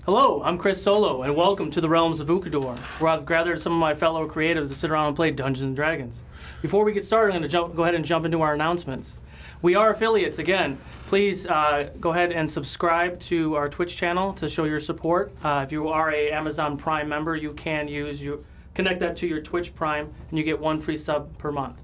Hello, I'm Chris Solo, and welcome to the Realms of Ukodor, where I've gathered some of my fellow creatives to sit around and play Dungeons & Dragons. Before we get started, I'm going to go ahead and jump into our announcements. We are affiliates again. Please go ahead and subscribe to our Twitch channel to show your support. If you are a Amazon Prime member, you can connect that to your Twitch Prime, and you get one free sub per month.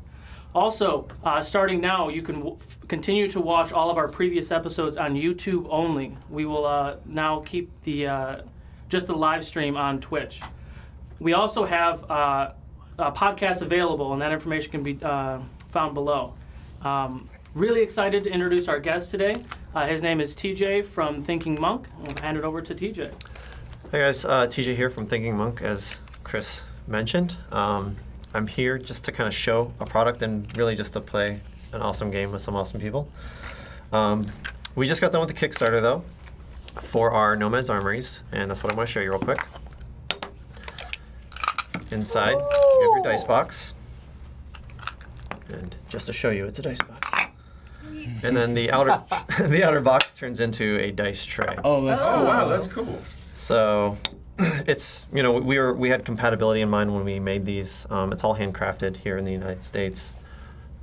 Also, starting now, you can continue to watch all of our previous episodes on YouTube only. We will now keep just the live stream on Twitch. We also have a podcast available, and that information can be found below. Really excited to introduce our guest today. His name is TJ from Thinking Monk. I'll hand it over to TJ. Hey guys, TJ here from Thinking Monk, as Chris mentioned. I'm here just to kind of show a product and really just to play an awesome game with some awesome people. We just got done with the Kickstarter though for our Nomads Armories, and that's what I want to show you real quick. Inside, you have your dice box. And just to show you, it's a dice box. And then the outer box turns into a dice tray. Oh, that's cool. Oh, wow, that's cool. So it's, we had compatibility in mind when we made these. It's all handcrafted here in the United States.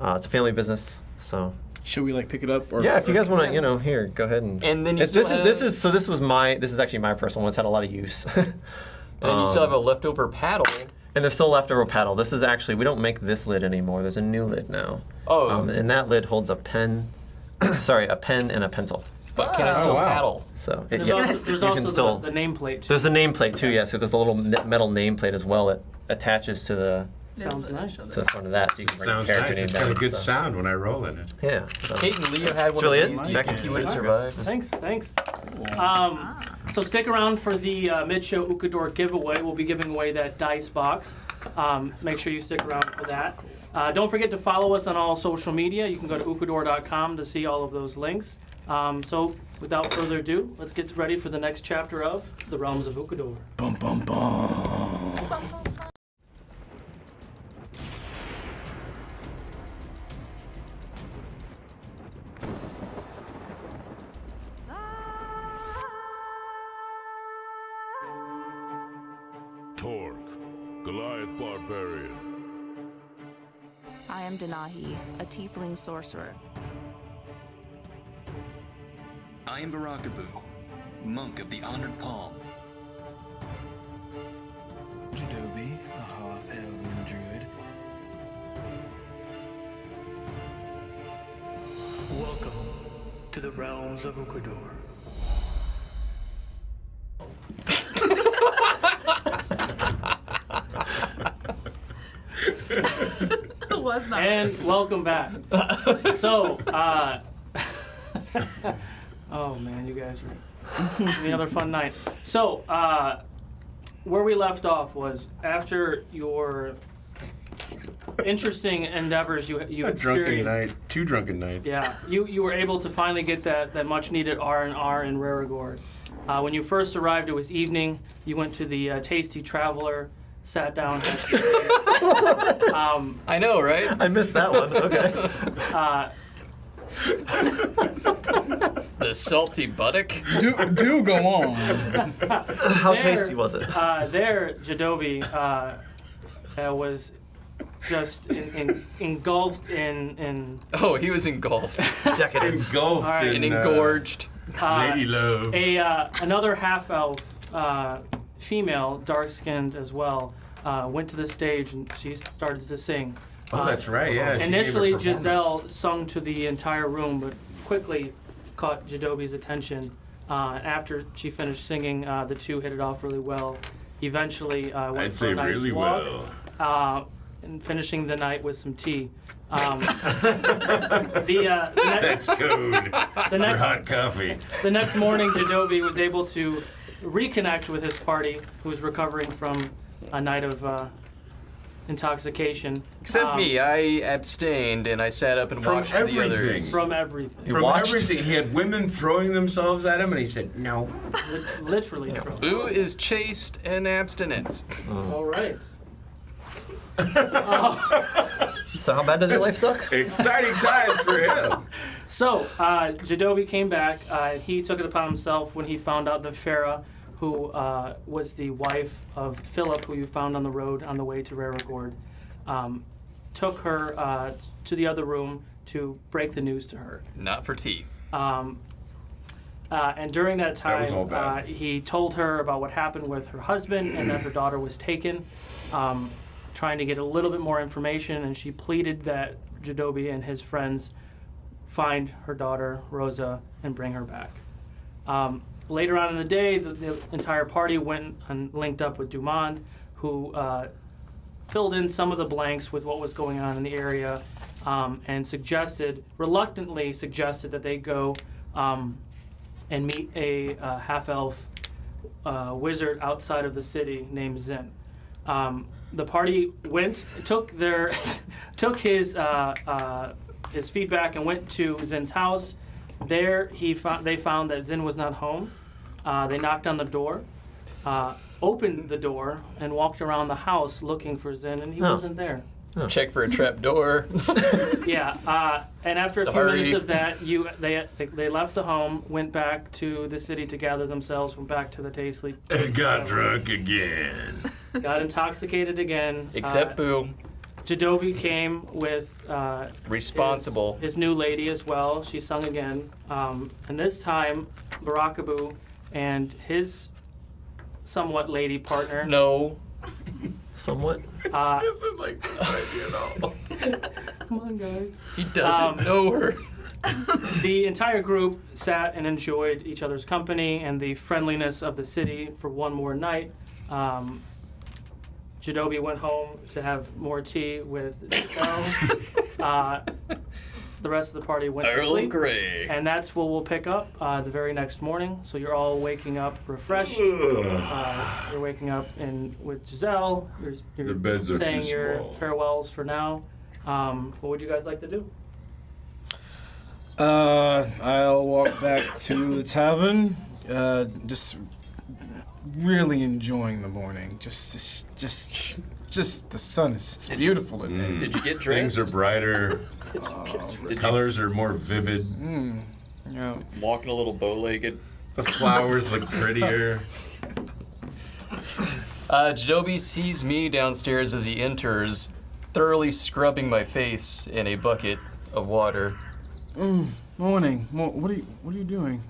It's a family business, so. Should we pick it up? Or, yeah, if you guys want to, here, go ahead and. And then you this is actually my personal one. It's had a lot of use. And you still have a leftover paddle. And there's still leftover paddle. This is actually, we don't make this lid anymore. There's a new lid now. Oh. And that lid holds a pen, a pen and a pencil. But can I still paddle? So There's you can also still. the nameplate, too. There's a nameplate too, yeah. So there's a little metal nameplate as well. It attaches to the Sounds nice. to the front of that, so you can write your Sounds character nice. name It's down. got a good so. sound when I roll in it. Yeah. So. Kate and Leo had one really of it? these. Do you Back think in you would have progress. survived? Thanks. So stick around for the mid-show Ukodor giveaway. We'll be giving away that dice box. Make sure you stick around for that. Don't forget to follow us on all social media. You can go to ukodor.com to see all of those links. So without further ado, let's get ready for the next chapter of The Realms of Ukodor. Bum, bum, bum. Torque, Goliath Barbarian. I am Denahi, a tiefling sorcerer. I am Barakabu, monk of the Honored Palm. Jadobi, a half-elven druid. Welcome to The Realms of Ukodor. It was not. And welcome back. So, oh man, you guys are another fun night. So, where we left off was after your interesting endeavors you A drunken experienced. night, 2 drunken nights. Yeah, you were able to finally get that much needed R&R in Rarigord. When you first arrived, it was evening. You went to the Tasty Traveler, sat down. I know, right? I missed that one. Okay. The salty buttock. Do go on. How tasty was it? There, Jadobi was just engulfed in Oh, he was engulfed Decadence. Engulfed All right. and in engorged. lady love. Another half-elf female, dark-skinned as well, went to the stage and she started to sing. Oh, that's right, yeah. she Initially, gave a performance. Giselle sung to the entire room, but quickly caught Jadobi's attention. After she finished singing, the two hit it off really well. Eventually, went I'd for say a nice really walk, well. and finishing the night with some tea. That's code The for next, hot coffee. the next morning, Jadobi was able to reconnect with his party, who was recovering from a night of intoxication. Except me, I abstained and I sat up and From watched the everything. others. From everything. You From watched? everything, he had women throwing themselves at him, and he said, no. Literally thrown. Boo is chaste and abstinence. All right. So how bad does your life suck? Exciting times for him. So, Jadobi came back. He took it upon himself when he found out that Farah, who was the wife of Philip, who you found on the road on the way to Raragord, took her to the other room to break the news to her. Not for tea. And during that That was all time, bad. he told her about what happened with her husband and that her daughter was taken, trying to get a little bit more information, and she pleaded that Jadobi and his friends find her daughter, Rosa, and bring her back. Later on in the day, the entire party went and linked up with Dumond, who filled in some of the blanks with what was going on in the area, and reluctantly suggested that they go and meet a half-elf wizard outside of the city named Zin. The party took his feedback and went to Zin's house. There, they found that Zin was not home. They knocked on the door, opened the door, and walked around the house looking for Zin, and he wasn't there. Check for a trap door. Yeah, and after a few Sorry. minutes of that, they left the home, went back to the city to gather themselves, went back to the Tasty. And got drunk again. Got intoxicated again. Except Boo. Jadobi came with Responsible. his new lady as well. She sung again, and this time Barakabu and his somewhat lady partner. No. Somewhat. Doesn't like this idea at all. Come on, guys. He doesn't know her. The entire group sat and enjoyed each other's company and the friendliness of the city for one more night. Jadobi went home to have more tea with Giselle. The rest of the party went to Earl sleep. Grey. And that's what we'll pick up the very next morning. So you're all waking up refreshed. You're waking up with Giselle. You're The beds are saying too your small. farewells for now. What would you guys like to do? I'll walk back to the tavern. Just really enjoying the morning. Just the sun is beautiful today. Did you get Things dressed? are brighter. The colors are more vivid. Yeah. Walking a little bow-legged. The flowers look prettier. Jadobi sees me downstairs as he enters, thoroughly scrubbing my face in a bucket of water. Morning. What are you doing?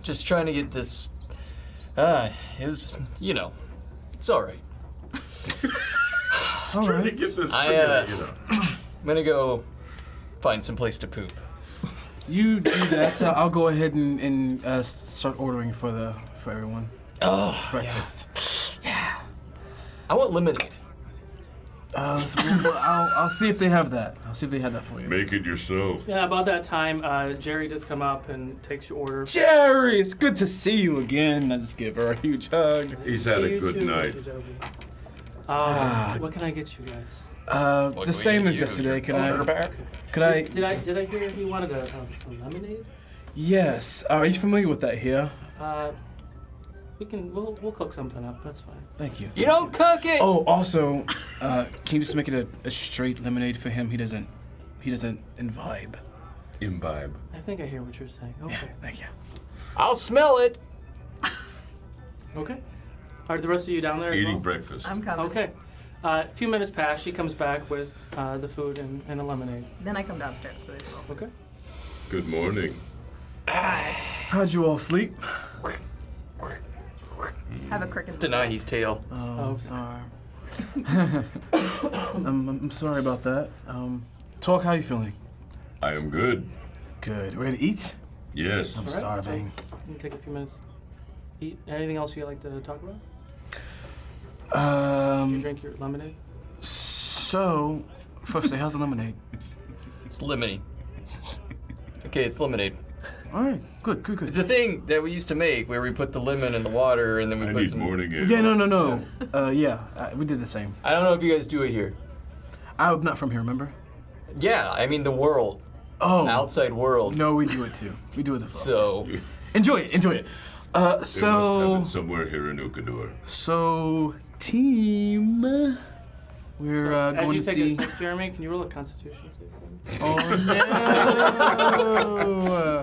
Just trying to get this. It's all right. All Trying to right. get this I, figure, I'm gonna go find some place to poop. You do that. I'll go ahead and start ordering for everyone. Oh, Breakfast. I want lemonade. I'll see if they have that. I'll see if they have that for you. Make it yourself. Yeah, about that time, Jerry does come up and takes your order. Jerry, it's good to see you again. I just give her a huge hug. He's had a You good too, night. Jadobi. What can I get you guys? What The do same we as do? yesterday. Can Order I? back? Could I? Did I hear you wanted a lemonade? Yes. Are you familiar with that here? We'll cook something up. That's fine. Thank you. You don't cook it. Oh, also, can you just make it a straight lemonade for him? He doesn't imbibe. Imbibe. I think I hear what you're saying. Okay. Thank you. I'll smell it. Okay. Are the rest of you down there? as Eating well? breakfast. I'm coming. Okay. A few minutes pass. She comes back with the food and a lemonade. Then I come downstairs for this. Okay. Good morning. Hi. How'd you all sleep? Have a cricket. It's Denahi's tail. Oh, I'm sorry. I'm sorry about that. Talk. How you feeling? I am good. Good. Ready to eat? Yes. I'm All right, starving. So you can take a few minutes. Eat. Anything else you'd like to talk about? You drink your lemonade. So, firstly, how's the lemonade? It's lemonade. Okay, it's lemonade. All right. Good. It's a thing that we used to make where we put the lemon in the water and then we I put need some. morning ale. Yeah. No. We did the same. I don't know if you guys do it here. I'm not from here. Remember? Yeah, I mean the world, Oh. outside world. No, we do it too. We do it the fuck. So Enjoy it. They must have So it somewhere here in Ukodor. team, we're As going you to take see. a sip, Jeremy, can you roll a Constitution save for me? Oh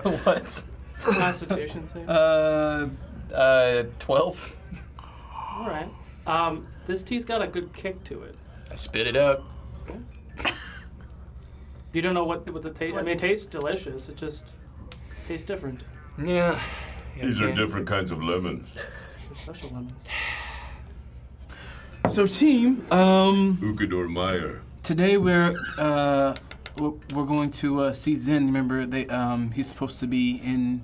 no! what? Constitution save. 12. All right. This tea's got a good kick to it. I spit it out. You don't know what the taste. I mean, it tastes delicious. It just tastes different. Yeah. These are different kinds of lemons. They're special lemons. So, team, Ukodor Meyer. today we're going to see Zen. Remember, he's supposed to be in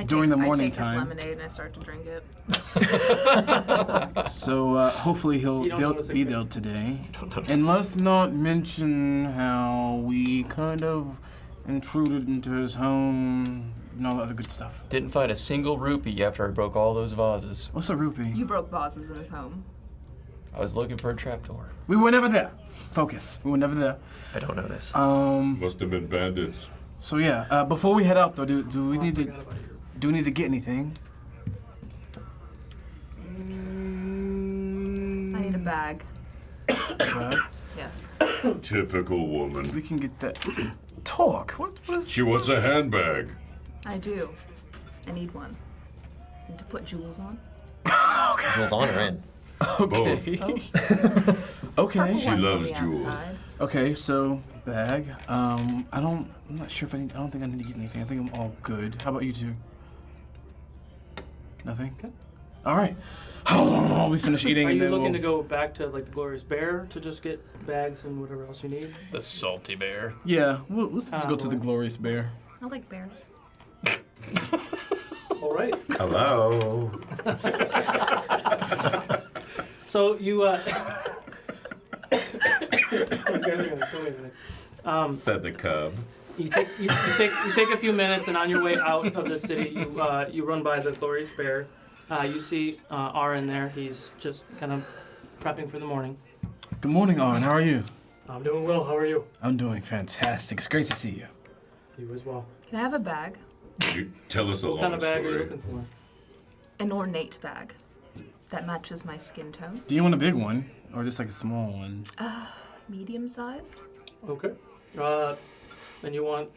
during the morning I take time. this lemonade and I start to drink it. So hopefully he'll You don't notice be it, there today. And let's not mention how we kind of intruded into his home and all that other good stuff. Didn't find a single rupee after I broke all those vases. What's a rupee? You broke vases in his home. I was looking for a trapdoor. We were never there. Focus. We were never there. I don't know this. Must have been bandits. So yeah, before we head out though, do we need to get anything? I need a bag. Right. Yes. Typical woman. We can get that. Talk. What is? She wants a handbag. I do. I need one. And to put jewels on. Jewels on or in? Okay. Okay. Purple She ones on loves the jewels. outside. Okay. So bag. I'm not sure if I don't think I need to get anything. I think I'm all good. How about you two? Nothing. Okay. All right. We finish eating Are and you then looking we'll... to go back to like the Glorious Bear to just get bags and whatever else you need? The salty bear. Yeah. Let's just go to the well. Glorious Bear. I like bears. All right. Hello. So you. You guys are gonna kill me today. Said the cub. You take a few minutes, and on your way out of the city, you run by the Glorious Bear. You see Aaron there. He's just kind of prepping for the morning. Good morning, Arn. How are you? I'm doing well. How are you? I'm doing fantastic. It's great to see you. You as well. Can I have a bag? You tell us a What kind long of bag are you story. looking for? An ornate bag that matches my skin tone. Do you want a big one or just like a small one? Medium sized. Okay. And you want?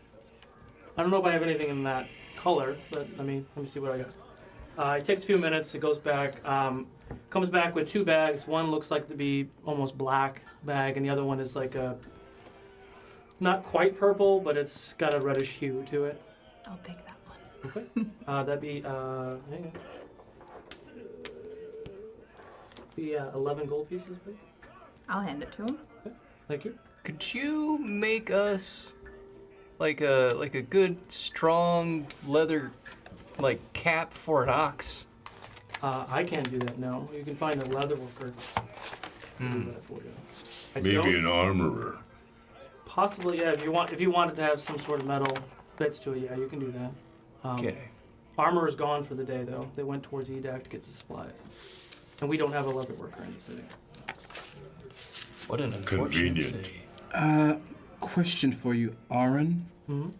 I don't know if I have anything in that color, but let me see what I got. It takes a few minutes. It goes back. Comes back with two bags. One looks like to be almost black bag, and the other one is like a not quite purple, but it's got a reddish hue to it. I'll pick that one. Okay. That'd be hang on. Be 11 gold pieces, please. I'll hand it to him. Thank you. Could you make us like a good strong leather like cap for an ox? I can't do that. No, you can find a leather worker. to do that for you. I Maybe don't- an armorer. Possibly, yeah. If you wanted to have some sort of metal bits to it, yeah, you can do that. Okay. Armor is gone for the day, though. They went towards Edac to get some supplies, and we don't have a leather worker in the city. What an unfortunate Convenient. city. Question for you, Aaron. Mhm.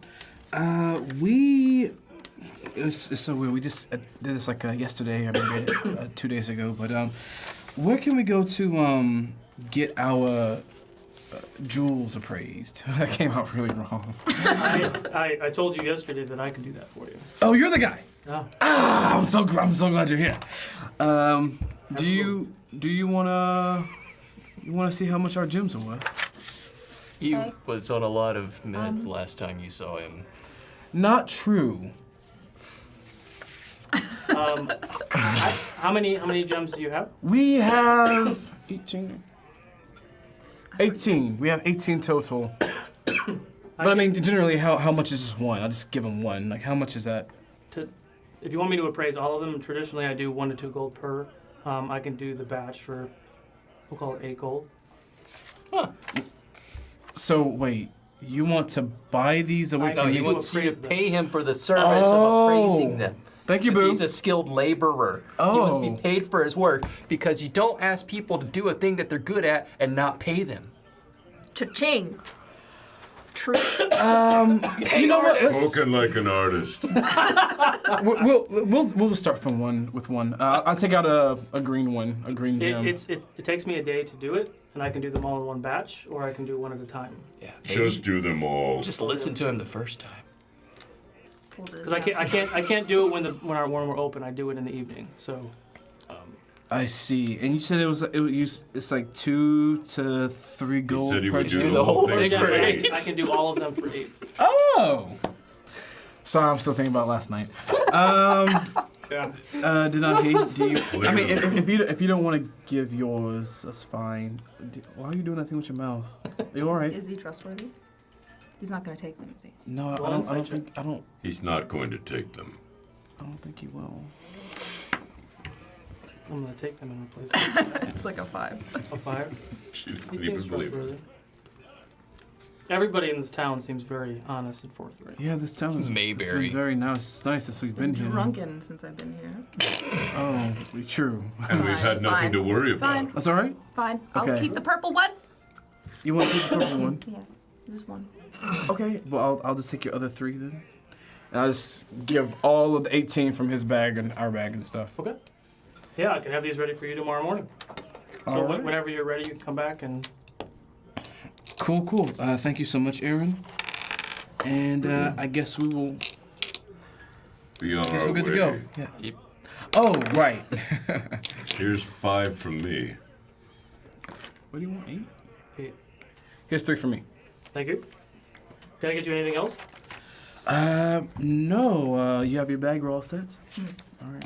It's so weird. We just did this like yesterday or maybe 2 days ago. But where can we go to get our jewels appraised? That came out really wrong. I told you yesterday that I could do that for you. Oh, you're the guy. Yeah. I'm so glad you're here. Do you wanna see how much our gems are worth? He Okay. was on a lot of meds last time you saw him. Not true. How many gems do you have? We have 18. 18. We have 18 total. But I mean, generally, how much is just one? I'll just give them one. Like, how much is that? If you want me to appraise all of them, traditionally I do 1 to 2 gold per. I can do the batch for, we'll call it 8 gold. So, wait, you want to buy these away I No, from he me? wants you to appraise them. pay him for the service of appraising them. Thank you, 'Cause boo. He's a skilled laborer. He wants to be Oh. paid for his work because you don't ask people to do a thing that they're good at and not pay them. Cha-ching! True. You know what? Let's, Spoken like an artist. we'll just start from one with one. I'll take out a green one, a green gem. It takes me a day to do it, and I can do them all in one batch, or I can do one at a time. Yeah. Just do them all. Just listen to him the first time. Because I can't do it when we're open. I do it in the evening. So. I see. And you said it's like 2 to 3 gold said he per would do Jew? the whole thing Again, for I 8. can do all of them for 8. Oh! Sorry, I'm still thinking about last night. Yeah. Did I hate? Do you? I mean, Literally. if you don't want to give yours, that's fine. Why are you doing that thing with your mouth? Are you all right? Is he trustworthy? He's not going to take them, is he? No, Well, I don't He's not going to take them. think he will. I'm gonna take them and replace them. It's like a 5. A 5. She doesn't He even seems believe it. trustworthy. Everybody in this town seems very honest and forthright. Yeah, this town is Mayberry. it's been very nice. It's nice since we've been here. Drunken since I've been here. Oh, true. And we've had nothing Fine. to worry about. Fine. That's all right. Fine. I'll Okay. keep the purple one. You want to keep the purple one? Yeah, just one. Okay. Well, I'll just take your other 3 then. And I'll just give all of the 18 from his bag and our bag and stuff. Okay. Yeah, I can have these ready for you tomorrow morning. So All right. whenever you're ready, you can come back and. Cool. Thank you so much, Aaron. And I guess we will. Be on Guess our we're good to way. go. Yeah. Yep. Oh, right. Here's 5 from me. What do you want? 8? 8. Here's 3 for me. Thank you. Can I get you anything else? No. You have your bag. We're all set. All right.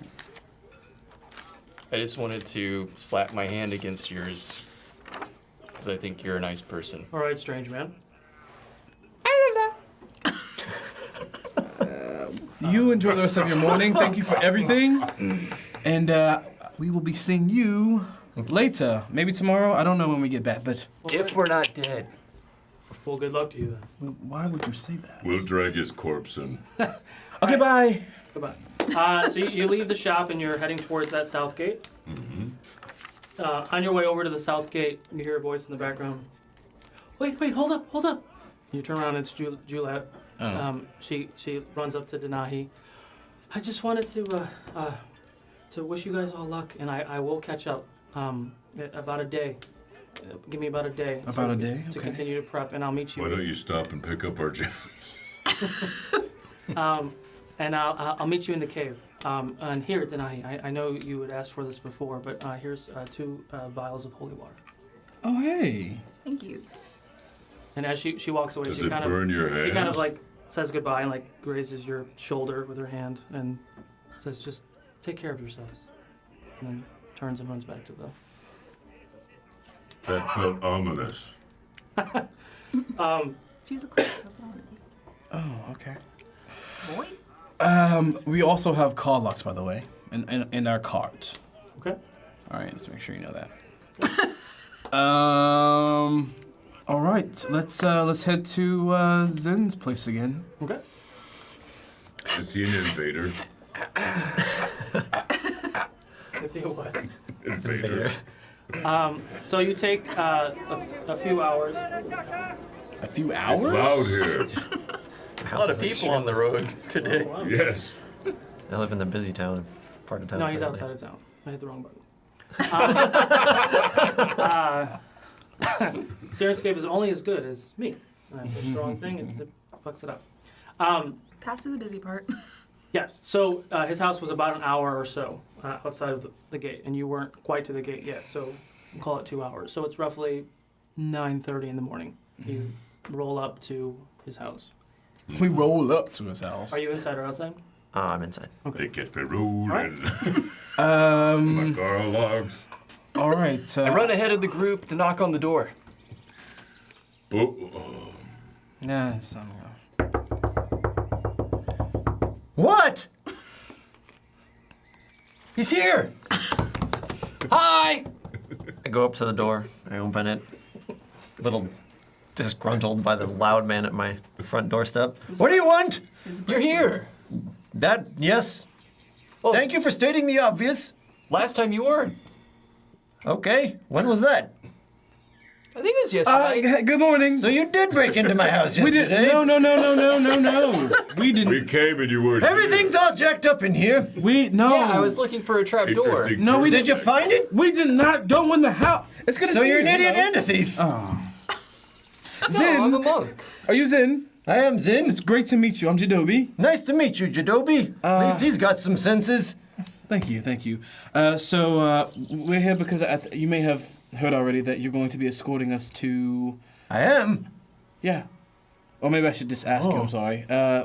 I just wanted to slap my hand against yours because I think you're a nice person. All right, strange man. You enjoy the rest of your morning. Thank you for everything. And we will be seeing you later. Maybe tomorrow. I don't know when we get back, but If we're not dead. Well, good luck to you then. why would you say that? We'll drag his corpse in. Okay, bye. Goodbye. So you leave the shop and you're heading towards that south gate. On your way over to the south gate, you hear a voice in the background. Wait, hold up. You turn around, it's Juliet. She runs up to Denahi. I just wanted to wish you guys all luck, and I will catch up about a day. Give me about a day. About a day? To Okay. continue to prep, and I'll meet you. Why don't you stop and pick up our gems? And I'll meet you in the cave. And here, Denahi, I know you had asked for this before, but here's 2 vials of holy water. Oh, hey. Thank you. And as she walks away, Does she it kind burn your of hands? she kind of like says goodbye and like grazes your shoulder with her hand and says, "Just take care of yourselves." And then turns and runs back to the. That felt ominous. She's a clerk. That's what I want to be. Oh, okay. Boy. We also have car locks, by the way, in our cart. Okay. All right, let's make sure you know that. All right, let's head to Zen's place again. Okay. Is he an invader? Let's see what. Invader. So you take a few hours. A few It's hours? loud here. A lot of people on the road today. Yes. I live in the busy town, part of town. No, he's apparently. outside of town. I hit the wrong button. Sirenscape is only as good as me. And I push the wrong thing and it fucks it up. Pass through the busy part. Yes. So his house was about an hour or so outside of the gate, and you weren't quite to the gate yet. So we'll call it 2 hours. So it's roughly 9:30 in the morning. You roll up to his house. We roll up to his house. Are you inside or outside? I'm inside. They get me rolling. Alright. My car logs. All right. I run ahead of the group to knock on the door. Oh, Yeah, What? He's here! Hi! I go up to the door. I open it. A little disgruntled by the loud man at my front doorstep. What do you want? You're here! Yes. Oh. Thank you for stating the obvious. Last time you weren't. Okay. When was that? I think it was yesterday. good morning. So you did break into my house We yesterday. did. No. We didn't. we came and you weren't Everything's all jacked up in here. No. Yeah, I was looking for a trap door. Interesting. No, we Did you find it? We did not go in the house. It's gonna. So see you're an you, idiot know. and a thief. No, Zen, I'm a monk. are you Zen? I am Zin. It's great to meet you. I'm Jadobi. Nice to meet you, Jadobi. At least he's got some senses. Thank you. We're here because you may have heard already that you're going to be escorting us to... I am. Yeah. Or maybe I should just ask you, I'm sorry. I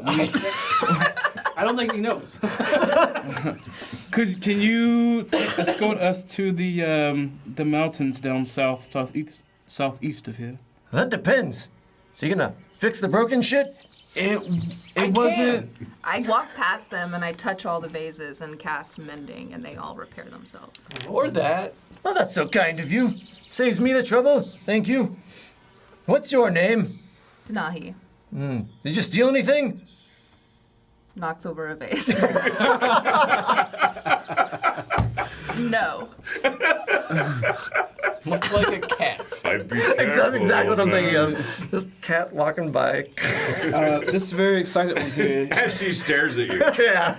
don't think he knows. Can you escort us to the mountains down southeast of here? That depends. So you gonna fix the broken shit? It wasn't... I walk past them and I touch all the vases and cast mending, and they all repair themselves. Or that. Well, that's so kind of you. Saves me the trouble. Thank you. What's your name? Denahi Did you steal anything? knocks over a vase. No. Looks like a cat. I'd be That's exactly what I'm thinking careful, of. This cat walking by. This very excited one here, As she stares at you. Yeah.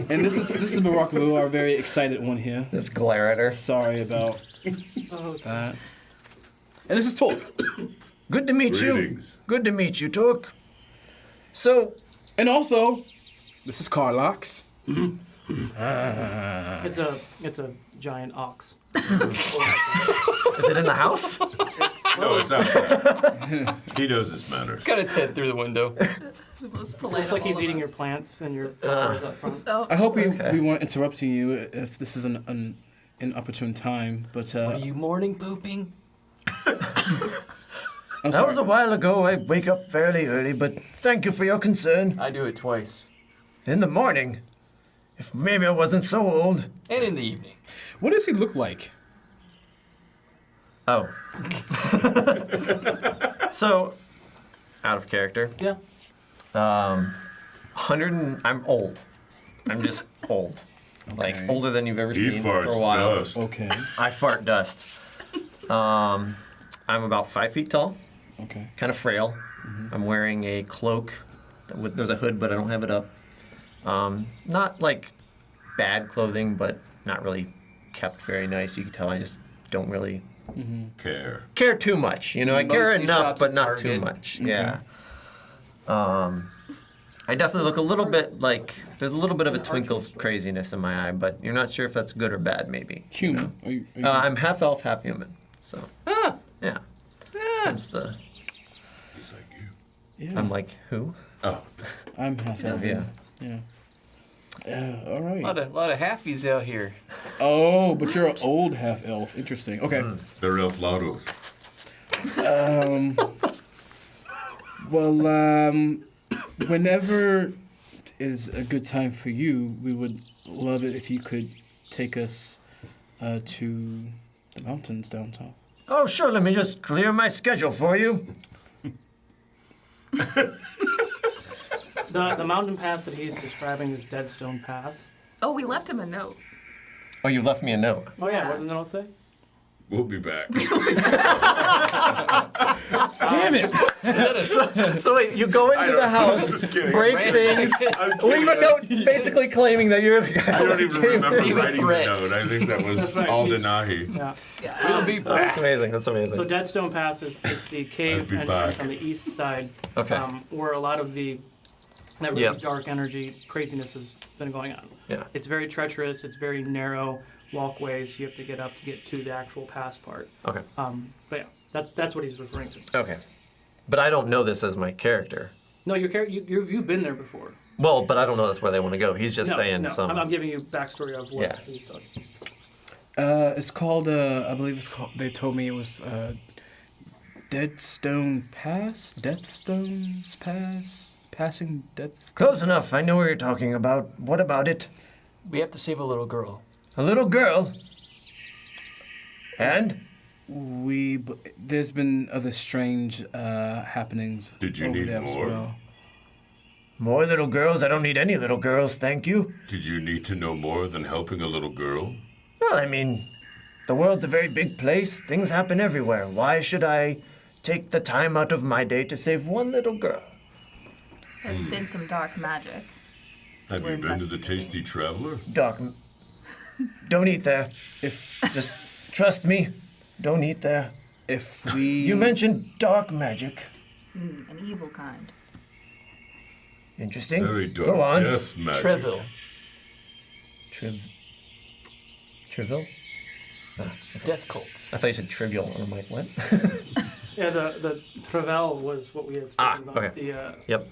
and this is Barakabu, our very excited one here. Just glare at her. Sorry about that. And this is Torque. Good to meet you. Greetings. Good to meet you, Torque. So, And also, this is Carlox. It's a giant ox. is it in the house? No, it's outside. He knows his manners. It's got its head through the window. The most polite Looks like of he's all eating of your us. plants and your flowers up front. I hope we weren't interrupting you if this is an inopportune time, but Are you morning pooping? I'm That sorry. was a while ago. I wake up fairly early, but thank you for your concern. I do it twice. In the morning. If maybe I wasn't so old. And in the evening. What does he look like? Oh. So, out of character. Yeah. 100 I'm old. I'm just old. Like, Okay. older than you've ever He seen for a farts while. dust. Okay. I fart dust. I'm about 5 feet tall, Okay. kind of frail. I'm wearing a cloak. There's a hood, but I don't have it up. Not like bad clothing, but not really kept very nice. You can tell I just don't really Care. too much. You know, I care Mostly enough, shops but at not too Target. much. Yeah. I definitely look a little bit like there's a little bit of a twinkle of craziness in my eye, but you're not sure if that's good or bad. Maybe. Human. Are you I'm half elf, half human. So. Yeah. That's the. He's like you. yeah. I'm like who? Oh, I'm half elf. Yeah. Yeah. All right. A lot of halfies out here. Oh, but you're an old half elf. Interesting. Okay. they're elf lados. Well, whenever is a good time for you, we would love it if you could take us to the mountains down south. Oh, sure. Let me just clear my schedule for you. The mountain pass that he's describing is Deadstone Pass. Oh, we left him a note. Oh, you left me a note. Oh yeah, what did the note say? We'll be back. Damn it! So wait, you go into the house, Just kidding. break things, leave a note basically claiming that you're the guy. I don't even remember Leave a writing the threat. note. I think that was That's right. Aldenahi. Yeah. Yeah. We'll be back. That's amazing. That's amazing. So Deadstone Pass is the cave I'll be entrance back. on the east side, Okay. Where a lot of that really Yep. dark energy craziness has been going on. Yeah. It's very treacherous. It's very narrow walkways. You have to get up to get to the actual pass part. Okay. But yeah, that's what he's referring to. Okay. But I don't know this as my character. No, you've been there before. Well, but I don't know that's where they want to go. He's just saying no, some. I'm giving you backstory of what Yeah. he's done. It's called. I believe it's called. They told me it was Deadstone Pass. Deathstone's Pass. Passing Deathstone. Close enough. I know what you're talking about. What about it? We have to save a little girl. A little girl. And? There's been other strange happenings. Did you over need there as more? well. More little girls? I don't need any little girls, thank you. Did you need to know more than helping a little girl? Well, I mean, the world's a very big place. Things happen everywhere. Why should I take the time out of my day to save one little girl? There's been some dark magic. Have We're you been to the investigating. Tasty Traveler? Doc, don't eat there. If Just trust me. Don't eat there. if we You mentioned dark magic. An evil kind. Interesting. Very Go dark on. death magic. Treville. Trivial? Death cults. I thought you said trivial, and I'm like, what? Yeah, the Travel was what we had spoken about. okay. The, Yep.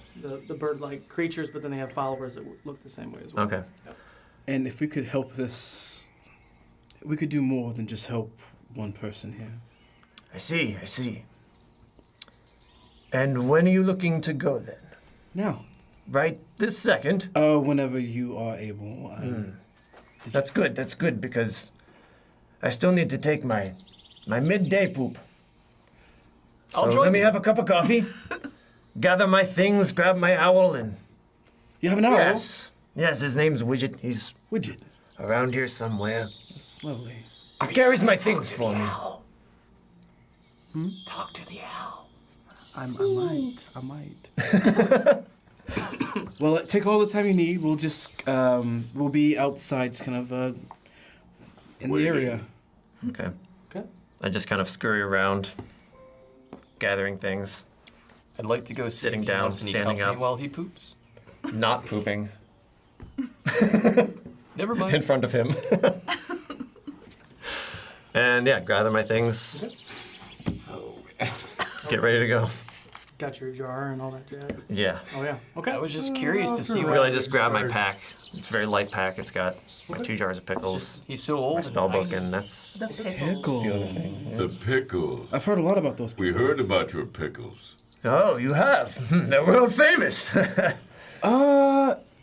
the bird-like creatures, but then they have followers that look the same way as well. Okay. And if we could help this, we could do more than just help one person here. I see. And when are you looking to go then? Now, Right this second? whenever you are able. That's good because I still need to take my midday poop. So I'll join let me you. have a cup of coffee, gather my things, grab my owl, and You have an owl? yes, his name's Widget. He's Widget. around here somewhere. That's lovely. He carries my things for me. Talk to the owl. I might. Well, take all the time you need. We'll just, we'll be outside, kind of, in the area. Okay. Okay. I just kind of scurry around, gathering things, I'd like to go see Sitting if he down, wants any standing company up. while he poops. not pooping Never in mind. front of him. And yeah, gather my things, get ready to go. Got your jar and all that jazz. Yeah. Oh yeah. Okay. I was just curious to see Really what. just grab my pack. It's a very light pack. It's got my 2 jars of pickles, He's so old. my and spell book, tiny. and that's The pickle. Pickle. The pickle. I've heard a lot about those We pickles. heard about your pickles. Oh, you have? They're world famous.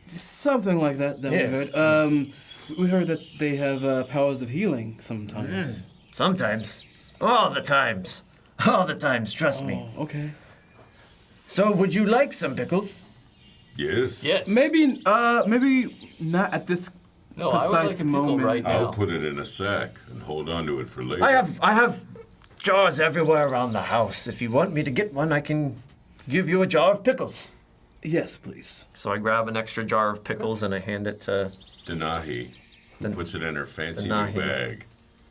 Something like that Yes. we heard. We heard that they have powers of healing sometimes. Sometimes. All the times. All the times, trust me. Oh, okay. So, would you like some pickles? Yes. Yes. Maybe not at this No, I would like precise a pickle moment. right now. I'll put it in a sack and hold on to it for later. I have jars everywhere around the house. If you want me to get one, I can give you a jar of pickles. Yes, please. so I grab an extra jar of pickles and I hand it to Denahi puts it in her fancy new Denahi. bag.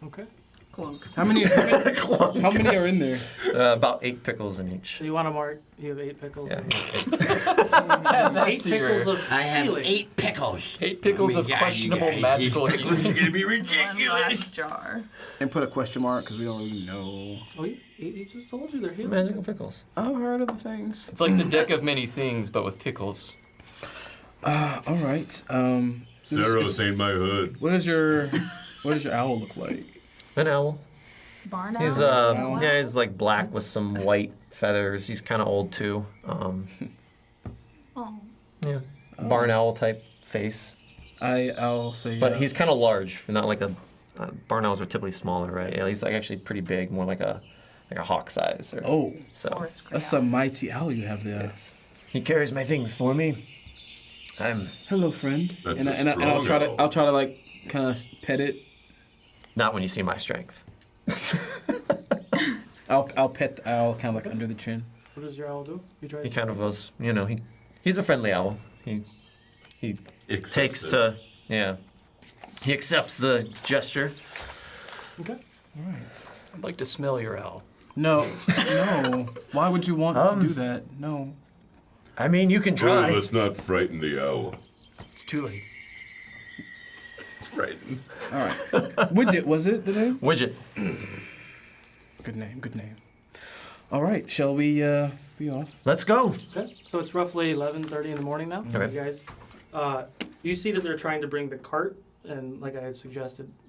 Okay. Clunk. How many are in there? about 8 pickles in each. So you want to mark? You have 8 pickles. Yeah. Add that 8 to your pickles of I have healing. 8 pickles. 8 pickles of questionable magical Pickles healing. are gonna be One ridiculous. glass jar. And put a question mark because we don't really know. Oh, you just told you they're healing. Magical pickles. I've heard of the things. It's like the deck of many things, but with pickles. All right. Zeros ain't my hood. What does your owl look like? An owl. Barn He's owl? yeah, he's like black with some white feathers. He's kind of old too. Oh. Yeah, barn owl type face. I'll say. But he's kind of large, not like a barn owls are typically smaller, right? Yeah, he's like actually pretty big, more like a hawk size. Or, Oh, so Or a screw that's owl. a mighty owl you have there. yes. He carries my things for me. Hello, friend. That's and a and I'll strong try to owl. like kind of pet it. Not when you see my strength. I'll pet the owl kind of like under the chin. What does your owl do? He tries. He kind of goes, he's a friendly owl. He Accepts takes it. to he accepts the gesture. Okay. All right. I'd like to smell your owl. No. Why would you want to do that? No. I mean, you can Oh, try. let's not frighten the owl. It's too late. Frighten. All right. Widget, was it the name? Widget. Good name. All right. Shall we be off? Let's go. Okay. So it's roughly 11:30 in the morning now. Okay. You guys, you see that they're trying to bring the cart, and like I had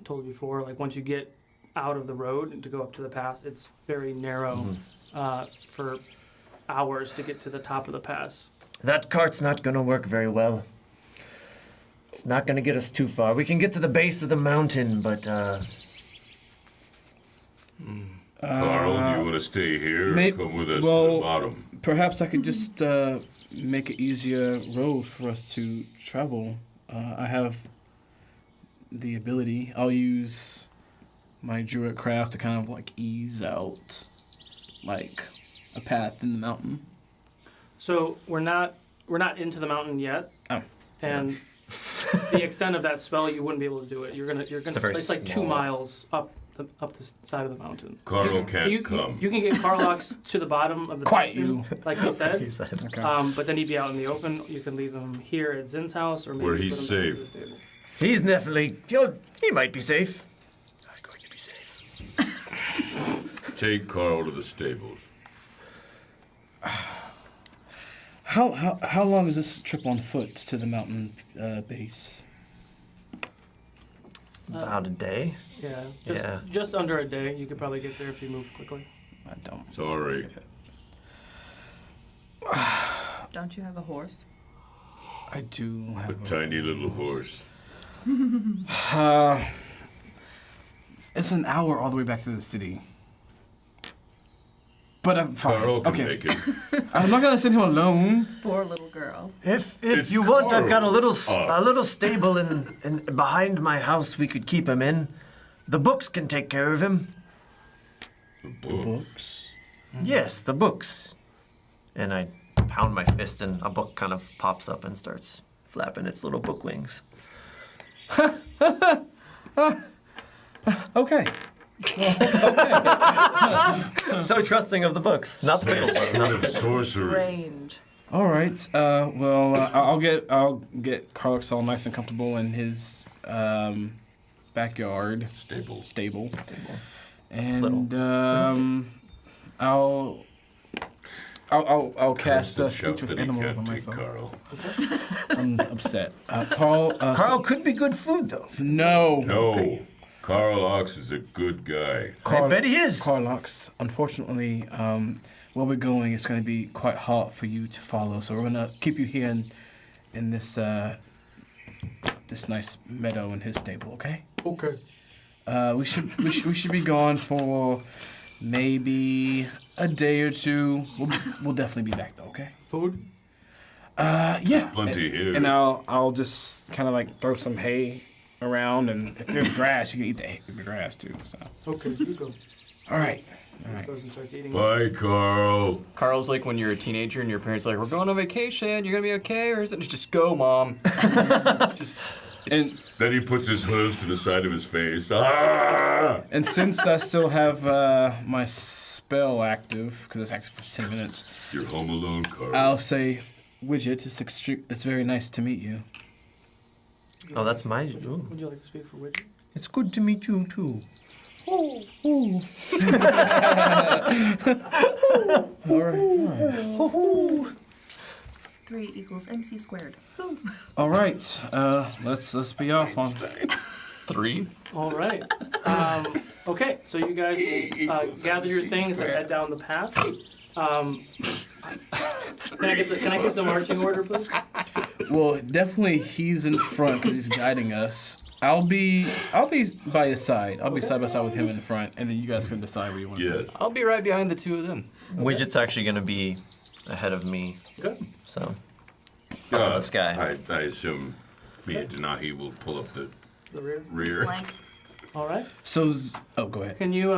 told you before, like once you get out of the road and to go up to the pass, it's very narrow for hours to get to the top of the pass. That cart's not gonna work very well. It's not gonna get us too far. We can get to the base of the mountain, but Carl, do you want to stay here or come with us to the bottom? Perhaps I could just make an easier road for us to travel. I have the ability. I'll use my druid craft to kind of like ease out like a path in the mountain. So we're not into the mountain yet, Oh. and the extent of that spell, you wouldn't be able to do it. You're gonna. a very It's like 2 small- miles up the side of the mountain. Carl can't you, come. You can get Carlox to the bottom of the Quiet, basin, like he said. He said. Okay. But then he'd be out in the open. You can leave him here at Zin's house, or maybe Where put he's him back in safe. the stable. He's definitely. He might be safe. I'm going to be safe. Take Carl to the stables. How long is this trip on foot to the mountain base? About a day. Yeah, Yeah. just under a day. You could probably get there if you move quickly. I don't. Sorry. Don't you have a horse? I do A have tiny little horse. It's an hour all the way back to the city. But I'm fine. Carl can Okay. make it. I'm not gonna send him alone. Poor little girl. If It's you want, I've got a little Carl. stable in behind my house we could keep him in. The books can take care of him. Books. Yes, the books. And I pound my fist, and a book kind of pops up and starts flapping its little book wings. Okay. So trusting of the books, not the pickles. Though, not the pickles. Sorcery. Strange. All right. I'll get Carlos all nice and comfortable in his backyard stable. And I'll cast speech with animals on myself. Carl. I'm upset. Carl. Carl could be good food, though. No. No. Carl Ox is a good guy. I bet he is. Carlox, unfortunately, where we're going, it's going to be quite hard for you to follow. So we're going to keep you here in this this nice meadow in his stable, okay? Okay. We should be gone for maybe a day or two. We'll definitely be back though, okay? Food? Yeah. Plenty here. And I'll just kind of like throw some hay around, and if there's grass, you can eat the grass too. So. Okay, you go. All right. Goes and starts eating. Bye, Carl. Carl's like when you're a teenager and your parents are like, we're going on vacation, you're gonna be okay, or is it just go, mom? And Then he puts his hooves to the side of his face. Ah! And since I still have my spell active, because it's active for 10 minutes, You're home alone, Carl. I'll say, Widget, it's very nice to meet you. Oh, that's my. Ooh. Would you like to speak for Widget? It's good to meet you too. All right. 3 equals MC squared. Woo. All right. Let's be off on. 3? All right. Okay, so you guys will gather your things and head down the path. Can I get the marching order, please? Well, definitely he's in front because he's guiding us. I'll be by his side. I'll be side by side with him in the front, and then you guys can decide where you want to Yes. I'll be right behind the two of them. Widget's actually going to be ahead of me, Good. so. Up in the sky. I assume me and Denahi will pull up the The rear. rear. Blank. All right. So, go ahead. Can you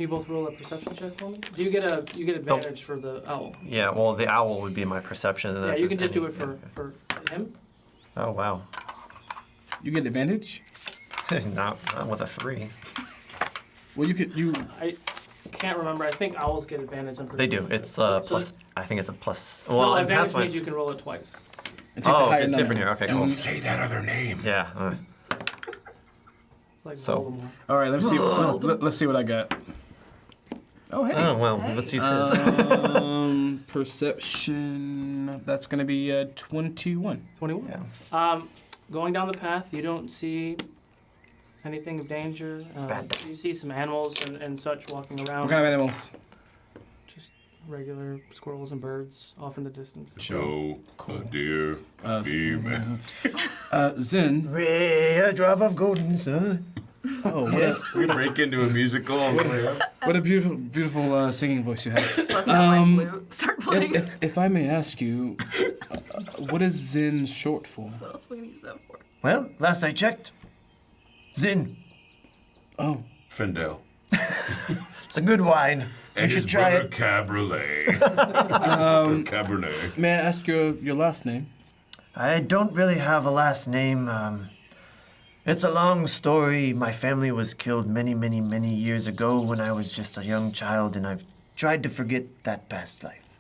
both roll a perception check for me? Do you get advantage for the owl? Yeah, well, the owl would be my perception. And Yeah, if you can there's just do any- it for him. Oh, wow. You get advantage? not with a 3. Well, you. I can't remember. I think owls get advantage on They do. perception It's checks. plus. I think it's a plus. No, Well, in advantage Pathfinder. means you can roll it twice. And take the Oh, higher it's number. different here. Okay, cool. Don't say that other name. Yeah. It's like So- Voldemort. All right, let's see. Let's see what I got. Oh, hey. Oh, well, Hey. let's use his. Perception. That's gonna be 21. 21. Yeah. Going down the path, you don't see anything of danger. Bad. You see some animals and such walking around. What kind of animals? Just regular squirrels and birds off in the distance. So, a deer, a female. Zen. Ray, a drop of golden sun. Oh, Yes. We break into a musical. what a beautiful singing voice you have. Plus my flute. Start playing. If I may ask you, what is Zen short for? What else we can use that for? Well, last I checked, Zin. Oh, Fendel. It's a good wine. You And should his try brother it. Cabriolet. Cabernet. may I ask your last name? I don't really have a last name. It's a long story. My family was killed many, many, many years ago when I was just a young child, and I've tried to forget that past life.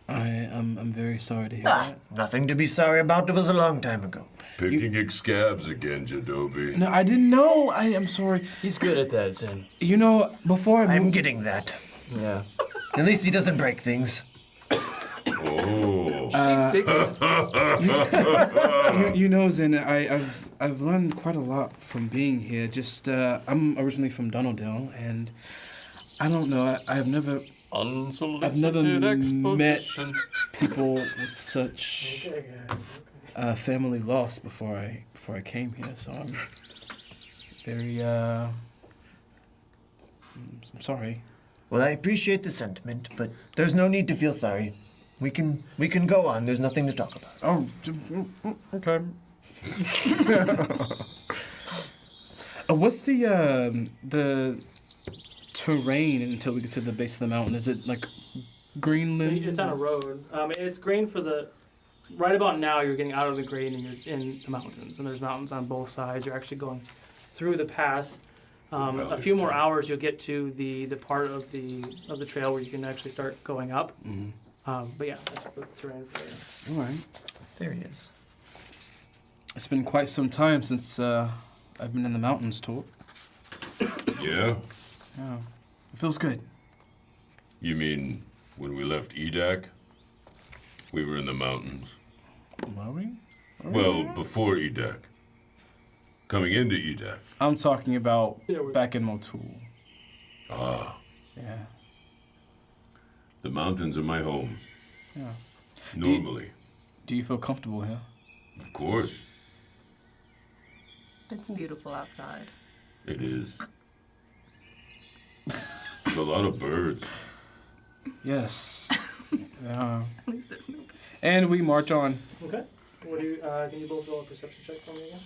I'm very sorry to hear that. Nothing to be sorry about. It was a long time ago. Picking scabs again, Jadobi. No, I didn't know. I am sorry. He's good at that, Zen. You know, before I'm getting that. Yeah. At least he doesn't break things. Oh. She fixed it. you know, Zen, I've learned quite a lot from being here. Just I'm originally from Donaldale, and I don't know. I've never met people with such family loss before I came here. So I'm very I'm sorry. Well, I appreciate the sentiment, but there's no need to feel sorry. We can go on. There's nothing to talk about. Oh, okay. What's the terrain until we get to the base of the mountain? Is it like Greenland? It's on a road. It's green for the. Right about now, you're getting out of the grade and you're in the mountains, and there's mountains on both sides. You're actually going through the pass. A few more hours, you'll get to the part of the trail where you can actually start going up. Mm-hmm. But yeah, that's the terrain for you. All right. There he is. It's been quite some time since I've been in the mountains, Torp. Yeah? Yeah. It feels good. You mean when we left Edak? We were in the mountains. Were we? Well, before Edak. Coming into Edak. I'm talking about back in Motul. Ah. Yeah. The mountains are my home. Yeah. Normally. Do you feel comfortable here? Of course. It's beautiful outside. It is. There's a lot of birds. Yes. Yeah. At least there's no birds. And we march on. Okay. What do you? Can you both roll a perception check for me again?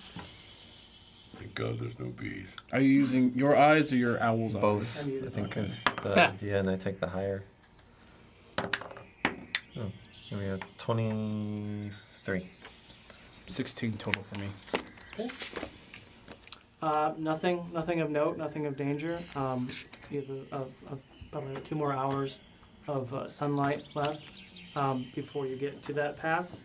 Thank God there's no bees. Are you using your eyes or your owl's eyes? Both, I think, is the idea, and I take the higher. Oh, here we have 23. 16 total for me. Okay. Nothing of note, nothing of danger. You have probably 2 more hours of sunlight left before you get to that pass.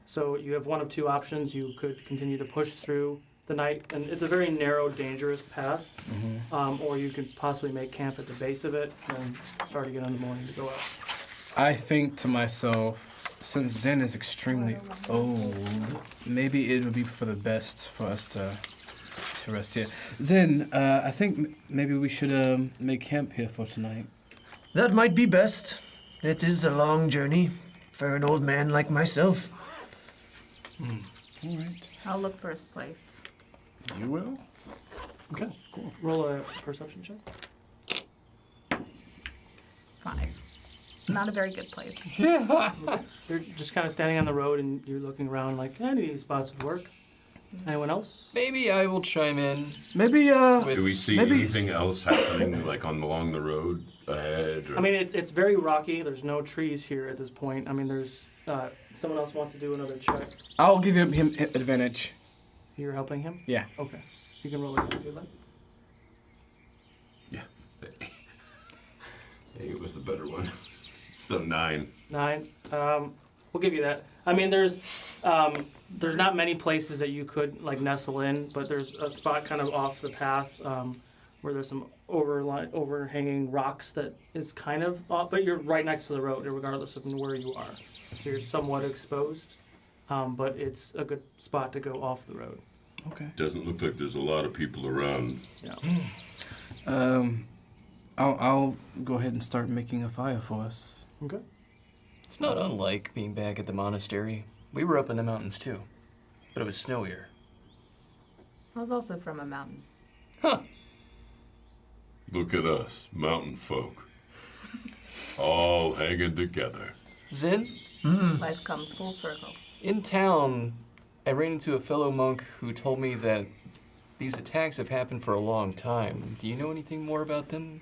So you have one of 2 options. You could continue to push through the night, and it's a very narrow, dangerous path. Mm-hmm. Or you could possibly make camp at the base of it and start again in the morning to go out. I think to myself, since Zen is extremely old, maybe it would be for the best for us to rest here. Zen, I think maybe we should make camp here for tonight. That might be best. It is a long journey for an old man like myself. All right. I'll look for his place. You will? Okay, cool. Roll a perception check. 5. Not a very good place. You're just kind of standing on the road and you're looking around like, any of these spots would work. Anyone else? Maybe I will chime in. Maybe, with Do we see maybe- anything else happening, like along the road ahead? Or... I mean, it's very rocky. There's no trees here at this point. I mean, there's someone else wants to do another check. I'll give him advantage. You're helping him? Yeah. Okay. You can roll it if you'd like. Yeah. 8 was the better one. So 9. 9. We'll give you that. I mean, there's not many places that you could like nestle in, but there's a spot kind of off the path where there's some overhanging rocks that is kind of off, but you're right next to the road, regardless of where you are. So you're somewhat exposed, but it's a good spot to go off the road. Okay. Doesn't look like there's a lot of people around. Yeah. I'll go ahead and start making a fire for us. Okay. It's not unlike being back at the monastery. We were up in the mountains too, but it was snowier. I was also from a mountain. Huh. Look at us, mountain folk. All hanging together. Zen, Life comes full circle. in town, I ran into a fellow monk who told me that these attacks have happened for a long time. Do you know anything more about them?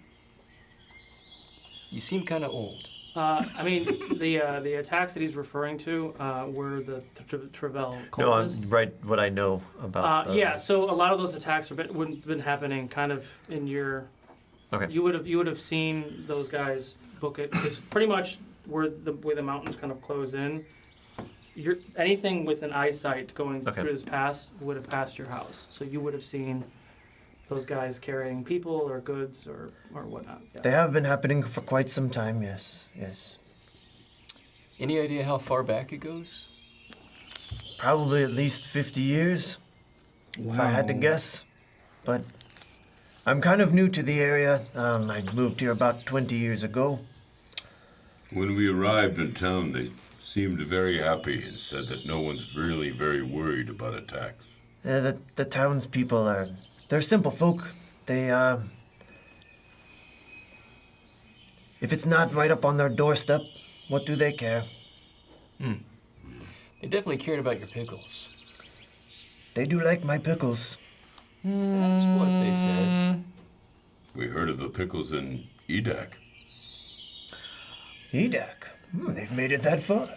You seem kind of old. I mean, the attacks that he's referring to were the Trevel cultists. No, I'm right. What I know about. Yeah, so a lot of those attacks wouldn't have been happening kind of in your. Okay. You would have seen those guys book it because pretty much where the mountains kind of close in. Anything with an eyesight going Okay. through this pass would have passed your house, so you would have seen those guys carrying people or goods or whatnot. Yeah. They have been happening for quite some time, yes, yes. Any idea how far back it goes? Probably at least 50 years, if I had to guess. But I'm kind of new to the area. I moved here about 20 years ago. When we arrived in town, they seemed very happy and said that no one's really very worried about attacks. The townspeople they're simple folk. They, if it's not right up on their doorstep, what do they care? They definitely cared about your pickles. They do like my pickles. That's what they said. We heard of the pickles in Edak. Edak. They've made it that far.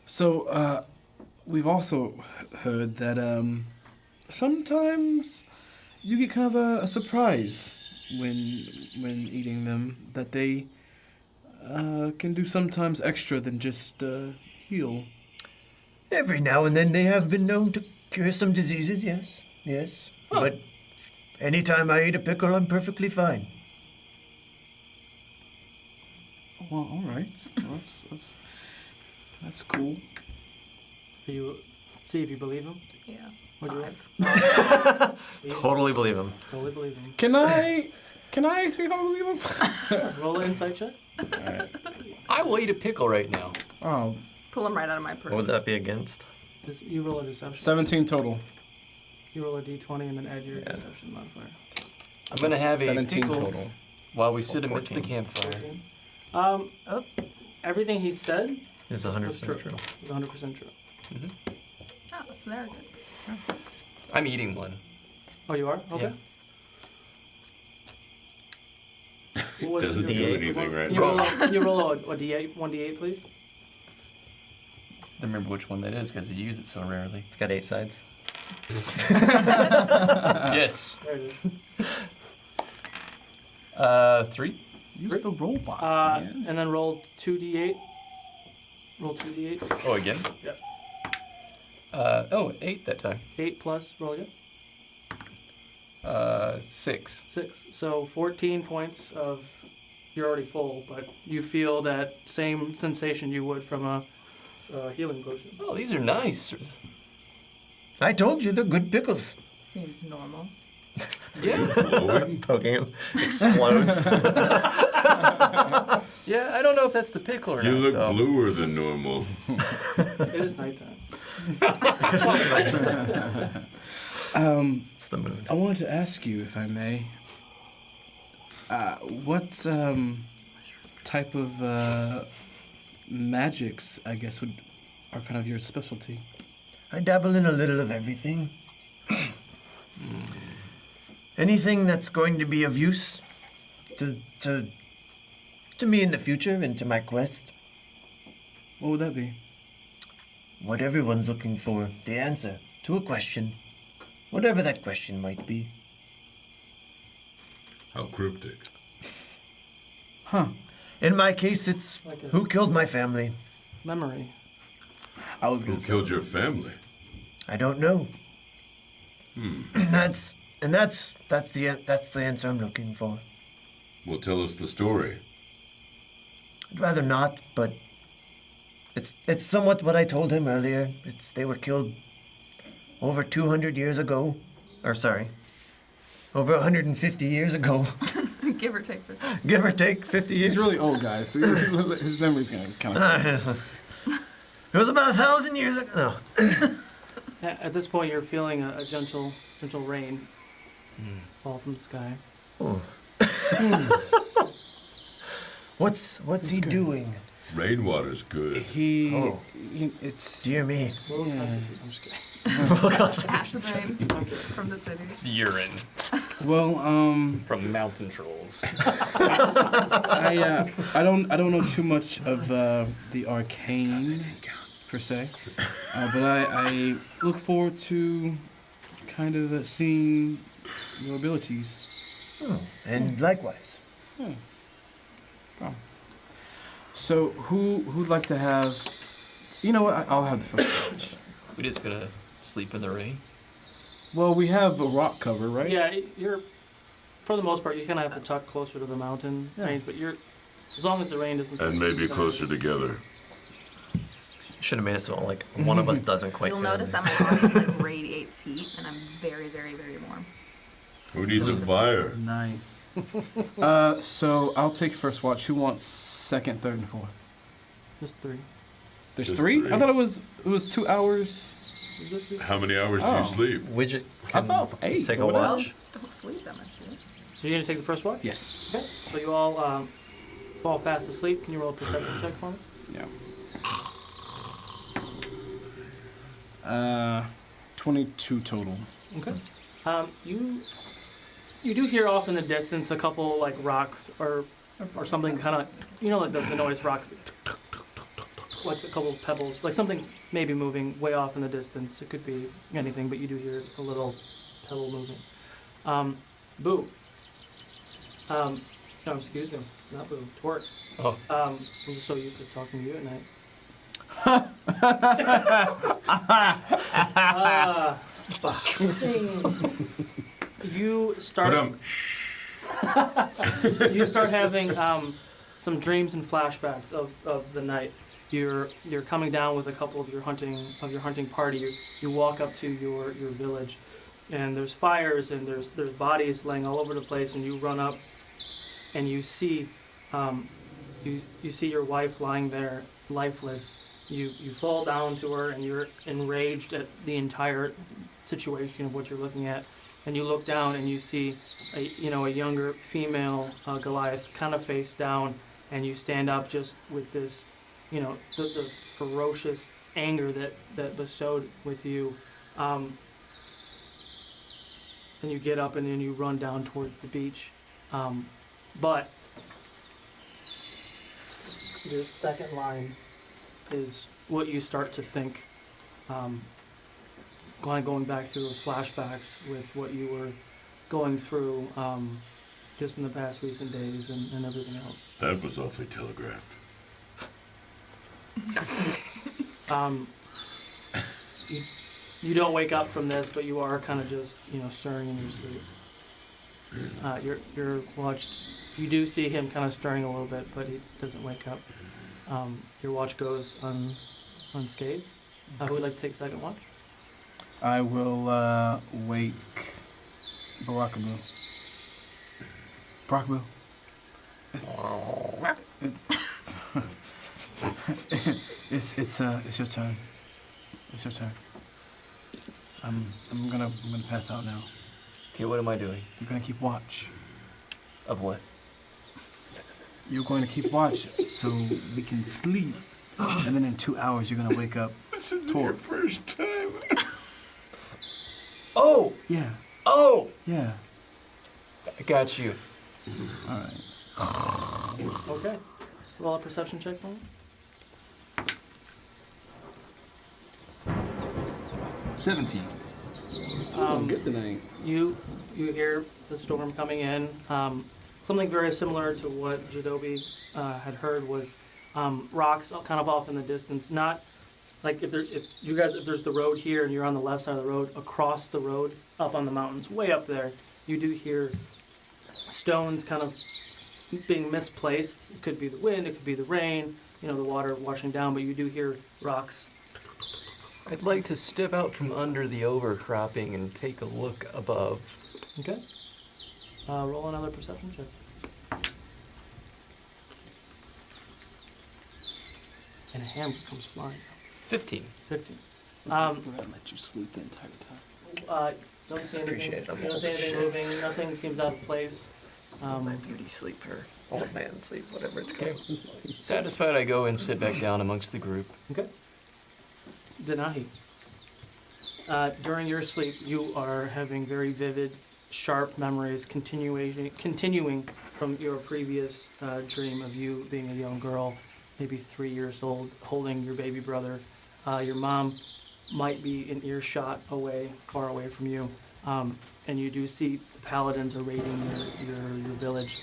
So, we've also heard that sometimes you get kind of a surprise when eating them. That they can do sometimes extra than just heal. Every now and then they have been known to cure some diseases, yes, yes. Huh. But anytime I eat a pickle, I'm perfectly fine. Well, all right. Well, that's cool. You see if you believe him. Yeah. Would you? 5. Totally believe him. Totally believe him. Can I see if I believe him? Roll an insight check. I will eat a pickle right now. Oh, Pull them right out of my purse. What would that be against? You roll a deception. 17 total. You roll a d20 and then add your deception modifier. I'm gonna have a 17 pickle total. while we sit amidst the 14. campfire. 14. Everything he said Is was 100% true. Is 100% true. Oh, so they're good. I'm eating one. Oh, you are? Okay. It What was doesn't your- do anything right Can you roll now. can you roll a d8, 1d8, please? Don't remember which one that is because you use it so rarely. It's got 8 sides. Yes. There it is. 3. Use the roll box, man. And then roll 2d8. Roll 2d8. Oh, again? Yep. 8 that time. 8 plus, roll again. 6. 6. So 14 points of. You're already full, but you feel that same sensation you would from a healing potion. Oh, these are nice. I told you they're good pickles. Seems normal. Yeah. Glowing? Poking him. Explodes. Yeah, I don't know if that's the pickle or You not. look though. bluer than normal. It is nighttime. It's the moon. I wanted to ask you, if I may, what type of magics, I guess, are kind of your specialty? I dabble in a little of everything. Anything that's going to be of use to me in the future and to my quest. What would that be? What everyone's looking for, the answer to a question. Whatever that question might be. How cryptic. Huh. In my case, it's Like a- who killed my family. Memory. I was Who going to say. killed your family? I don't know. That's the answer I'm looking for. Well, tell us the story. I'd rather not, but it's somewhat what I told him earlier. They were killed over 200 years ago. Or sorry, over 150 years ago. Give or take. Give or take 50 years. He's really old, guys. His memory's going to kind of... It was about 1,000 years ago. No. At this point, you're feeling a gentle rain fall from the sky. Oh. What's he good. doing? Rainwater's good. He... Oh. It's... Dear me. Roll Yeah. constitution. I'm just kidding. Acid rain from the city. It's urine Well, from mountain trolls. I don't know too much of the arcane per se, but I look forward to kind of seeing your abilities. And likewise. So who'd like to have? You know what? I'll have the first watch. We just gonna sleep in the rain. Well, we have a rock cover, right? Yeah, you're for the most part you kind of have to tuck closer to the mountain range, but you're as long as the rain doesn't. And maybe closer together. Should have made it so like one of us doesn't quite. You'll fit in notice there. that my body like radiates heat, and I'm very, very, very warm. Who needs a fire? Nice. So I'll take first watch. Who wants second, third, and fourth? Just 3. There's Just three? three. I thought it was 2 hours. Just 3. How many hours do Oh. you sleep? Widget I can thought 8. take a but whatever. watch. Don't sleep that much, dude. So you're gonna take the first watch? Okay. Yes. So you all fall fast asleep. Can you roll a perception check for me? Yeah. 22 total. Okay. You do hear off in the distance a couple like rocks or something kind of like the noise rocks. Like a couple of pebbles, like something's maybe moving way off in the distance. It could be anything, but you do hear a little pebble moving. Boo. No, excuse me, not Boo. Twerk. Oh. I'm just so used to talking to you at night. You start. You start having some dreams and flashbacks of the night. You're coming down with a couple of your hunting party. You walk up to your village, and there's fires and there's bodies laying all over the place, and you run up, and you see you see your wife lying there lifeless. You fall down to her, and you're enraged at the entire situation of what you're looking at. And you look down, and you see a younger female Goliath, kind of face down, and you stand up just with this, the ferocious anger that bestowed with you. And you get up, and then you run down towards the beach. But your second line is what you start to think, going back through those flashbacks with what you were going through just in the past recent days and everything else. That was awfully telegraphed. You don't wake up from this, but you are kind of just stirring in your sleep. Your watch, you do see him kind of stirring a little bit, but he doesn't wake up. Your watch goes unscathed. Who would like to take second watch? I will wake Barakabu. Barakabu. It's your turn. It's your turn. I'm gonna pass out now. Okay, what am I doing? You're gonna keep watch. Of what? You're going to keep watch so we can sleep, and then in 2 hours you're gonna wake up. This is your first time. Oh! Yeah. Oh! Yeah. I got you. All right. Okay. Roll a perception check for me. 17. Good tonight. You hear the storm coming in. Something very similar to what Jadobi had heard was rocks kind of off in the distance. Not like if there's the road here and you're on the left side of the road, across the road, up on the mountains, way up there, you do hear stones kind of being misplaced. It could be the wind, it could be the rain, the water washing down, but you do hear rocks. I'd like to step out from under the overcropping and take a look above. Okay. Roll another perception check. And a hammer comes flying. 15. 15. I'm gonna let you sleep the entire time. Don't see anything. Appreciate it. You don't see anything moving. Nothing seems out of place. My beauty sleep, her old man sleep, whatever it's called. Okay. Satisfied, I go and sit back down amongst the group. Okay. Denahi. during your sleep, you are having very vivid, sharp memories continuing from your previous dream of you being a young girl, maybe 3 years old, holding your baby brother. Your mom might be an earshot away, far away from you, and you do see the paladins are raiding your village.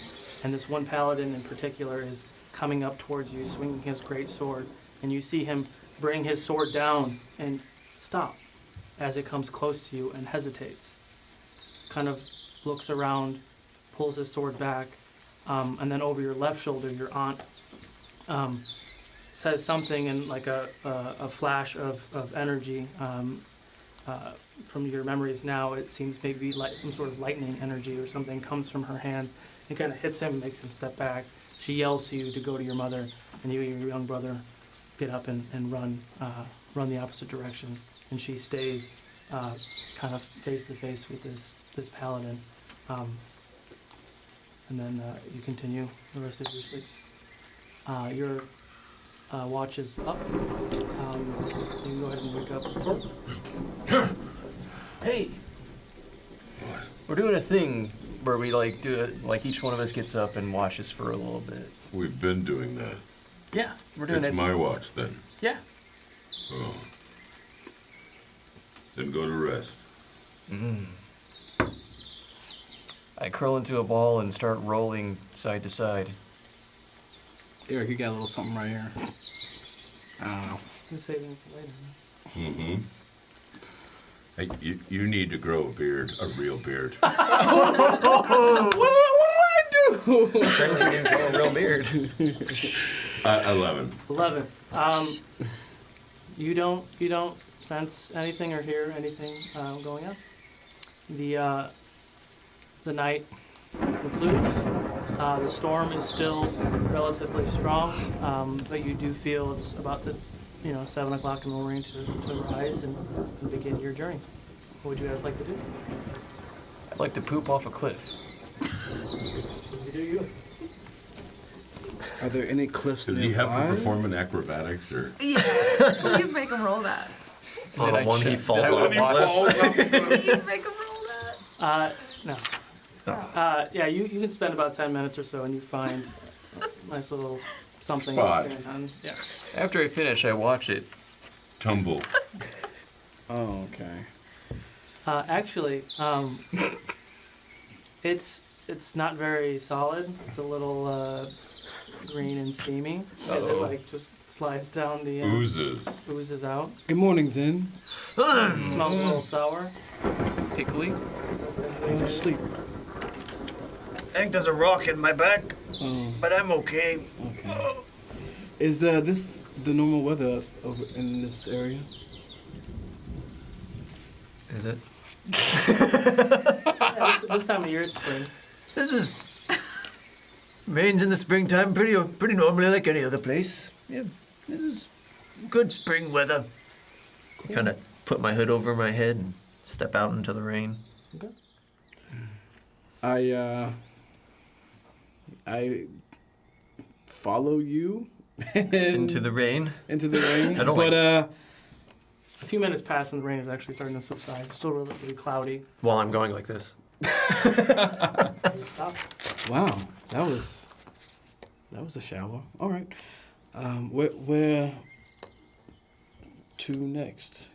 And this one paladin in particular is coming up towards you, swinging his great sword, and you see him bring his sword down and stop as it comes close to you and hesitates. Kind of looks around, pulls his sword back, and then over your left shoulder, your aunt says something in like a flash of energy. From your memories now, it seems maybe like some sort of lightning energy or something comes from her hands and kind of hits him, makes him step back. She yells to you to go to your mother, and you and your young brother get up and run the opposite direction. And she stays kind of face to face with this paladin. And then you continue the rest of your sleep. Your watch is up. You can go ahead and wake up. Hey, we're doing a thing where we like do it, like each one of us gets up and watches for a little bit. We've been doing that. Yeah, we're doing It's it. my watch then. Yeah. Oh. Then go to rest. I curl into a ball and start rolling side to side. Eric, you got a little something right here. I don't know. I'm saving it for later. Mm-hmm. Hey, you need to grow a beard, a real beard. What did I do? Apparently you grow a real beard. 11. 11. You don't sense anything or hear anything going on. The night concludes. The storm is still relatively strong, but you do feel it's about 7 o'clock in the morning to rise and begin your journey. What would you guys like to do? I'd like to poop off a cliff. You do you. Are there any cliffs Does he have to nearby? perform in acrobatics or? Yeah, please make him roll that. On the one he falls Then I off. Please make him roll that. No. Yeah, you can spend about 10 minutes or so and you find a nice little something Spot. to stand on. Yeah. After I finish, I watch it. Tumble. Oh, okay. Actually, it's not very solid. It's a little green and steamy as it Uh-oh. just slides down the Oozes. out. Good morning, Zen. It smells a little sour. Pickly. Go to sleep. I think there's a rock in my back, Oh, but I'm okay. okay. Is this the normal weather over in this area? Is it? Yeah, this time of year it's spring. This is rains in the springtime pretty normally like any other place. Yeah, this is good spring weather. Kind of put my hood over my head and step out into the rain. Okay. I follow you Into the rain. into the rain. I don't but A few minutes pass and the rain is actually starting to subside. It's still really cloudy. While I'm going like this. It stops. wow, that was a shower. All right. Where to next?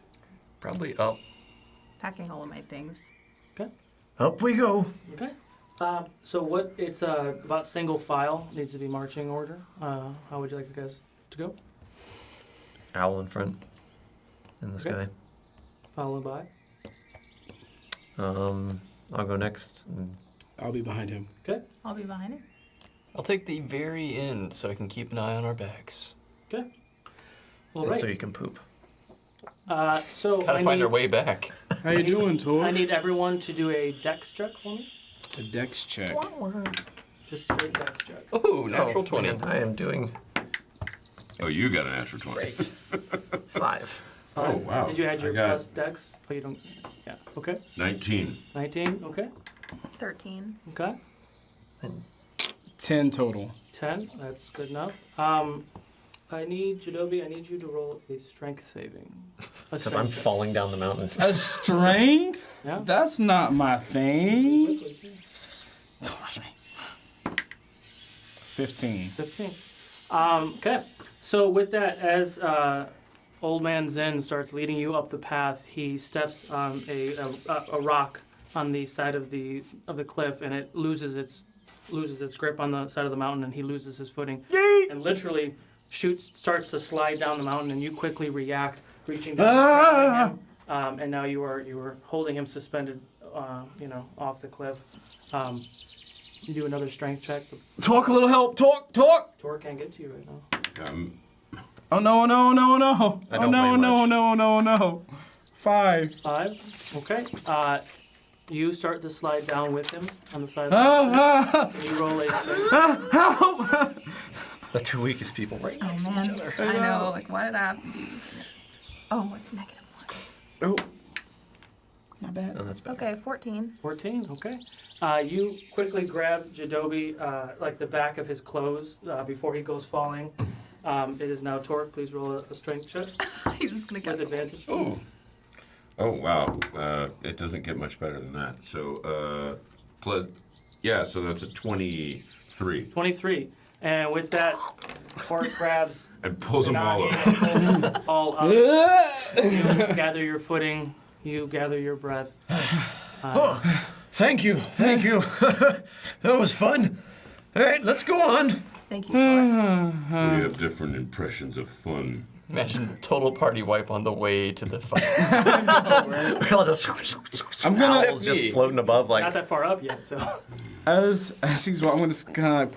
Probably up. Packing all of my things. Up we go. Okay. So it's about single file, needs to be marching order. How would you like the guys to go? Owl in front. In the Okay. sky. Followed by? I'll go next. I'll be behind him. Okay. I'll be behind him. I'll take the very end so I can keep an eye on our backs. Okay. All right. So you can poop. So Gotta I find need, our way back. How you doing, Tor? I need everyone to do a dex check for me. a dex check. Just straight dex check. Ooh, natural 20. Man, I am doing Oh, you got a natural 20. great. 5. Oh, wow. Did you add I your got- plus dex? Oh, you don't. Yeah. Okay. 19. 19. Okay. 13. Okay. 10 total. 10. That's good enough. I need Jadobi. I need you to roll a strength saving. Because I'm falling down the mountain. A strength? Yeah. That's not my thing. Don't rush me. 15. 15. Okay. So with that, as Old Man Zen starts leading you up the path, he steps on a rock on the side of the cliff, and it loses its grip on the side of the mountain, and he loses his footing, and literally starts to slide down the mountain, and you quickly react, reaching down, and grabbing him, and now you are holding him suspended, off the cliff. You do another strength check. Talk a little help. Talk. Tor can't get to you right now. Oh no. I don't play much. No. 5. 5. Okay. You start to slide down with him on the side of the cliff. You roll a Help! The two weakest people right Oh next to each man, other. I know. Like, why did I have to do? Oh, it's -1. Oh. Not bad. Oh, that's bad. Okay, 14. 14, okay. You quickly grab Jadobi, like the back of his clothes before he goes falling. It is now Torque. Please roll a strength check He's just gonna with get advantage. Oh. Oh, wow. It doesn't get much better than that. So, so that's a 23. 23. And with that, Torque grabs And pulls them all up. all up. You gather your footing. You gather your breath. Thank you. That was fun. All right, let's go on. Thank you. Thor. We have different impressions of fun. Imagine total party wipe on the way to the fight. We're all just, I'm gonna- owls just floating above like. Not that far up yet, so. As he's walking, I'm gonna just kind of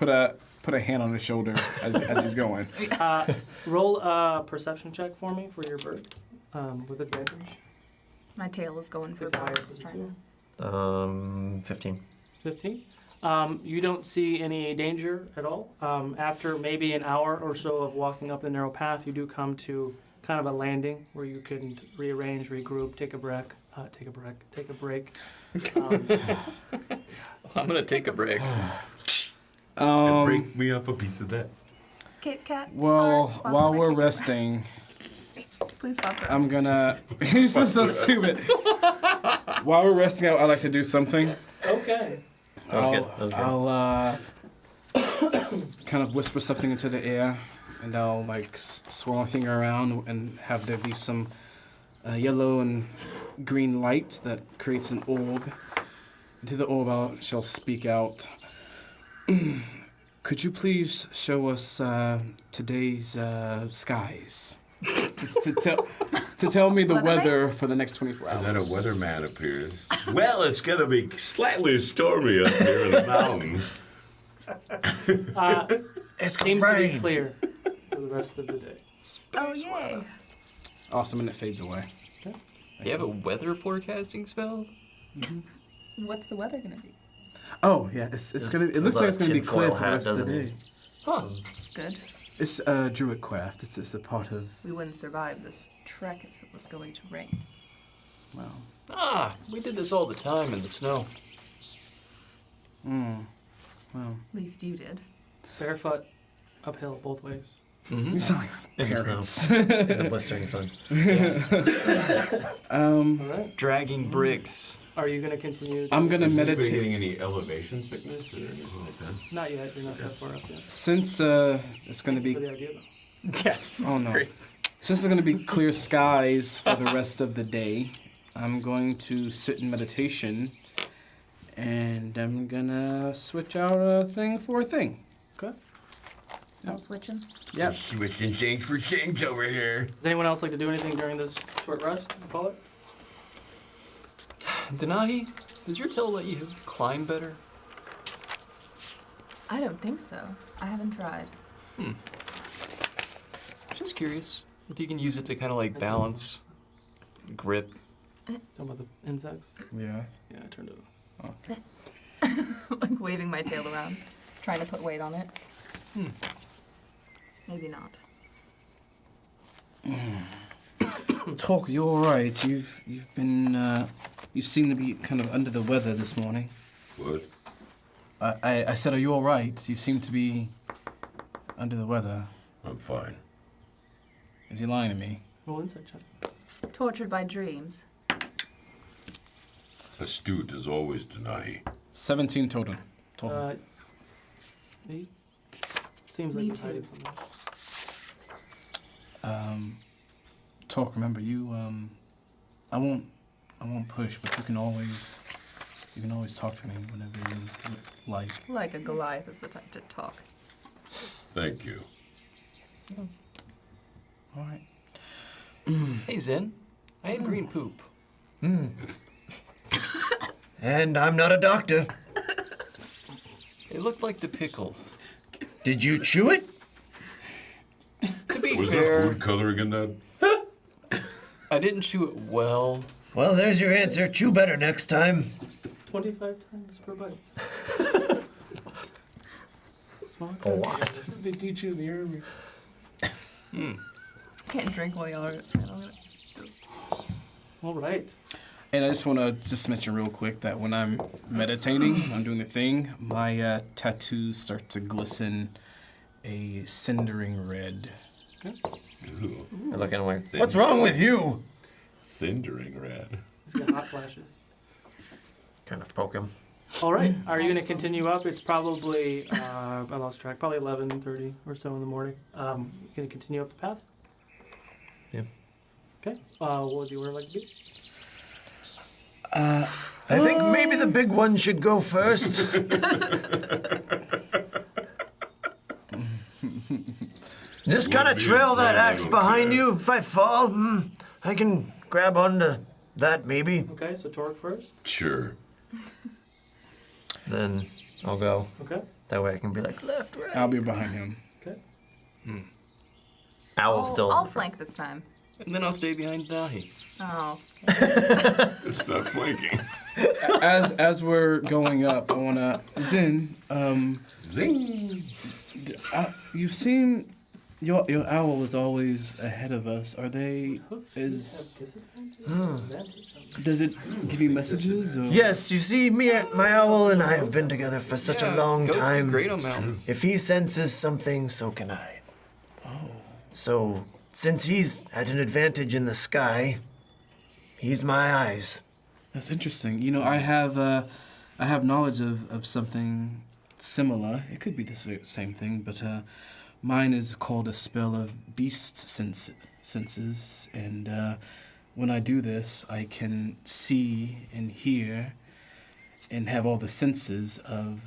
put a hand on his shoulder as he's going. Roll a perception check for me for your bird with advantage. My tail is going for If I bias. was Trying to. to. 15. 15. You don't see any danger at all. After maybe an hour or so of walking up the narrow path, you do come to kind of a landing where you can rearrange, regroup, take a break. I'm gonna take a break. And break me up a piece of that. Kit Kat. Well, sponsor while my we're Kit Kat. resting, Please sponsor. I'm gonna. He's just so stupid. While we're resting, I'd like to do something. Okay. That was good. That was good. I'll kind of whisper something into the air, and I'll like swirl my finger around and have there be some yellow and green light that creates an orb. And to the orb, I shall speak out. Could you please show us today's skies? to tell me the weather for the next 24 hours. And then a weatherman appears. Well, it's going to be slightly stormy up here in the mountains. It's Seems to be rain. clear for the rest of the day. Oh yay! Awesome, and it fades away. You have a weather forecasting spell? What's the weather gonna be? Oh yeah, it's gonna. It looks like it's gonna be clear for the rest of the day. Oh, it's good. It's druid craft. It's just a part of. We wouldn't survive this trek if it was going to rain. Well. We did this all the time in the snow. Well. At least you did. Barefoot, uphill both ways. You sound like In the snow. parents. In the blistering sun. All right. Dragging bricks. Are you going to continue? I'm gonna Is anybody meditate. getting any elevation sickness or anything like that? Not yet. You're not that far up yet. Since it's gonna For the be. idea, though. Yeah. Oh no. Great. Since it's gonna be clear skies for the rest of the day, I'm going to sit in meditation, and I'm gonna switch out a thing for a thing. Okay. Spell switching. Yep. Switching things for things over here. Does anyone else like to do anything during this short rest? We'll call it. Denahi, does your tail let you climb better? I don't think so. I haven't tried. Just curious if you can use it to kind of like balance, grip. Talking about the insects? Yeah. Yeah, I turned it on. Like waving my tail around, trying to put weight on it. Maybe not. Talk, you're all right. You've been you seem to be kind of under the weather this morning. What? I said, are you all right? You seem to be under the weather. I'm fine. Is he lying to me? Roll insight check. Tortured by dreams. Astute as always, deny. 17 total. He seems like Me he's too. hiding something. Talk. Remember, you. I won't push, but you can always talk to me whenever you like. Like a Goliath is the type to talk. Thank you. All right. Hey, Zen. I had green poop. And I'm not a doctor. It looked like the pickles. Did you chew it? To be Was there fair, food coloring in that? I didn't chew it well. Well, there's your answer. Chew better next time. 25 times per bite. A lot. They teach you in the army. Can't drink while y'all are. Just... All right. And I just want to just mention real quick that when I'm meditating, when I'm doing the thing, my tattoos start to glisten a cindering red. Okay. Ooh, You're looking away. What's wrong with you? thindering red. He's got hot flashes. Kind of poke him. All right. Are you going to continue up? It's probably, I lost track, probably 11:30 or so in the morning. You going to continue up the path? Yeah. Okay. What would you order like to be? I think maybe the big one should go first. Just kind of Would be trail that right, axe okay. behind you. If I fall, I can grab onto that maybe. Okay, so Torque first. Sure. Then I'll go. Okay. That way I can be like left, right. I'll be behind him. Okay. Owl's still. I'll flank this time. And then I'll stay behind Dahi. Oh. It's not flanking. As we're going up, I wanna Zin. Zing. You've seen your owl is always ahead of us. Are they? Does it give you messages? Or? Yes, you see, my owl and I have been together for such a long goats are time. great on mountains. If he senses something, so can I. Oh. So, since he's at an advantage in the sky, he's my eyes. That's interesting. You know, I have knowledge of something similar. It could be the same thing, but mine is called a spell of beast senses, and when I do this, I can see and hear and have all the senses of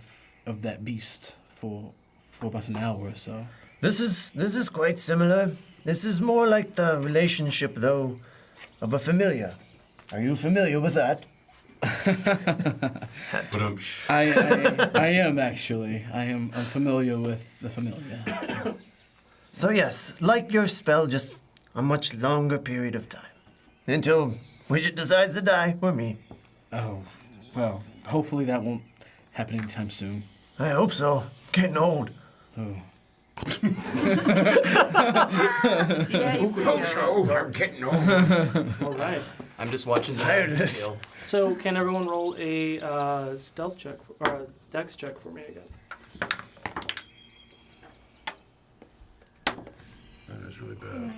that beast for about an hour or so. This is quite similar. This is more like the relationship, though, of a familiar. Are you familiar with that? But I am actually. I'm familiar with the familiar. So yes, like your spell, just a much longer period of time. Until Widget decides to die, or me. Oh, well, hopefully that won't happen anytime soon. I hope so. Getting old. Oh. Yeah, you I'm getting old. All right. I'm just watching the Tired of mountain this. scale. So can everyone roll a stealth check or a dex check for me again? that is really bad.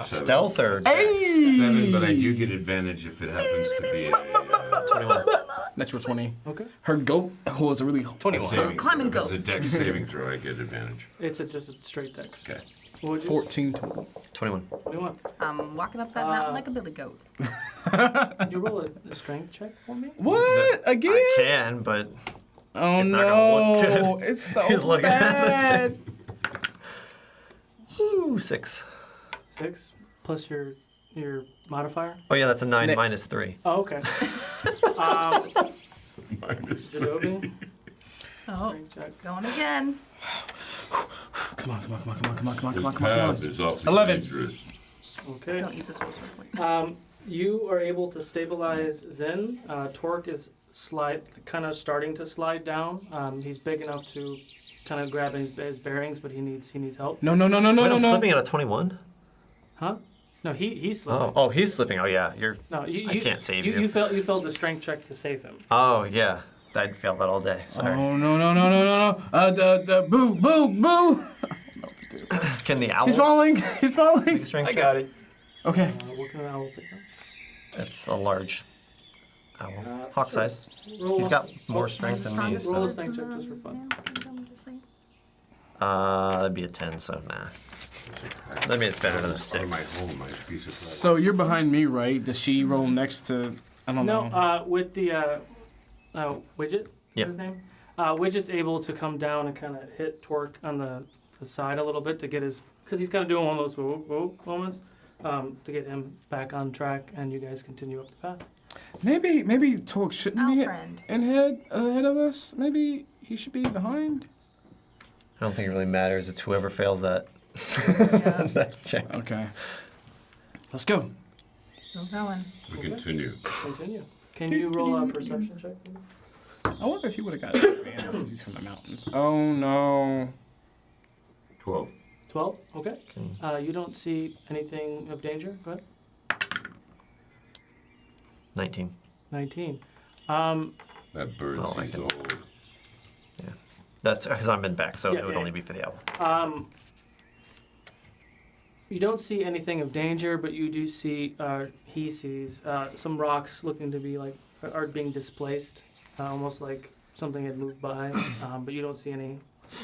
Stealth or dex? 7, but I do get advantage if it happens to be a 21. Natural 20. Okay. Her goat was a really 21. saving Climbing throw. If it's goat. a dex saving throw, I get advantage. It's just a straight dex. Okay. What would you? 14 total. 21. 21. I'm walking up that mountain like a billy goat. You roll a strength check for me? What? Again? I can, but Oh It's not gonna look no! good. It's so He's looking at bad. ooh, 6. 6 plus your modifier. Oh yeah, that's a 9 Ne- minus 3. Oh, okay. Minus Adobe, Oh, strength check. going again. Come on! This path is awfully 11. dangerous. Okay. Don't use this horse real quick. You are able to stabilize Zen. Torque is kind of starting to slide down. He's big enough to kind of grab his bearings, but he needs help. No! Wait, I'm slipping at a 21? Huh? No, he's slipping. Oh, he's slipping. Oh yeah, you're. No, I can't save you. You failed the strength check to save him. Oh yeah, I'd failed that all day. Sorry. Oh no! Boo! Can the owl He's falling. He's falling. make a strength I check? got it. Okay. What kind of owl pick up? It's a large owl. Hawk sure. size. Roll He's a- got more strength than me, Roll a so strength check just for fun. that'd be a 10, so nah. That means it's better than a Out of my 6. home, my piece of So you're behind me, right? Does she roll next to? I don't know. No, with the widget, Yep. his name. Widget's able to come down and kind of hit Torque on the side a little bit to get his, because he's kind of doing one of those whoop whoop moments, to get him back on track, and you guys continue up the path. Maybe Torque shouldn't be Friend. ahead of us. Maybe he should be behind. I don't think it really matters. It's whoever fails that. That's check. Okay. Let's go. Still going. We continue. Continue. Can you roll a perception check? For me? I wonder if he would have got advantage because he's from the mountains. Oh no. 12. 12. Okay. You don't see anything of danger. Go ahead. 19. 19. That bird Well, I sees can- old. That's because I'm in back, so Yeah, it would yeah, only be for the owl. You don't see anything of danger, but you do see, he sees some rocks looking to be like, are being displaced, almost like something had moved by, but you don't see any,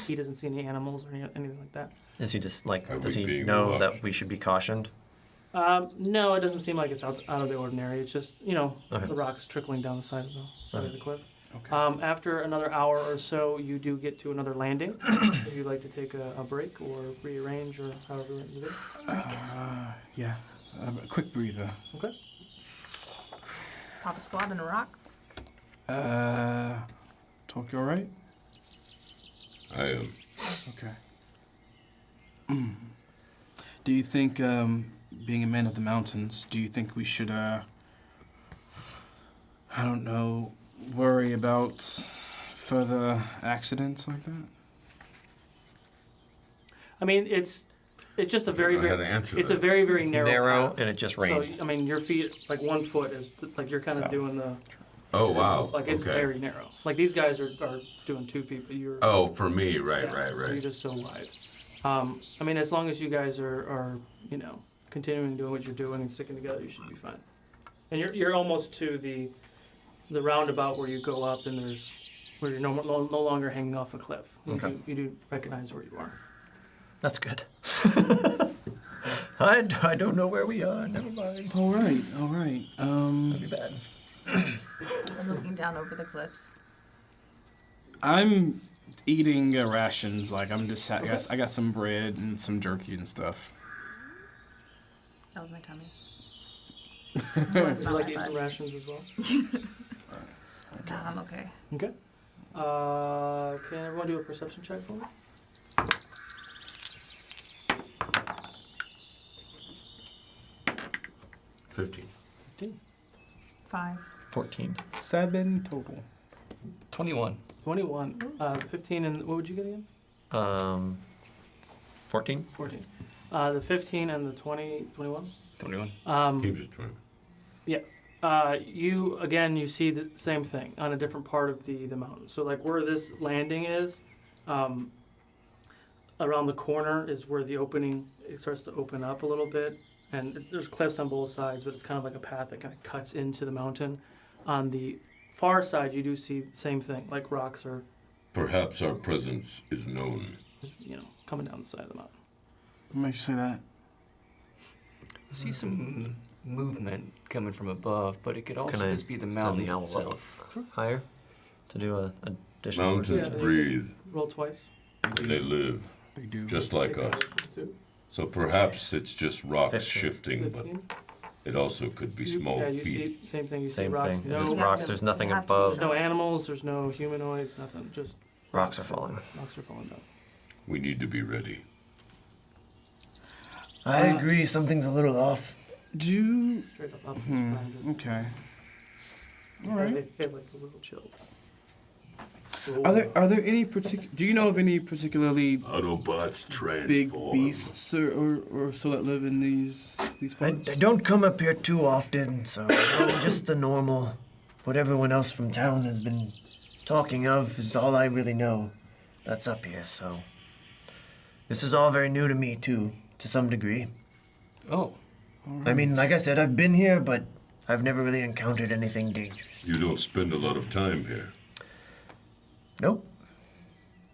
he doesn't see any animals or anything like that. Is he just like, Are does we he being know watched? that we should be cautioned? No, it doesn't seem like it's out of the ordinary. It's just, Okay. the rocks trickling down the side of the cliff. Okay. After another hour or so, you do get to another landing. If you'd like to take a break or rearrange or however you want to do it. Yeah. A quick breather. Okay. Pop a squab in a rock. Talk you all right? I am. Okay. Do you think, being a man of the mountains, do you think we should, I don't know, worry about further accidents like that? I mean, it's just a very, I don't know how very, to answer it's that. a very, very It's narrow narrow path. and it just So, rained. I mean, your feet, like 1 foot is, like you're kind of So. doing the, Oh, wow. like it's okay. very narrow. Like these guys are doing 2 feet, but you're, Oh, for me, right, yeah, right, so you're right. just so wide. I mean, as long as you guys are continuing doing what you're doing and sticking together, you should be fine. And you're almost to the roundabout where you go up and where you're no longer hanging off a cliff. Okay. You do recognize where you are. That's good. I don't know where we are. Never mind. All right, all right. That'd be bad. I'm looking down over the cliffs. I'm eating rations. Like I got some bread and some jerky and stuff. That was my tummy. Would you like to eat some rations as well? Nah, I'm okay. Okay. Can everyone do a perception check for me? Fifteen. 5. 14. 7 total. 21. 21. 15 and what would you get again? 14? 14. The 15 and the 21? 21. Keeps it 20. Yes. You see the same thing on a different part of the mountain. So like where this landing is, around the corner is where the opening, it starts to open up a little bit. And there's cliffs on both sides, but it's kind of like a path that kind of cuts into the mountain. On the far side, you do see the same thing, like rocks are, Perhaps our presence is known. just, coming down the side of the mountain. What makes you say that? I see some movement coming from above, but it could also Can I just be the send mountains the owl up itself. higher to do a additional Mountains Yeah. breathe, Roll twice. and they live, They do. just like us. So perhaps it's just rocks 15. shifting, but 15. it also could be small Yeah, you feet. see, same thing. You Same see rocks. thing. No, Just rocks. There's nothing Have to above. There's no animals. There's no humanoids. Nothing. Just Rocks are falling. Rocks are falling down. We need to be ready. I agree, something's a little off. Do Straight up. behind us. okay. All right. They have like a little chills. Are there any particular? Do you know of any particularly Autobots big transform. beasts or so that live in these I parts? don't come up here too often, so just the normal. What everyone else from town has been talking of is all I really know that's up here, so. This is all very new to me, too, to some degree. Oh. I mean, like I said, I've been here, but I've never really encountered anything dangerous. You don't spend a lot of time here. Nope.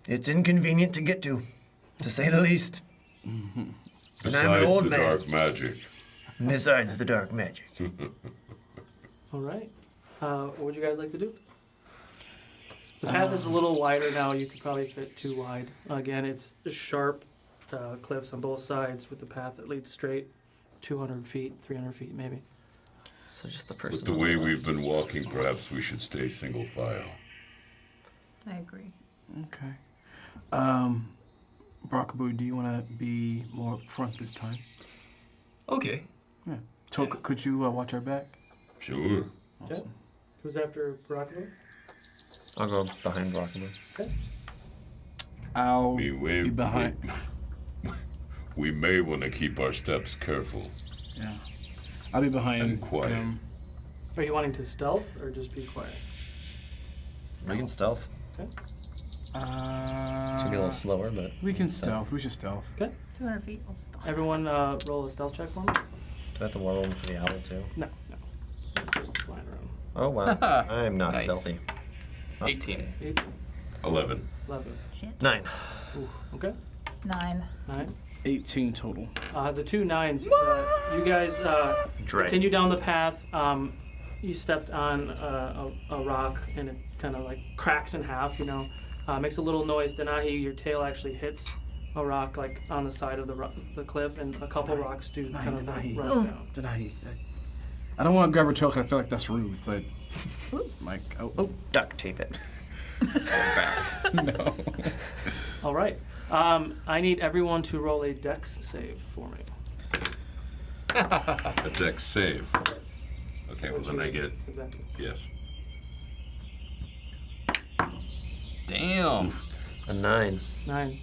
It's inconvenient to get to say the least. And I'm an Besides old the man. dark magic. Besides the dark magic. All right. What would you guys like to do? The path is a little wider now. You could probably fit too wide. Again, it's sharp cliffs on both sides with the path that leads straight 200 feet, 300 feet maybe. So just the person. With the way we've been walking, perhaps we should stay single file. I agree. Okay. Brockaboo, do you want to be more front this time? Okay. Yeah. Toka, could you watch our back? Sure. Okay. Who's after Brockaboo? I'll go behind Rockaboo. Okay. I'll We be behind. We may want to keep our steps careful. Yeah. I'll be behind. And quiet. Are you wanting to stealth or just be quiet? We can stealth. Okay. It's gonna be a little slower, but We can stealth. We should stealth. Okay. 200 feet. We'll stop. Everyone roll a stealth check for me. do I have to roll for the owl too? No. Just flying around. Oh wow, I'm not Nice. stealthy. 18. 8, 11. 11. 9. Ooh, okay. 9. 9. 18 total. The 2 9s. You guys continue down the path. You stepped on a rock and it kind of like cracks in half. You know, makes a little noise. Denahi, your tail actually hits a rock like on the side of the cliff, and a couple rocks do kind of Denahi. run down. Did I don't want to grab her tail because I feel like that's rude, but like, oh, Duct tape it. no. All right. I need everyone to roll a dex save for me. A dex save. Okay, well then I get Exactly. yes. Damn. A 9. 9.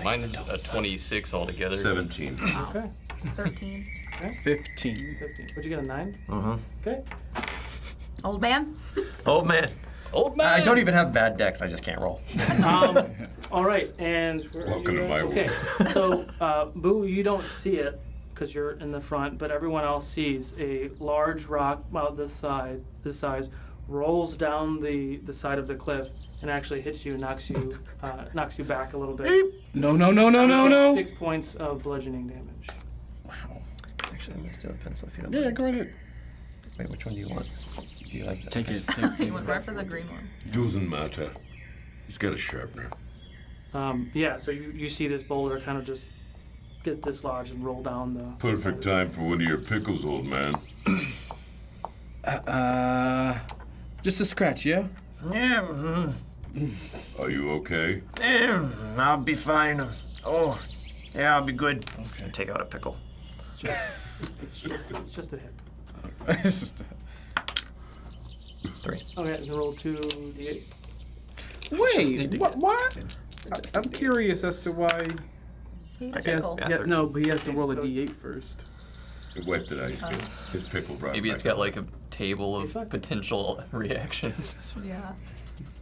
Mine is a 26 altogether. 17. Okay. 13. 15. 15. Would you get a 9? Mm-hmm. Okay. Old man? Old man. Old man. I don't even have bad decks. I just can't roll. All right, and where are Welcome you to my at? Okay, so Boo, you don't see it because you're in the front, but everyone else sees a large rock about this size, rolls down the side of the cliff and actually hits you, knocks you back a little bit. No. 6 points of bludgeoning damage. Actually, I'm gonna steal a pencil if you don't Yeah, mind. go right ahead. Wait, which one do you want? Do you like that? Take it. He went right for the green one. Doesn't matter. He's got a sharpener. Yeah, so you see this boulder kind of just get dislodged and roll down the. Perfect time for one of your pickles, old man. Just a scratch, yeah? Yeah, Are you okay? I'll be fine. Oh, yeah, I'll be good. And take out a pickle. It's just a hip. It's just 3. Okay, you roll 2d8. need to Wait, get- what? I'm curious as to why He I he has, pickle. Yeah, yeah, 13. no, but he has to roll a So- d8 first. What did I get? His pickle brought Maybe back it's got up. like a table It's fine. of potential reactions. Yeah.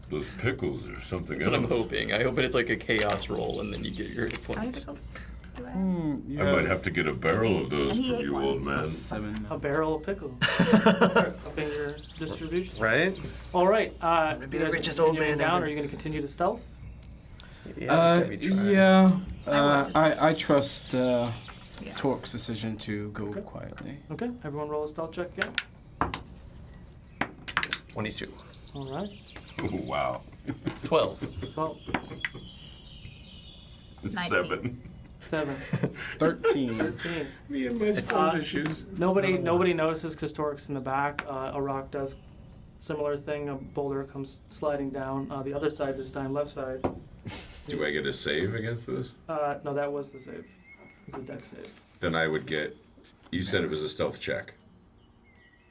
Those pickles or something That's else. what I'm hoping. I hope it's like a chaos roll and then you get your hit How many points. pickles do I have? Yeah. I might have to get a barrel of those And he from ate you, one. old man. 7. A barrel of pickles. Start upping your distribution. Right? All right. gonna be you the guys richest are old continuing man down. ever. Are you going to continue to stealth? Yeah. we said we tried. Yeah. I would just- I trust Yeah. Torque's decision to go quietly. Okay. Everyone roll a stealth check again. 22. All right. Oh, wow. 12. Well, 19. 7. 13. 13. Me and my stealth issues. Nobody notices because Torque's in the back. A rock does similar thing. A boulder comes sliding down the other side this time, left side. Do I get a save against this? No, that was the save. It was a dex save. Then I would get. You said it was a stealth check.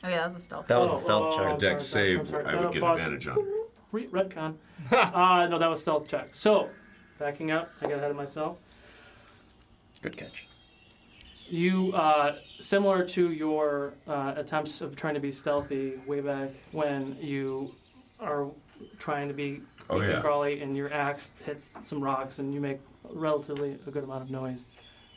Oh yeah, that was a stealth. That was a stealth check. A I'm dex sorry, save, sorry. I No, would get pause. advantage on. Retcon. No, that was stealth check. So, backing up, I got ahead of myself. Good catch. You, similar to your attempts of trying to be stealthy way back when you are trying to be Oh, creepy yeah. crawly and your axe hits some rocks and you make relatively a good amount of noise.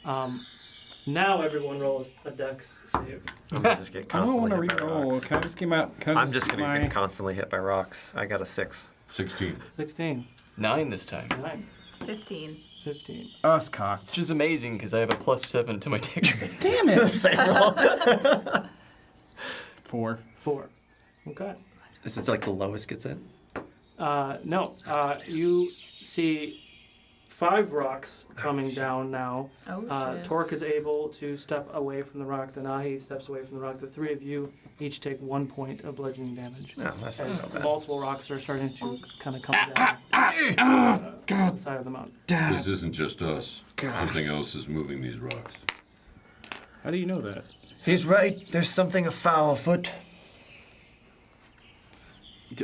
Now everyone rolls a dex save. I'm gonna just get I don't constantly want to hit by re-roll. rocks. Can I just get my? Can I I'm just get gonna my... get constantly hit by rocks. I got a 6. 16. 16, 9 this time. 9, 15. 15. Us cocked. Which is amazing because I have a +7 to my dex. Damn it. Same roll. 4. 4. Okay. This is like the lowest gets it. No. You see 5 rocks coming down now. Oh, shit. Torque is able to step away from the rock. Danahi steps away from the rock. The 3 of you each take 1 point of bludgeoning damage. No, that's not As so bad. multiple rocks are starting to kind of come down on the side of the mountain. This isn't just us. Something else is moving these rocks. How do you know that? He's right. There's something afoul afoot.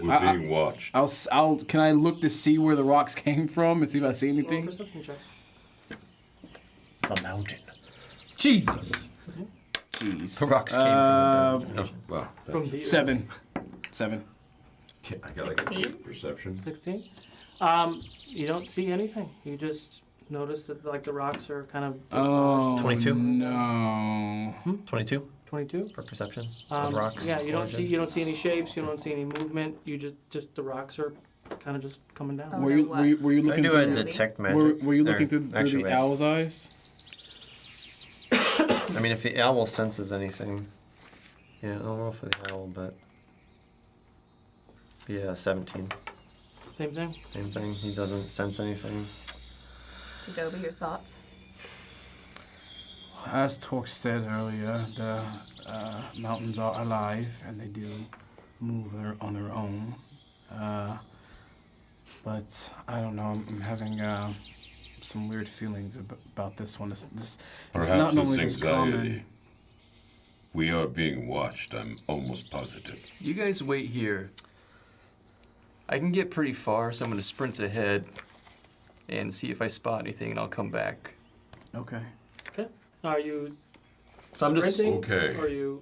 We're being watched. I'll. Can I look to see where the rocks came from and see if I see Roll a anything? perception check. The mountain. Jesus. Jeez. The rocks came from the mountain. Wow. From the 7. 7. I got like a 16? 8 perception. 16. You don't see anything. You just notice that like the rocks are kind of Oh. 22? No. 22 22. for perception of rocks. Yeah, you don't origin. see any shapes. You don't see any movement. You just the rocks are kind of just coming down. Oh. Were you What? were you Can I looking do a through? detect magic? Were you Or looking through actually, the wait. owl's eyes? I mean, if the owl senses anything, yeah, I'll roll for the owl, but yeah, 17. Same thing. Same thing. He doesn't sense anything. Adobe, your thoughts? As Torque said earlier, the mountains are alive and they do move on their own. But I don't know. I'm having some weird feelings about this one. It's Perhaps not normally it's this anxiety. common. We are being watched, I'm almost positive. You guys wait here. I can get pretty far, so I'm going to sprint ahead and see if I spot anything, and I'll come back. Okay. Okay. Are you So I'm just sprinting? Okay. Or are you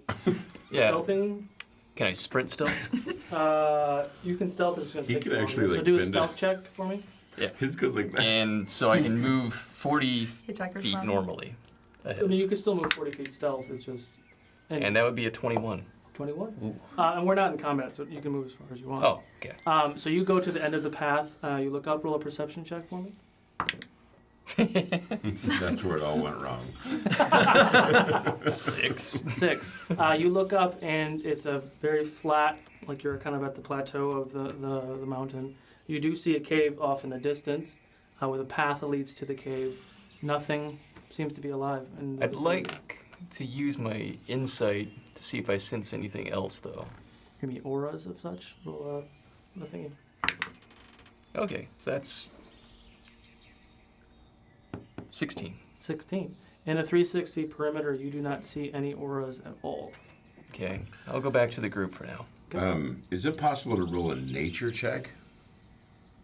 yeah. stealthing? Can I sprint still? You can stealth. It's gonna He take could longer. actually, So like, do a bend stealth it. check for me. His goes like that. And so I can move 40 Hitchhiker's feet Mom? normally. I mean, you can still move 40 feet stealth. It's just And that would be a 21. 21. And we're not in combat, so you can move as far as you want. Oh, okay. So you go to the end of the path. You look up. Roll a perception check for me. That's where it all went wrong. 6. 6. You look up, and it's a very flat, like you're kind of at the plateau of the mountain. You do see a cave off in the distance, with a path that leads to the cave. Nothing seems to be alive. In the I'd vicinity. like to use my insight to see if I sense anything else, though. Give me auras of such. Roll the thingy. Okay, so that's 16. 16. In a 360 perimeter, you do not see any auras at all. Okay, I'll go back to the group for now. Is it possible to roll a nature check?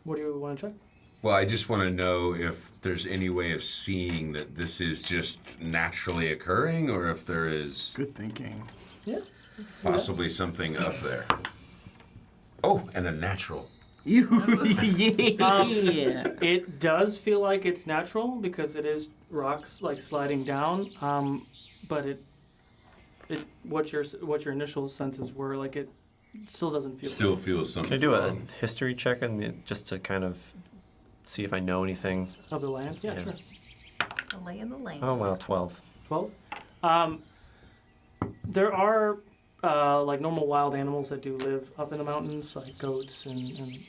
What do you want to check? Well, I just want to know if there's any way of seeing that this is just naturally occurring, or if there is Good thinking. Yeah. possibly something up there. Oh, and a natural. It does feel like it's natural because it is rocks like sliding down. But what your initial senses were, like it still doesn't feel. Still feels something. Can I do a wrong. history check just to kind of see if I know anything? Of the land? Yeah, Yeah. sure. The lay in the lane. Oh wow, 12. 12. There are like normal wild animals that do live up in the mountains, like goats and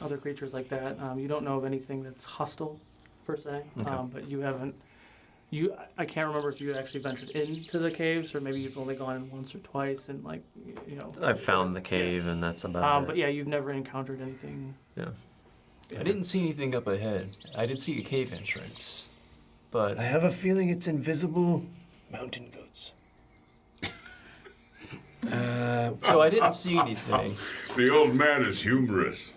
other creatures like that. You don't know of anything that's hostile, per se, Okay. but you haven't. I can't remember if you actually ventured into the caves, or maybe you've only gone in once or twice, and like you know. I've found the cave, and that's about it. But yeah, you've never encountered anything. Yeah. I didn't see anything up ahead. I did see a cave entrance, but I have a feeling it's invisible mountain goats. so I didn't see anything. The old man is humorous.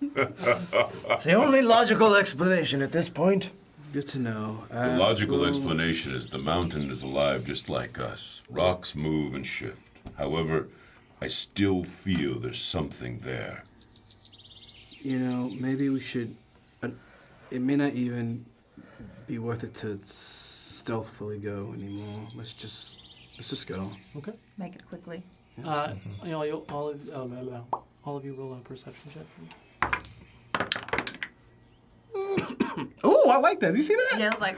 It's the only logical explanation at this point. Good to know. The logical explanation is the mountain is alive just like us. Rocks move and shift. However, I still feel there's something there. You know, maybe we should it may not even be worth it to stealthily go anymore. Let's just go. Okay. Make it quickly. All of you roll a perception check. Oh, I like that. Did you see that? Yeah, I was like,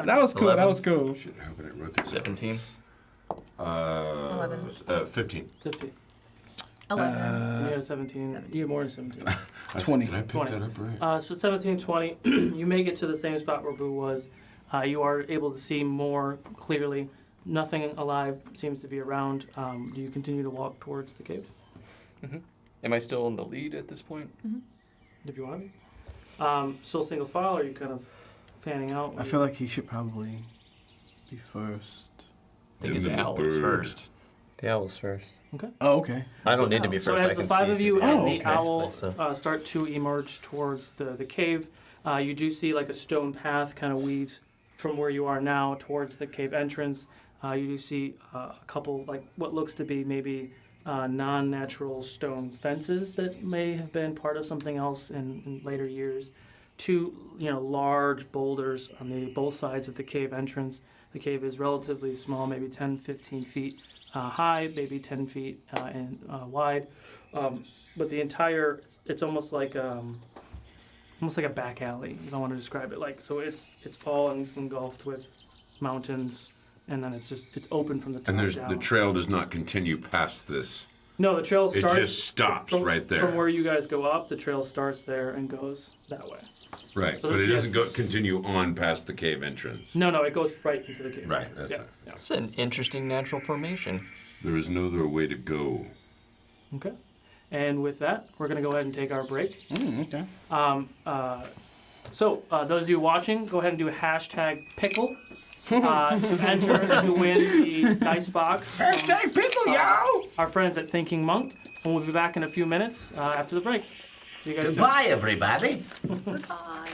That was cool. 11. That was cool. Shit, how can I wrote that? 17. 15. 50. 11. You had 17. You had more than 17. 20. Did I pick 20. that up right? So 17, 20, you make it to the same spot where Boo was. You are able to see more clearly. Nothing alive seems to be around. Do you continue to walk towards the cave? Am I still in the lead at this point? If you want to be. Still single file, or are you kind of fanning out? I feel like he should probably be first. I think it's And then the owls bird. first. The owl's first. Oh, okay. I don't need to be So first. as I the can five see of you through and Oh, the okay. owl So- start to emerge towards the cave, you do see like a stone path kind of weaves from where you are now towards the cave entrance. You do see a couple like what looks to be maybe non-natural stone fences that may have been part of something else in later years. Two large boulders on both sides of the cave entrance. The cave is relatively small, maybe 10, 15 feet high, maybe 10 feet and wide. But the entire, it's almost like a back alley, if I want to describe it like. So it's all engulfed with mountains, and then it's open from the top And there's down. the trail does not continue past this. No, the trail It starts. just stops from, right there. From where you guys go up, the trail starts there and goes that way. Right, So but it yeah. doesn't continue on past the cave entrance. No, it goes right into the cave. Right, that's Yeah. it. Yeah. It's an interesting natural formation. There is no other way to go. Okay. And with that, we're going to go ahead and take our break. Okay. So, those of you watching, go ahead and do a hashtag pickle to enter to win the dice box. Hashtag pickle, yo! Our friends at Thinking Monk. And we'll be back in a few minutes after the break. See you guys soon. Goodbye, everybody. Goodbye.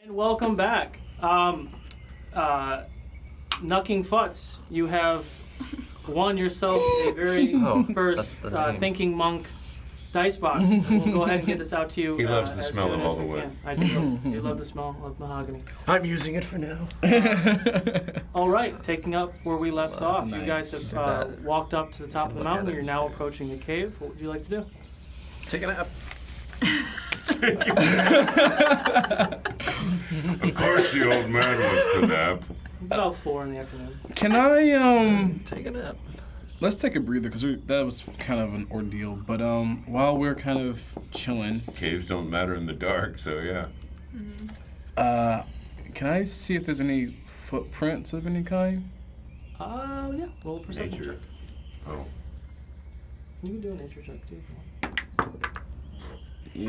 And welcome back. Knucking Futz, you have won yourself a very first that's the name. Thinking Monk dice box. And we'll go ahead and get this out to you. He loves the as smell soon of as all we the wood. can. I do. You love the smell of mahogany. I'm using it for now. All right, taking up where we left off. You guys Nice. have walked up to the top of the look mountain. at it You're now instead. approaching the cave. What would you like to do? Take a nap. Of course, the old man wants to nap. It's about 4 in the afternoon. Can I Take a nap. let's take a breather because that was kind of an ordeal. But while we're kind of chilling, Caves don't matter in the dark, so yeah. can I see if there's any footprints of any kind? Yeah. Roll a perception Nature. check. Oh. You can do a nature check too if you want. Yeah.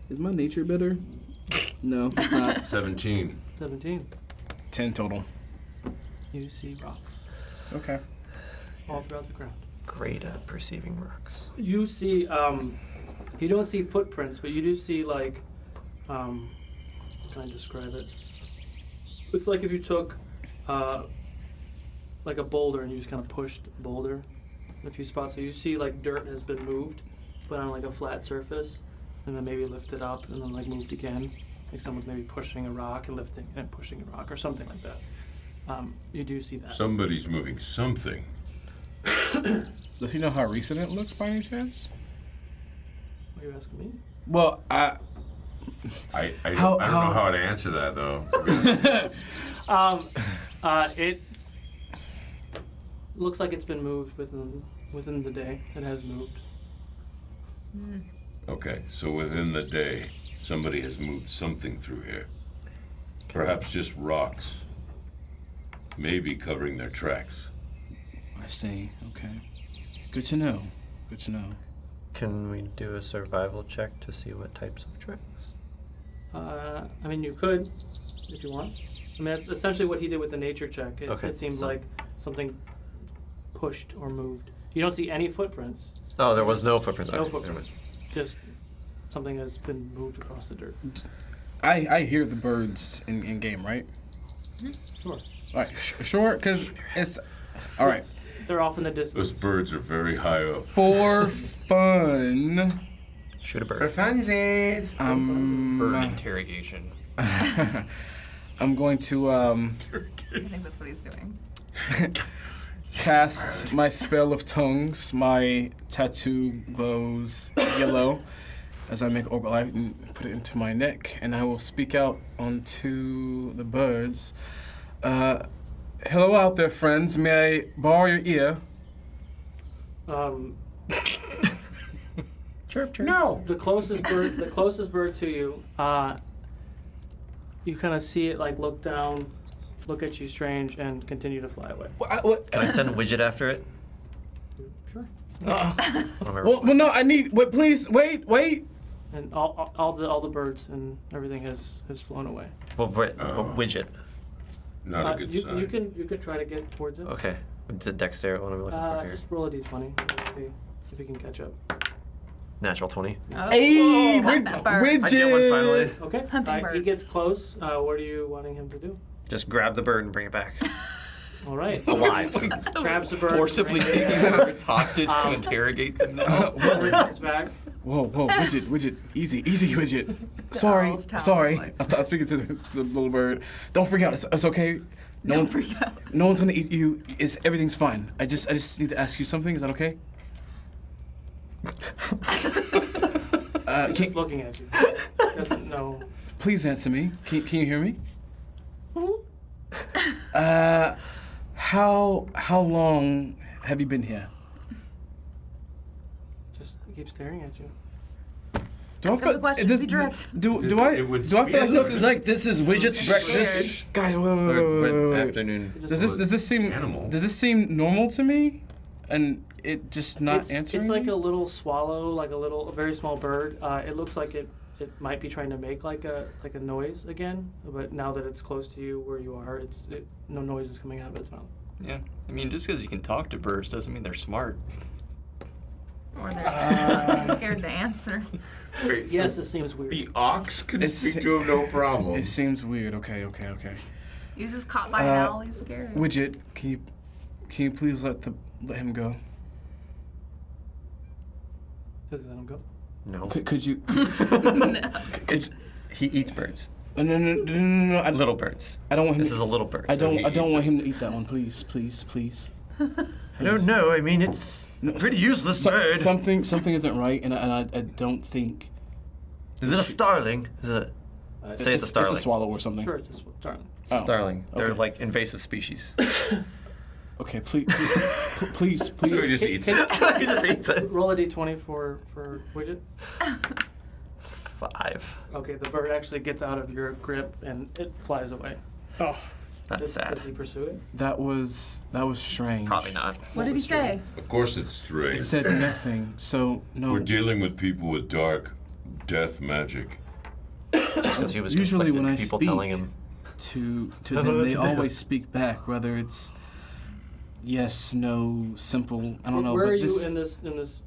Is my nature better? No, it's not. 17. 17. 10 total. You see rocks Okay. all throughout the ground. Great at perceiving rocks. You see, you don't see footprints, but you do see like, how can I describe it? It's like if you took, like a boulder and you just kind of pushed the boulder in a few spots. So you see like dirt has been moved, but on like a flat surface, and then maybe lifted up and then like moved again. Like someone's maybe pushing a rock and lifting and pushing a rock or something like that. You do see that. Somebody's moving something. Does he know how recent it looks by any chance? What are you asking me? Well, I don't know how to answer that, though. It looks like it's been moved within the day. It has moved. Okay, so within the day, somebody has moved something through here. Perhaps just rocks. Maybe covering their tracks. I see. Okay. Good to know. Good to know. Can we do a survival check to see what types of tracks? I mean, you could, if you want. I mean, that's essentially what he did with the nature check. Okay, It seems so- like something pushed or moved. You don't see any footprints. Oh, there was no footprint. No Okay, footprints. Just something has been moved across the dirt. I hear the birds in game, right? Sure. All right, sure, because it's all right. They're off in the distance. Those birds are very high up. For fun, Shoot a bird. For funsies. Bird interrogation. I'm going to I think that's what he's doing. cast my spell of tongues. My tattoo glows yellow as I make orb light and put it into my neck, and I will speak out onto the birds. Hello out there, friends. May I borrow your ear? Chirp, chirp. No. The closest bird to you, you kind of see it like look down, look at you strange, and continue to fly away. Can I send Widget after it? Sure. Well, no, I need. Wait, please, wait. And all the birds and everything has flown away. Well, Widget. Not a good sign. You can try to get towards it. Okay. It's a dexterity. What am I looking for here? Just roll a d20. Let's see if you can catch up. Natural 20. Oh, Hey, hunt that bird. I get one Widget. finally. Okay. Hunting He bird. gets close. What are you wanting him to do? Just grab the bird and bring it back. All right. So Alive. he grabs the bird. Forcibly taking birds hostage to interrogate them now. Bird comes back. Whoa, Widget, easy, Widget. Sorry, owl's town sorry. is like- I'm speaking to the little bird. Don't freak out. It's okay. Don't freak out. No one's gonna eat you. Everything's fine. I just need to ask you something. Is that okay? He's just looking at you. Doesn't know. Please answer me. Can you hear me? How long have you been here? Just keep staring at you. Do Ask him the question. Be direct. Do I feel like This is Widget's breakfast. guy? Wait. Afternoon. Does this seem Animal. Does this seem normal to me? And it just not answering. It's like me? a little swallow, like a very small bird. It looks like it might be trying to make like a noise again, but now that it's close to you where you are, no noise is coming out of its mouth. Yeah. I mean, just because you can talk to birds doesn't mean they're smart. Oh, or they're scared to answer. Wait, Yes, so it seems weird. the ox can It's- speak to him, no problem. It seems weird. Okay. He was just caught by an owl. He's scared. Widget, can you please let him go? Does it let him go? No. Could you? It's he eats birds. No. Little birds. I don't want him. This is a little bird. I he don't eats want it. him to eat that one. Please. I don't know. I mean, it's No, pretty useless bird. Something isn't right, and I don't think. Is it a starling? Is it? Say it's a starling. It's a swallow or something. Sure, it's a darling. It's a starling. They're okay. like invasive species. Okay, please. So he just eats it. He just eats it. Roll a d20 for Widget. 5. Okay, the bird actually gets out of your grip and it flies away. Oh, That's sad. Does he pursue it? that was strange. Probably not. What did he say? Of course it's It strange. said nothing. So no. We're dealing with people with dark death magic. Just because he was Usually conflicted, when I people speak telling him. to Oh, them, that's they a different- always speak back, whether it's yes, no, simple. I don't know. Where but are you this in this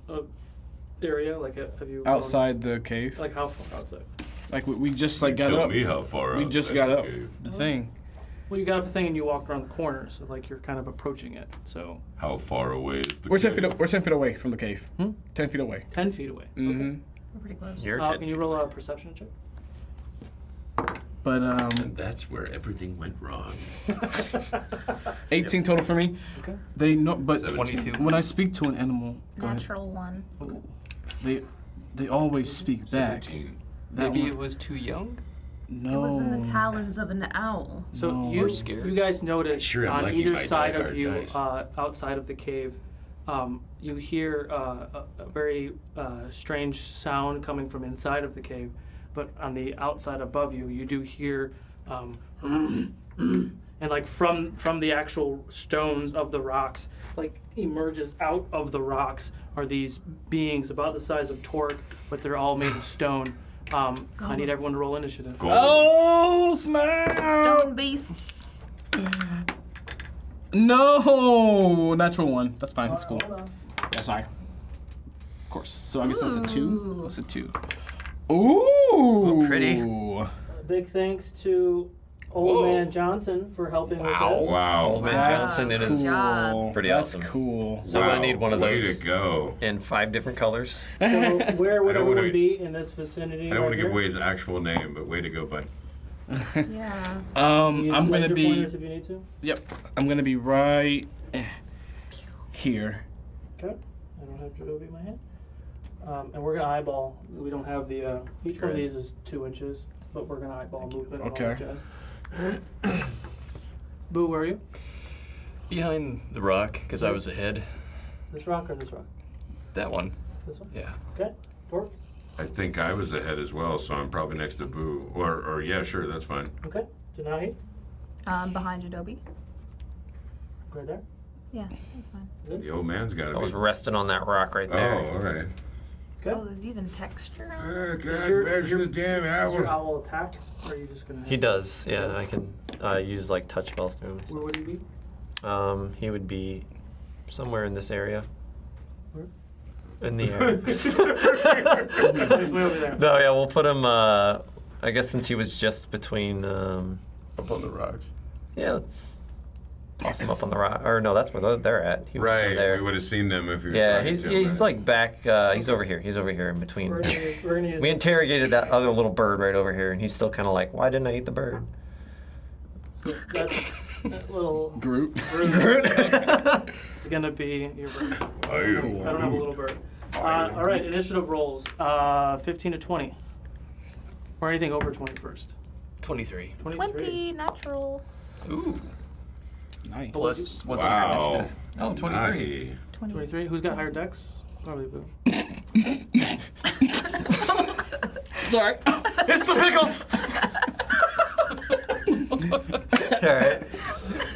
area? Like, have you outside the cave. Like how far outside? Like we just like got Tell up. me how far We out just that got up cave. the thing. Well, you got up the thing and you walked around the corner, so like you're kind of approaching it. So How far away is the We're 10 cave? feet. We're 10 feet away from the cave. 10 feet away. 10 feet away. Mm-hmm. We're pretty close. You're Okay. 10 Can you feet roll away. a perception check? But And that's where everything went wrong. 18 total for me. Okay. They know, but 17. when I speak to an animal, go ahead. Natural one. They always speak back. 17. That Maybe one- it was too young. No. It was in the talons of an owl. So No. you We're scared. you guys notice Sure, I'm on lucky either my side of die-hard you, dice. outside of the cave, you hear a very strange sound coming from inside of the cave, but on the outside above you, you do hear, and like from the actual stones of the rocks, like emerges out of the rocks are these beings about the size of Torque, but they're all made of stone. I need everyone to roll initiative. Gold. Oh snap! Stone beasts. No, natural one. That's fine. That's cool. Hold on. Yeah, sorry. Of course. So I guess that's a 2. Ooh. That's a 2. Ooh. pretty. Big thanks to Old Man Johnson for helping with this. Wow. Old Man That's Johnson, it cool. is job. pretty That's awesome. cool. So I'm gonna need one of Way those to go. in 5 different colors. So where would I don't wanna- everyone be in this vicinity? I don't want to right give away here? his actual name, but way to go, bud. Yeah. You need I'm gonna laser be. pointers if you need to. Yep. I'm gonna be right here. Okay. I don't have to in my hand. And we're gonna eyeball. We don't have the. Each one of these is 2 inches, but we're gonna eyeball movement. and all Okay. that jazz. Boo, where are you? Behind the rock, because I was ahead. This rock or this rock? That one. This one. Yeah. Okay. Torque. I think I was ahead as well, so I'm probably next to Boo. Or yeah, sure, that's fine. Okay. Janahi. Behind Adobe. Right there. Yeah, that's fine. The old man's got to I be. was resting on that rock right Oh, there. all right. Okay. Oh, there's even texture on it. Oh, God, your- where's the damn Does your hour? owl attack? Or are you just gonna? He does, yeah. I can use like touch spells to him. Where would he be? He would be somewhere in this area. Where? In the area. He's way over there. No, yeah, we'll put him. I guess since he was just between. Up on the rocks. Yeah, let's toss him up on the rock. Or no, that's where they're at. He would be Right, there. we would have seen them if you were Yeah, trying he's, to. he's like back. He's over here. He's over here in between. We're gonna use We this. interrogated that other little bird right over here, and he's still kind of like, "Why didn't I eat the bird?" So that little Groot. bird is gonna be your bird. Are you? I don't have a little bird. All right, initiative rolls. 15 to 20. Or anything over 20 first. 23. 20 natural. Ooh. Nice. Plus, what's Wow. your initiative? Oh, 23. Nice. 23. Who's got higher decks? Probably Boo. Sorry. It's the pickles. All right.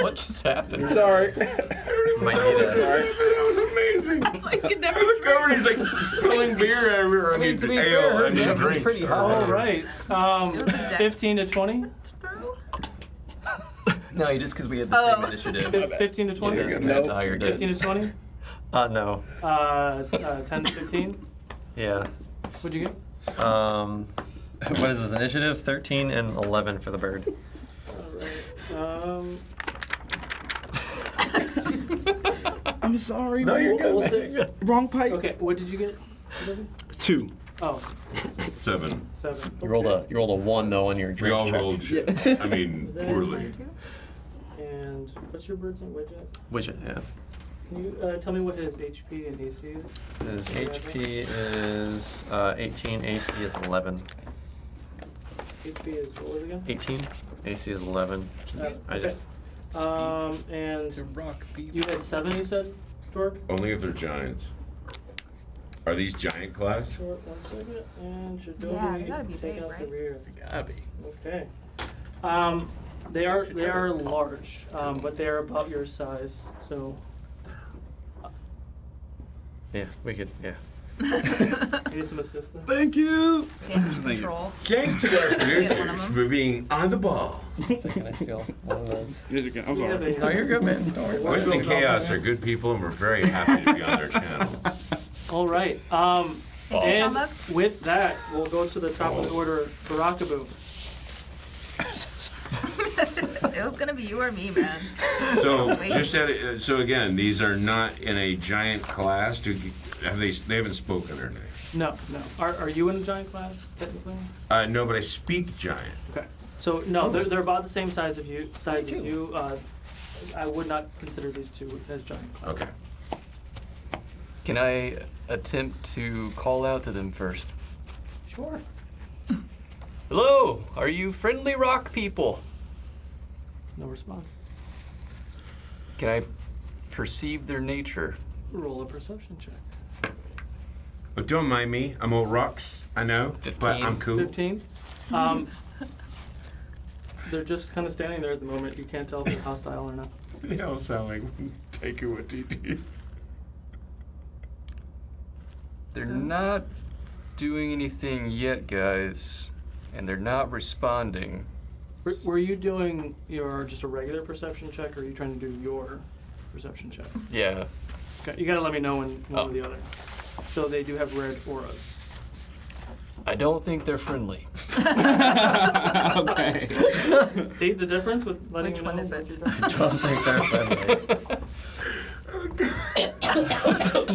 What just happened? Sorry. Might need a. That was amazing. That's why you could never I look drink. over and he's like spilling beer everywhere. I mean, to be ale. fair, I need Dex is drink. pretty high. All right. was a dex. 15 to 20. Through? No, just because we had the same Oh. initiative. 15 to 20. You guys have the higher 15 to dex. 20. No. 10 to 15. Yeah. What'd you get? What is this initiative? 13 and 11 for the bird. All right. I'm sorry. No, you're good. We'll man. say- You're good. Wrong pipe. Okay, what did you get? 2. Oh, 7. 7. You rolled a 1 though on your We drink all check. rolled shit. I mean, Is that poorly. And what's your bird's name? Widget? Widget, yeah. Can you tell me what his HP and AC is? His HP is 18, AC is 11. HP is what was it again? 18, AC is 11. I just And The rock people. you had 7, you said, Dork? Only if they're giants. Are these giant class? Short, 1 second. And Shadori, Yeah, they gotta be take big, out the right? rear. Gotta be. Okay. They are large, but they are about your size. So yeah, we could yeah. need some assistance. Thank you. Damage control. Thanks to our Get one of producers them. for being on the ball. So can I steal one of those? I'm We have sorry. a- No, you're good, man. Don't worry about West it. and Chaos are good people, and we're very happy to be on their channel. All right. Thank you, And Thomas. with that, we'll go to the top of the order, Barakaboo. It was gonna be you or me, man. So, Wait. so again, these are not in a giant class. They haven't spoken their name. No. Are you in a giant class technically? No, but I speak giant. Okay. So no, they're about the same size as you. I would not consider these two as giant class. Okay. Can I attempt to call out to them first? Sure. Hello, are you friendly rock people? No response. Can I perceive their nature? Roll a perception check. But don't mind me. I'm old rocks. I know, but 15. I'm cool. 15. They're just kind of standing there at the moment. You can't tell if they're hostile or not. They all sound like take it what TT. They're not doing anything yet, guys, and they're not responding. Were you doing just a regular perception check, or are you trying to do your perception check? Yeah. Okay, you gotta let me know one Oh. or the other. So they do have red auras. I don't think they're friendly. Okay. See the difference with letting Which me one know is what it? you're doing? Don't think they're friendly.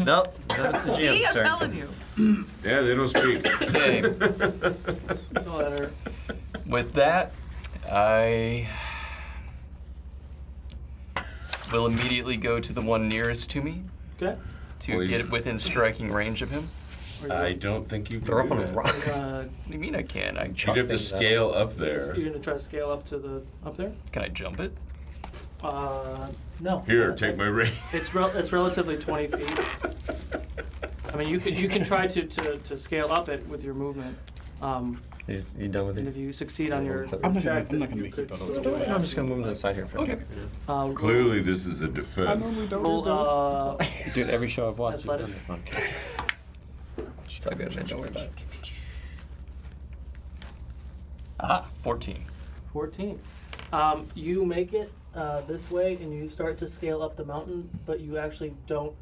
Nope, that's the See, GM's I'm turn. telling you. Yeah, they don't speak. Okay. So that are- With that, I will immediately go to the one nearest to me Okay. to Please. get within striking range of him. Or I you- don't think you can They're up do on a that. rock. What do you mean I can? You'd have to things out. scale up there. You're gonna try to scale up to up there? Can I jump it? No. Here, take my ring. It's relatively 20 feet. I mean, you can try to scale up it with your movement. You done with And if these? you succeed on your I'm not check, gonna you make could it those go away. I'm just gonna move to the side here for a Okay. minute. Clearly, this is a defense. roll, Dude, every show I've watched, you've done Athletics. this. It's not good. Don't worry about it. Aha, 14. 14. You make it this way, and you start to scale up the mountain, but you actually don't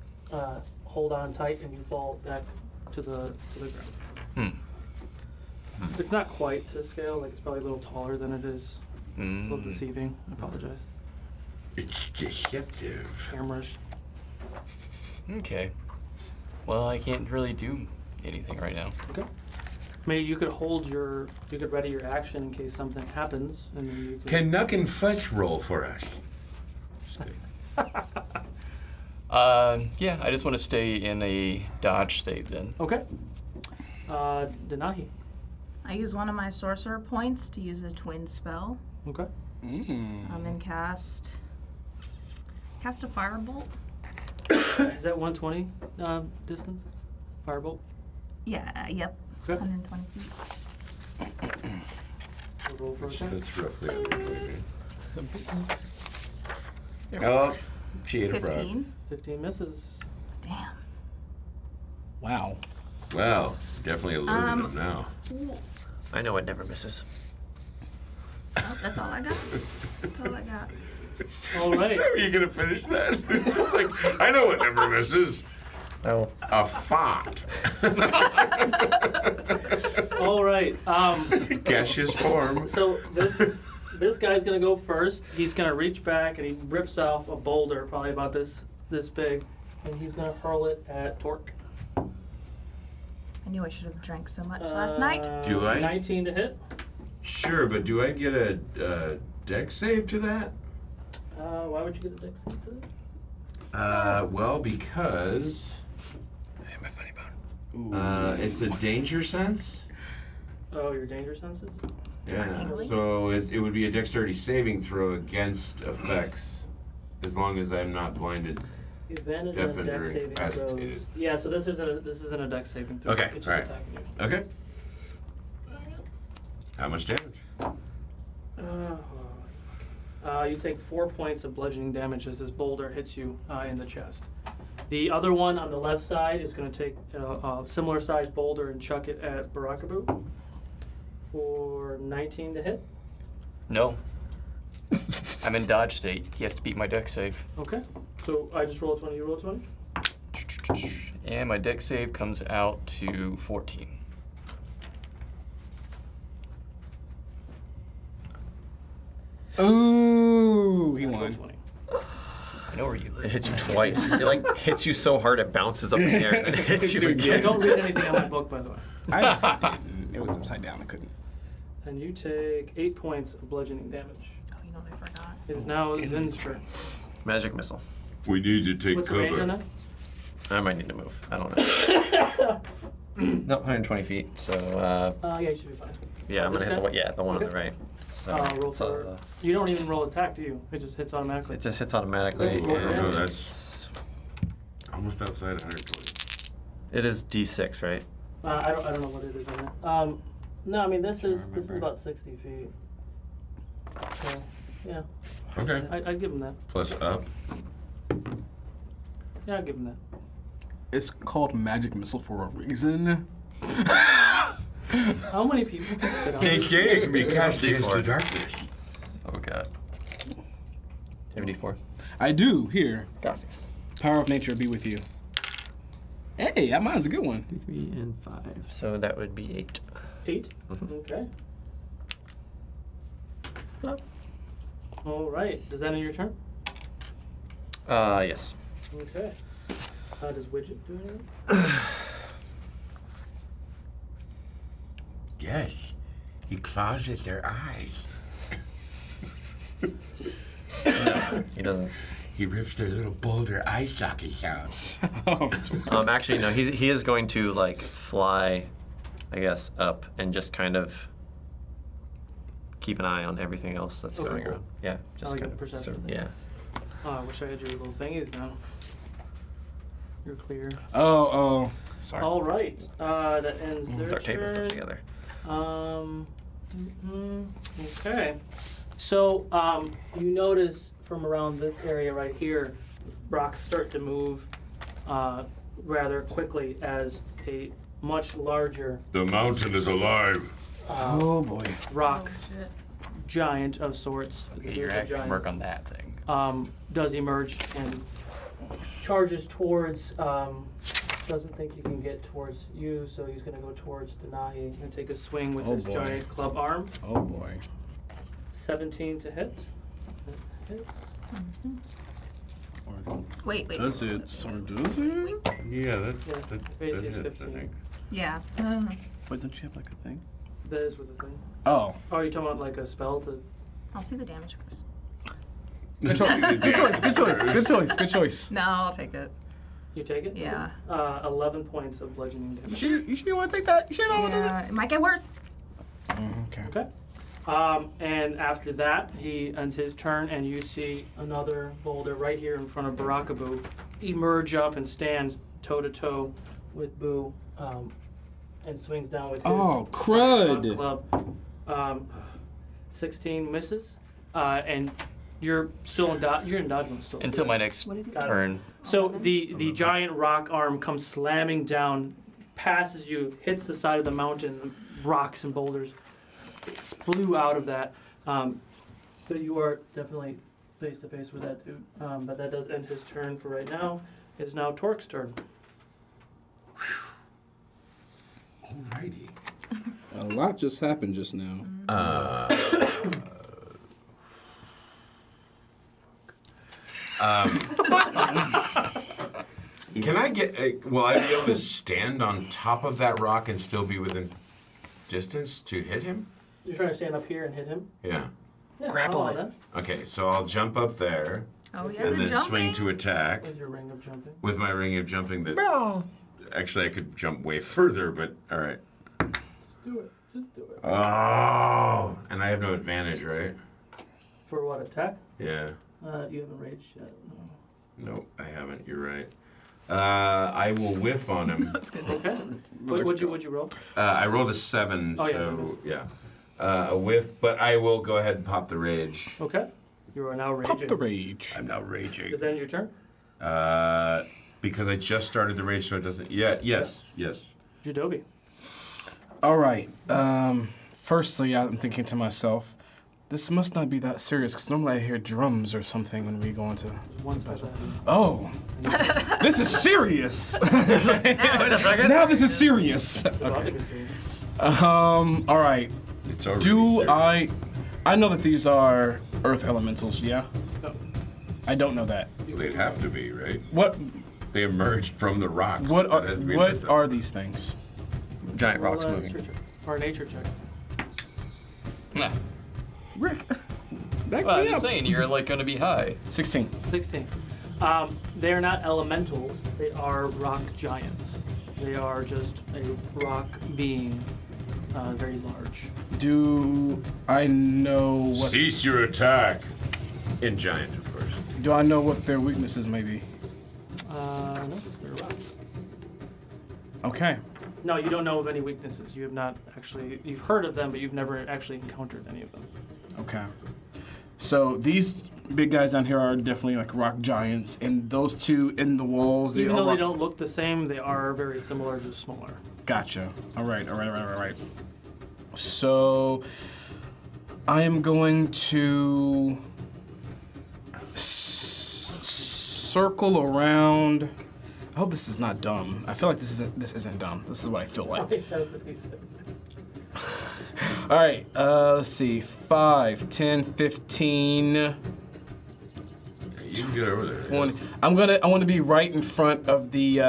hold on tight, and you fall back to the ground. Hmm. It's not quite to scale; like it's probably a little taller than it is. It's a little deceiving. I apologize. It's deceptive. Cameras. Okay. Well, I can't really do anything right now. Okay. I mean, you could ready your action in case something happens, and then you could. Can Nuck and Fetch roll for us? Yeah, I just want to stay in a dodge state then. Okay. Denahi. I use one of my sorcerer points to use a twin spell. Okay. I'm in cast a firebolt. Is that 120 distance? Firebolt. Yeah, yep. Okay. 120 feet. We'll roll for a second. That's roughly Oh, she ate a frog. 15. 15 misses. Damn. Wow. Well, definitely alerted him now. I know it never misses. Oh, that's all I got. That's all I got. All right. Are you gonna finish that? Like, I know what never misses. Oh, A fart. All right. Gaseous form. So this guy's gonna go first. He's gonna reach back and he rips off a boulder, probably about this big, and he's gonna hurl it at Torque. I knew I should have drank so much last night. Do I? 19 to hit. Sure, but do I get a dex save to that? Why would you get a dex save to Well, because I have my funny bone. it's a danger sense. that? Oh, your danger senses? Yeah. Tingly? So it would be a dexterity saving throw against effects, as long as I'm not blinded. Advantage on Deafened or dex saving throws. incapacitated. Yeah, so this isn't a dex saving throw. Okay, It's just alright. attacking you. Okay. How much damage? You take 4 points of bludgeoning damage as this boulder hits you in the chest. The other one on the left side is going to take a similar sized boulder and chuck it at Barakabu for 19 to hit. No. I'm in dodge state. He has to beat my dex save. Okay, so I just roll a 20, you roll a 20? And my dex save comes out to 14. Ooh, he Roll won. 20. I know where you it live. hits you twice. It like hits you so hard it bounces up in the air and it hits you I again. don't read anything in my book, by the way. I didn't. It was upside down. I couldn't. And you take 8 points of bludgeoning damage. Oh, you know what I forgot. It's now Zin's turn. Magic missile. We need to take What's the range on cover. that? I might need to move. I don't know. No, 120 feet. So Yeah, you should be fine. yeah, I'm This gonna hit guy? the one on Okay. the right. So Roll it's, for. You don't even roll attack, do you? It just hits automatically. it just hits automatically. Roll for and damage. it's- Almost outside 120. it is D6, right? I don't know what it is on there. No, I mean this is about 60 feet. So yeah, Okay. I'd give him that. Plus up. Yeah, I'd give him that. It's called magic missile for a reason. How many people can spit on It it? can be cast against D4. the darkness. Oh god. 74. I do. Here, Gracias. power of nature be with you. Hey, that mine's a good one. 3 and 5. So that would be 8. 8? Okay. All right. Does that end your turn? Yes. Okay. Does Widget do anything? Yes. He claws at their eyes. No, he doesn't. He rips their little boulder eye sockets out. Actually, no. He is going to like fly, I guess, up and just kind of keep an eye on everything else that's Okay, going cool. around. Yeah, just like kind a of. perception thing. Yeah. Oh, I wish I had your little thingies now. You're clear. Oh. Sorry. All right. That ends their Start taping stuff turn. together. Okay. So you notice from around this area right here, rocks start to move rather quickly as a much larger The mountain is alive. Oh boy. rock Oh, shit. giant of sorts. Okay, Here's your a act can giant, work on that thing. does emerge and charges towards. Doesn't think he can get towards you, so he's going to go towards Denahi and take a swing with Oh, his boy. giant club arm. Oh boy. 17 to hit. That hits. Wait. Does it? Or does it? Yeah, that Base is hits, I 15. think. Yeah. Wait, don't you have like a thing? That is with the thing. Oh. Oh, you're talking about like a spell to. I'll see the damage first. Good choice. Good choice. Good choice. Good choice. Good choice. No, I'll take it. You take it? Yeah. 11 points of bludgeoning damage. You sure you want to take that? You sure you don't want to take Yeah, it might get worse. that? Okay. Okay. And after that, he ends his turn, and you see another boulder right here in front of Barakabu emerge up and stand toe to toe with Boo, and swings down with his Oh, crud. club. 16 misses, and you're still in you're in dodge mode still. Until my next What did he say? turn. So the giant rock arm comes slamming down, passes you, hits the side of the mountain, rocks and boulders splew out of that. But you are definitely face to face with that dude. But that does end his turn for right now. It is now Torque's turn. Alrighty. A lot just happened just now. Can I get? Will I be able to stand on top of that rock and still be within distance to hit him? You're trying to stand up here and hit him? Yeah. Yeah, Grapple I'll it. allow Okay, so I'll jump up there Oh yeah, and the then swing jumping. to attack that. With your ring of jumping. with my ring of jumping. That actually I could jump way further, but all right. Just do it. Just do it. Oh, and I have no advantage, right? For what, attack? Yeah. You haven't raged yet. No. No, I haven't. You're right. I will whiff on him. Okay. What'd you roll? I rolled a 7, Oh, yeah, so that is- yeah. A whiff, but I will go ahead and pop the rage. Okay. You are now raging. Pop the rage. I'm now raging. Does that end your turn? Because I just started the rage, so it doesn't. Yeah. Yes. Jadobi. All right. Firstly, I'm thinking to myself, this must not be that serious, because normally I hear drums or something when we go into. One step ahead. Oh, this is serious. Wait a second. Now this is serious. About to get serious. All right. It's already Do serious. I know that these are earth elementals? Yeah. No. I don't know that. They'd have to be, right? What They emerged from the rocks. what That has to be an what earth are these things? Giant Roll rocks a moving. history check. Or a nature check. Nah. Rick. Back Well, I'm me just up. saying, you're like gonna be high. 16. 16. They are not elementals. They are rock giants. They are just a rock being, very large. Do I know what? Cease your attack. In giant, of course. Do I know what their weaknesses may be? No, they're rocks. Okay. No, you don't know of any weaknesses. You have not actually. You've heard of them, but you've never actually encountered any of them. Okay. So these big guys down here are definitely like rock giants, and those two in the walls. Even are though they rock- don't look the same, they are very similar, just smaller. Gotcha. All right. So I am going to circle around. I hope this is not dumb. I feel like this isn't dumb. This is what I feel like. All right. Let's see. 5, 10, 15. You can get over there. 20. I want to be right in front of the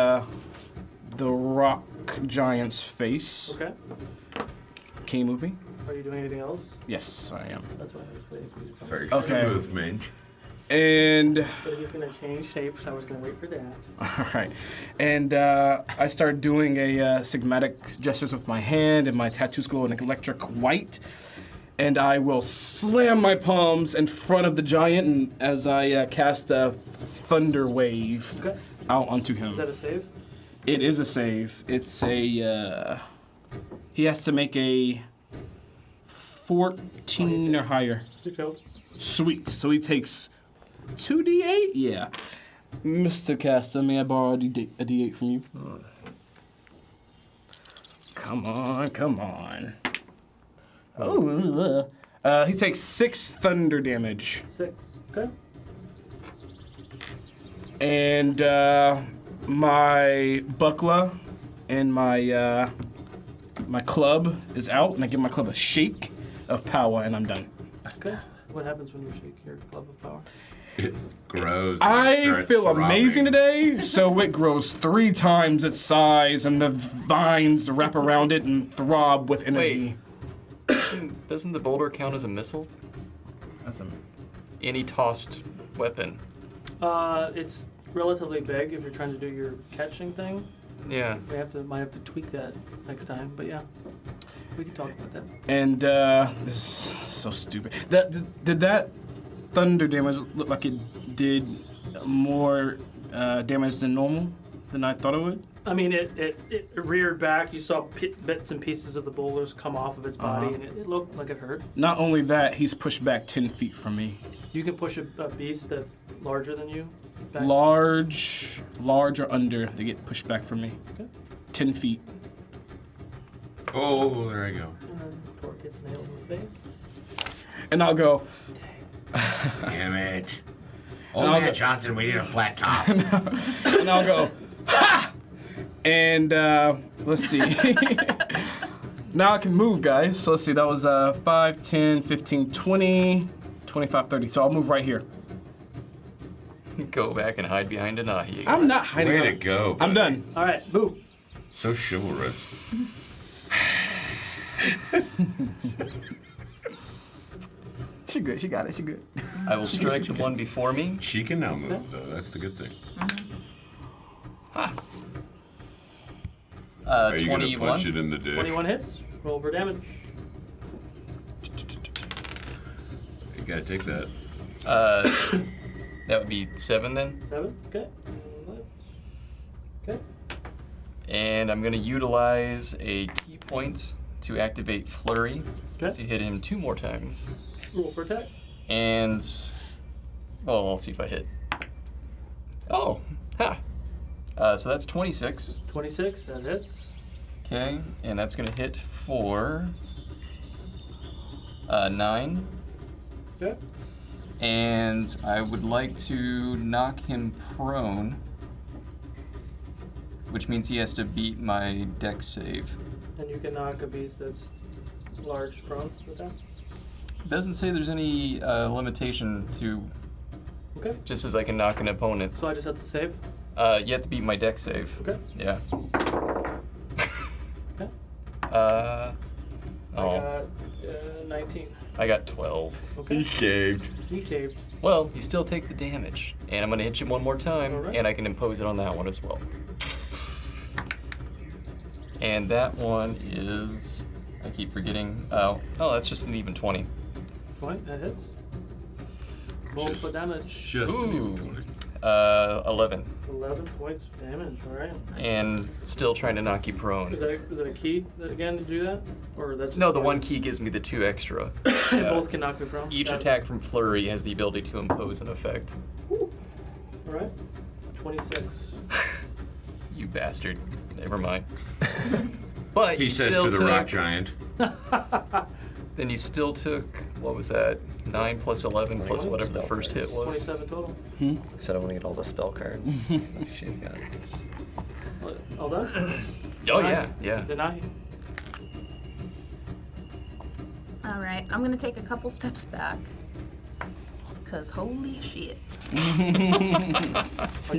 rock giant's face. Okay. Can you move me? Are you doing anything else? Yes, I am. That's what I was waiting for you to tell me. Very Okay. good movement. And But he's gonna change shape, so I was gonna wait for that. all right, and I start doing a sigmatic gestures with my hand, and my tattoos glow an electric white. And I will slam my palms in front of the giant, and as I cast a thunder wave Okay. out onto him. Is that a save? It is a save. It's a. He has to make a 14 or higher. You failed. Sweet. So he takes 2d8? Yeah. Mr. Caster, may I borrow a d8 from you? Come on. Oh. He takes 6 thunder damage. 6. Okay. And my buckler and my my club is out, and I give my club a shake of power, and I'm done. Okay. What happens when you shake your club of power? It grows. I feel amazing today, so it grows 3 times its size, and the vines wrap around it and throb with energy. Doesn't the boulder count as a missile? That's a Any tossed weapon. It's relatively big if you're trying to do your catching thing. Yeah. We might have to tweak that next time, but yeah, we can talk about that. And this is so stupid. Did that thunder damage look like it did more damage than normal than I thought it would? I mean, it reared back. You saw bits and pieces of the boulders come off of its body, and it looked like it hurt. Not only that, he's pushed back 10 feet from me. You can push a beast that's larger than you back. Large or under, they get pushed back from me. Okay. 10 feet. Oh, there I go. And then Torque gets nailed in the face. And I'll go, Damn it. I'll Oh, go- man, Johnson, we need a flat top. And I'll go, ha! And let's see. Now I can move, guys. So let's see, that was 5, 10, 15, 20, 25, 30. So I'll move right here. Go back and hide behind Denahi. I'm not hiding. Way to out. go. I'm buddy. done. All right, Boo. So chivalrous. She good. She got it. She good. I will strike the one before me. She can now move, though. That's the good thing. Are you going to 21. punch it in the dick? 21 hits. Roll for damage. You got to take that. That would be 7 then. 7. Okay. Okay. And I'm going to utilize a key point to activate Flurry to Okay. hit him 2 more times. Roll for attack. And, well, I'll see if I hit. Oh, ha! So that's 26. 26. That hits. Okay, and that's going to hit for 9. Okay. And I would like to knock him prone, which means he has to beat my dex save. And you can knock a beast that's large prone with that. Doesn't say there's any limitation to, Okay. just as I can knock an opponent. So I just have to save. You have to beat my dex save. Okay. Yeah. Okay. Oh, I got 19. I got 12. Okay. Shaved. He saved. Well, you still take the damage, and I'm gonna hit you one more time, All right. and I can impose it on that one as well. And that one is, I keep forgetting. Oh, that's just an even 20. 20. That hits. Roll for damage. Just an even Ooh. 20. 11, 11 points of damage. All right. and still trying to knock you prone. Is that a key that, again to do that, or that's just No, the part one of key gives me the 2 extra. it? Both can knock me prone. Each Got it. attack from Flurry has the ability to impose an effect. All right. 26. You bastard. Never mind. But He you says still to the took, rock giant. Then you still took, what was that? 9 plus 11 plus whatever the first hit was. 27 total. I said I want to get all the spell cards. She's got it. All done? Oh yeah, yeah. Deny. All right, I'm gonna take a couple steps back. Cause holy shit. You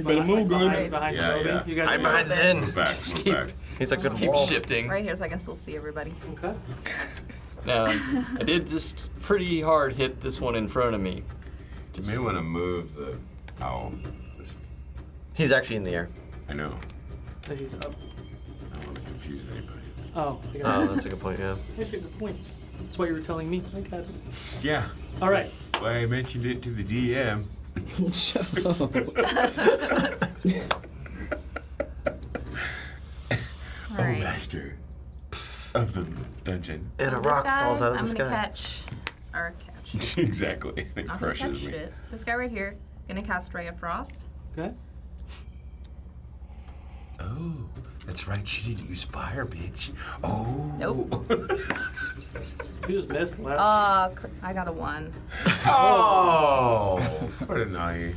better move, good. Right. Behind Yeah, Toby. yeah. You guys I'm are- behind Zin. Move back, Just move keep- back. He's a good Keep wall. shifting. Right here so I can still see everybody. Okay. Now, I did just pretty hard hit this one in front of me. You may want to move the owl. He's actually in the air. I know. So he's up. I don't want to confuse anybody. Oh, I Oh, got it. that's a good point, yeah. Actually, good point. That's why you were telling me. I got it. Yeah. All right. Well, I mentioned it to the DM. Shut up. All right. Master of the dungeon. And a So rock this guy, falls out of the I'm sky. gonna catch, or catch. Exactly. It Not gonna catch crushes me. shit. This guy right here, gonna cast Ray of Frost. Okay. Oh, that's right. She didn't use fire, bitch. Oh. Nope. You just missed last. I got a 1. Oh. What a night.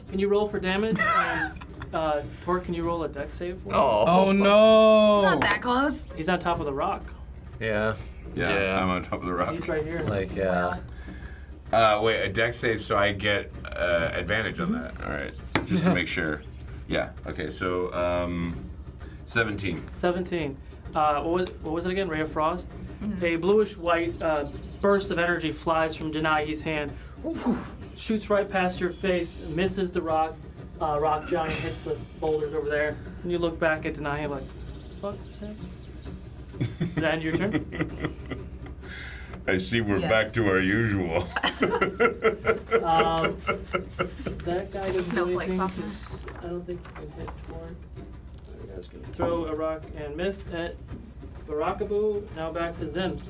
Can you roll for damage? And Torque, can you roll a dex save for me? Oh It's no. not that close. He's on top of the rock. Yeah. Yeah, Yeah. I'm on top of the rock. He's right here. Like, yeah. Wait, a dex save, so I get advantage on that. All right, just to make sure. Yeah. Okay. So, 17. 17. What was it again? Ray of Frost. A bluish-white burst of energy flies from Denahi's hand, shoots right past your face, misses the rock. Rock giant hits the boulders over there, and you look back at Denahi like, "Fuck, is that?" Did that end your turn? I see we're Yes. back to our usual. That guy doesn't do Snowflakes anything off 'cause I don't think you can hit Torque. You guys can throw a rock and miss at Barakaboo. Now back to Zen.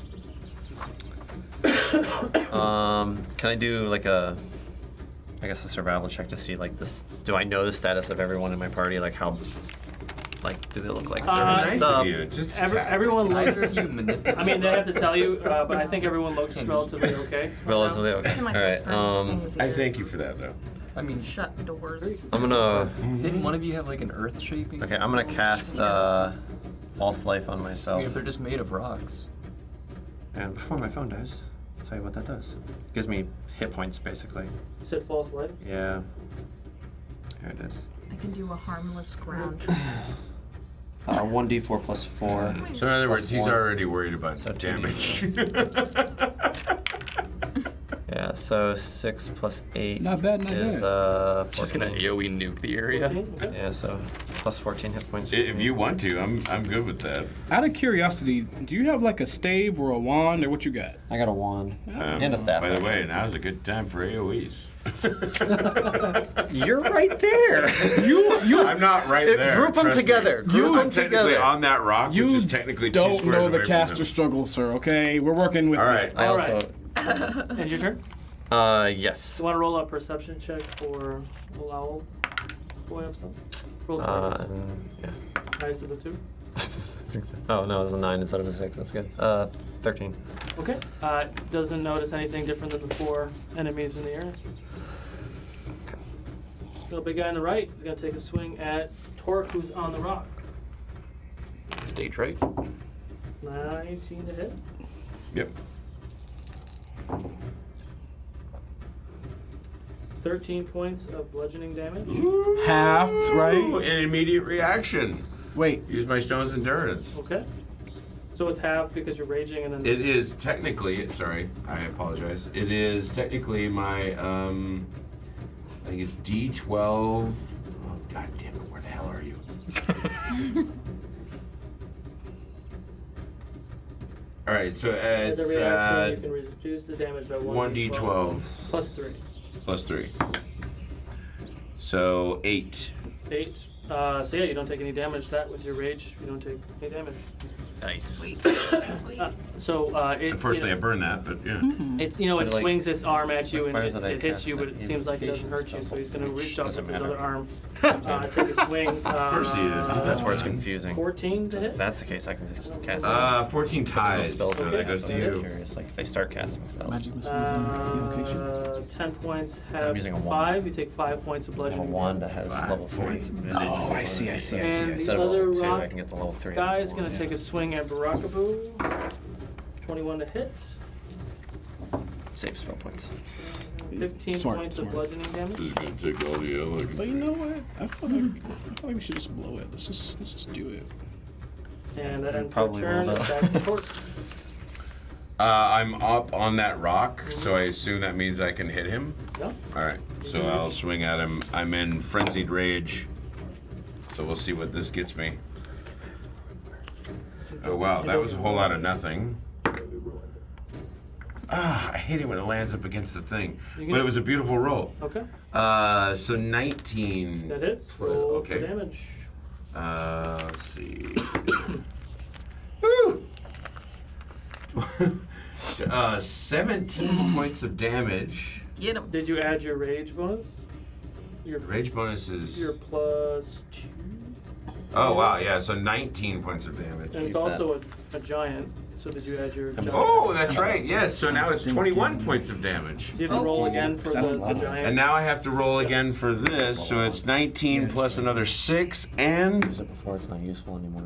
Can I do like a survival check to see like this? Do I know the status of everyone in my party? Like how Like, do they look like Uh, they're Nice messed of up? you. Just Everyone Either looks. you manipulate. I mean, they have to tell you, but I think everyone looks relatively okay. right Relatively now. okay. Can, like, All right. whisper in things' I ears. thank you for that, though. I mean, Shut doors. I'm gonna. didn't one of you have like an earth shaping? Okay, I'm gonna cast false life on I mean, myself. if they're just made of rocks. And before my phone dies, I'll tell you what that does. Gives me hit points, basically. You said false light. Yeah. Here it is. I can do a harmless ground check. 1d4 plus 4. So in other words, he's one. already worried about So damage. Yeah, so 6 plus 8 Not bad, not is bad. 14. Just gonna AoE nuke the area. 14? Okay. Yeah, so plus 14 hit points. If you want to, I'm good with that. Out of curiosity, do you have like a stave or a wand or what you got? I got a wand. And a staff. By the way, now's a good time for AoEs. You're right there. I'm not right there. Group them trust me. together. Group I'm them technically together. on that rock, which You is technically 2 don't squares know the away from caster him. struggle, sir. Okay, we're working with. All you. right. I All also. And your turn? Yes. You want to roll a perception check for Owl Boy up some? Roll twice. Yeah. Highest of the two. Oh no, it's a 9 instead of a 6. That's good. 13. Okay. Doesn't notice anything different than the 4 enemies in the area. The big guy on the right is going to take a swing at Torque, who's on the rock. Stage right. 19 to hit. Yep. 13 points of bludgeoning damage. Half, right? Ooh, an immediate reaction. Wait, Use my stone's endurance. Okay. So it's half because you're raging and then. It is technically, sorry, I apologize. It is technically my, I think it's D12. Oh, God damn it, where the hell are you? All right, so As it's a reaction, you can reduce the damage by 1d12 plus 3. plus 3. So 8. 8. So yeah, you don't take any damage. That with your rage, you don't take any damage. Nice. Sweet. Sweet. It. Unfortunately, I you know, burned that, but yeah. it But, like, swings its arm at you and requires that I it hits cast you, but an it seems like it doesn't hurt you. invocation So he's going to spell, reach up which with his doesn't other arm, take a swing. Of course he is. That's where it's confusing. 14 to If hit. that's the case, I can just cast 14 ties. spells. So that goes to I'm just you. curious. Like if they start casting spells. magic missiles and evocation. 10 points I'm have using a 5. wand. You take 5 points of A bludgeoning wand that damage. has level 3. Oh, I see. And Instead the of other level 2, rock I can get the level 3. guy is going to take a swing at Barakaboo. 21 to hit. Save spell points. 15 Smart, points smart. of bludgeoning damage. This is gonna take all the elegance. But you know what? I feel like we should just blow it. Let's just do it. And that ends the Probably turn. will, It's though. back to Torque. I'm up on that rock, so I assume that means I can hit him. No? All right, so I'll swing at him. I'm in frenzied rage, so we'll see what this gets me. Oh wow, that was a whole lot of nothing. I hate it when it lands up against the thing, but it was a beautiful roll. Okay. So 19. That hits. Roll Okay. for damage. Let's see. Woo! 17 points of damage. Get him. Did you add your rage bonus? Your Rage bonus is. Your plus 2. Oh wow, yeah. So 19 points of damage. And it's also a giant. So did you add your giant? Oh, that's right. Yes. So now it's 21 points of damage. Do you have to roll again for the giant? And now I have to roll again for this. So it's 19 plus another 6 and Use it before it's not useful anymore.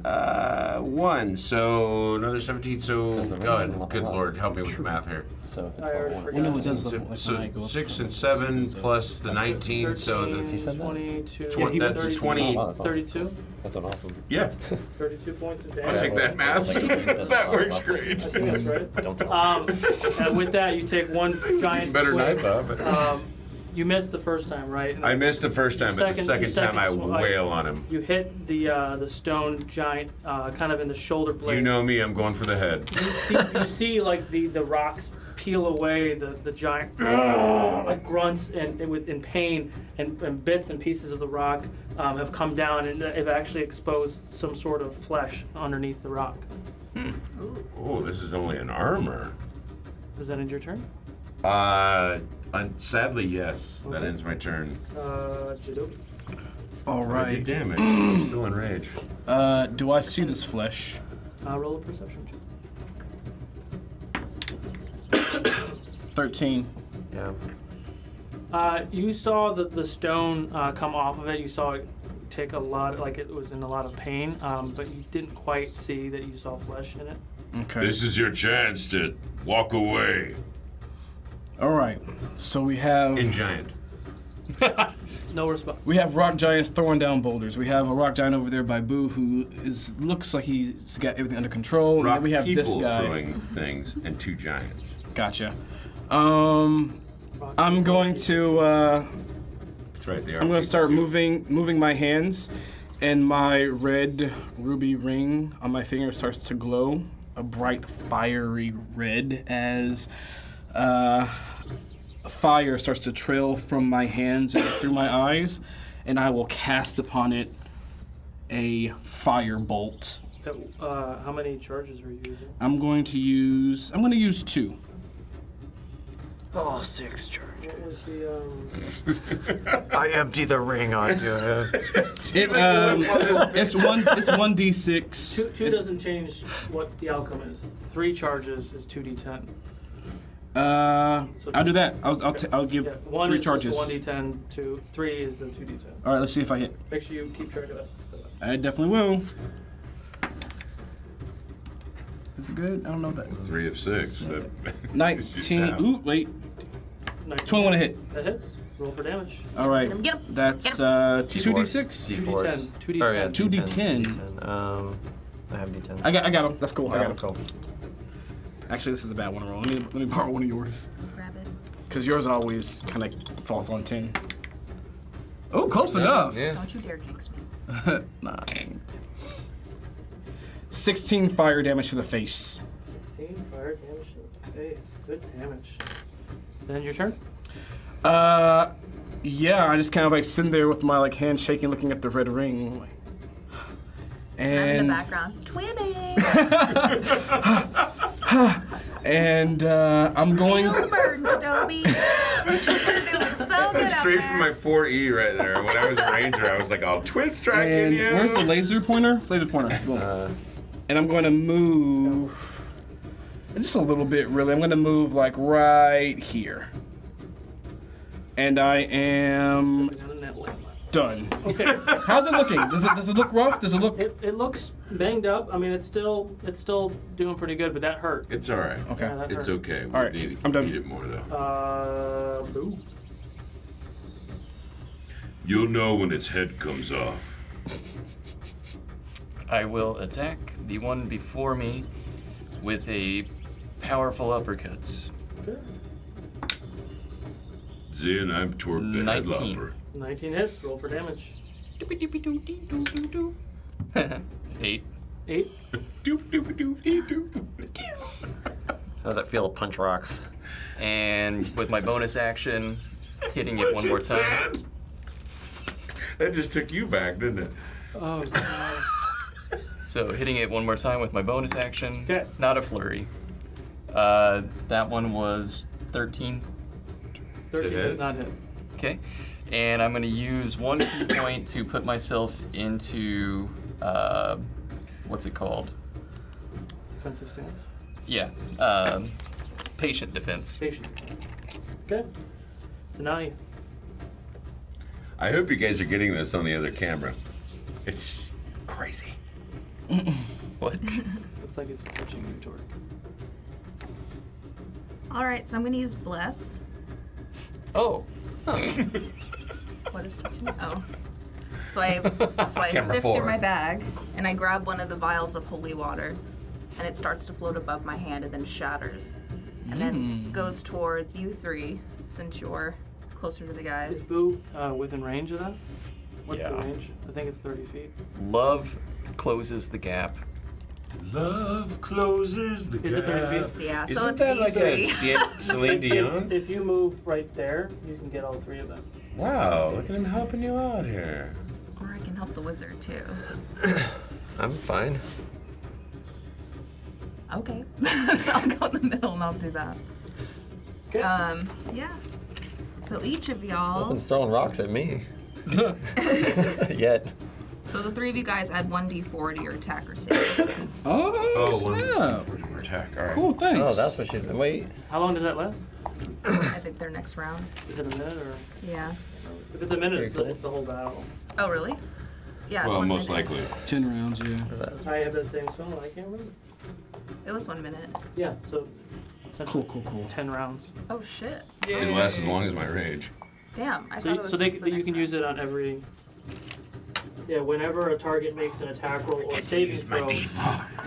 1. So another 17. So Because the ring God, doesn't level good up. Lord, help me with the math here. So if it's I already level 1, forgot. Well, no, it does So, level. Like, so when I go up 6 to and it, 7 it's plus the 19. So the, 13, He said that? 22. Twen- that's 32. 20. Oh, wow, that's awesome. 32. That's an awesome. yeah. 32 points of I'll damage. take that math. That works great. I think that's right. Don't tell And with that, you take one giant Better swing. knife up. You missed the first time, right? And I missed the first time, but the second time I wail on him. You hit the stone giant kind of in the shoulder blade. You know me, I'm going for the head. You see like the rocks peel away, the giant like grunts and in pain, and bits and pieces of the rock have come down and have actually exposed some sort of flesh underneath the rock. Oh, this is only an armor. Does that end your turn? Sadly, yes. That Okay. ends my turn. Jadot. All I did right. damage. I'm still in rage. Do I see this flesh? Roll a perception check. 13. Yeah. You saw the stone come off of it. You saw it take a lot, like it was in a lot of pain, but you didn't quite see that you saw flesh in it. Okay. This is your chance to walk away. All right. So we have In giant. No response. we have rock giants throwing down boulders. We have a rock giant over there by Boo who looks like he's got everything under control. Rock and then we have people this guy. throwing things and 2 giants. Gotcha. I'm going to That's right. They are. I'm going to people, start too. moving my hands, and my red ruby ring on my finger starts to glow a bright fiery red as fire starts to trail from my hands and through my eyes, and I will cast upon it a fire bolt. How many charges are you using? I'm going to use 2. Oh, 6 charge. What was the I empty the ring onto him. It's 1d6. two doesn't change what the outcome is. 3 charges is 2d10. I'll do that. I'll give Yeah, 1 3 is charges. just 1d10. 3 is the 2d10. All right, let's see if I hit. Make sure you keep track of that. I definitely will. Is it good? I don't know that. 3 of 6. 19. Down. Ooh, wait. 21 to hit. That hits. Roll for damage. All right. Get him. That's Get 2d6. D4s. 2d10. Oh, yeah, 2d10. D10. I have D10. I got him. That's cool. I got him. Cool. Actually, this is a bad one to roll. Let me borrow one of yours. Grab it. Because yours always kind of falls on 10. Oh, close enough. Yeah. Don't you dare jinx me. 9. 16 fire damage to the face. 16 fire damage to the face. Good damage. Then your turn. Yeah, I just kind of like sit there with my like hand shaking, looking at the red ring. And I'm in And the background. Twinning! and I'm going. Feel the burden, Adobe. You're doing so good out Straight there. from my 4E right there. When I was a ranger, I was like, I'll twin strike And you. where's the laser pointer? Laser pointer. Boom. And I'm going to move just a little bit, really. I'm going to move like right here. And I am Stepping on a net line. done. Okay. How's it looking? Does it look rough? Does it look? It looks banged up. I mean, it's still doing pretty good, but that hurt. It's all right. Okay. Yeah, that It's hurt. okay. We All right, need, I'm done. need it more, though. Boo. You'll know when its head comes off. I will attack the one before me with a powerful uppercut. Okay. Zin, I'm toward the 19. headlopper. 19 hits. Roll for damage. 8. 8. How does that feel to punch rocks? And with my bonus action, hitting it one more time. That just took you back, didn't it? Oh, God. So hitting it one more time with my bonus action. Okay. Not a flurry. That one was 13. 13 hit. does not hit. Okay. And I'm going to use 1 key point to put myself into, what's it called? Defensive stance. Yeah. Patient defense. Patient. Okay. Denai. I hope you guys are getting this on the other camera. It's crazy. What? Looks like it's touching you, Torque. All right, so I'm going to use Bless. Oh. What is touching me? Oh. So I Camera sift 4. through my bag, and I grab one of the vials of holy water, and it starts to float above my hand and then shatters. And then goes towards you 3, since you're closer to the guys. Is Boo within range of that? What's the Yeah. range? I think it's 30 feet. Love closes the gap. Love closes the Is it 30 feet? So yeah, so Isn't it's that these like 3. Celine Dion? If you move right there, you can get all 3 of them. Wow, look at him helping you out here. Or I can help the wizard too. I'm fine. Okay. I'll go in the middle and I'll do that. Okay. Yeah. So each of y'all. Nothing's throwing rocks at me. Yet. So the three of you guys add 1d4 to your attack or save. Oh, one snap. for your attack. All right. Cool, thanks. Oh, that's what she did. Wait. How long does that last? I think their next round. Is it a minute or? Yeah. If it's a minute, Very cool. it's the whole battle. Oh, really? Yeah, it's Well, 1 most minute. likely. 10 rounds, yeah. What is that? I have that same spell. I can't remember. It was 1 minute. Yeah. So. Cool, cool, cool. 10 rounds. Oh, shit. It lasts as long as my rage. Damn, I So, thought it was so just the you next can round. use it on every. Yeah, whenever a target makes an attack roll or saving throw,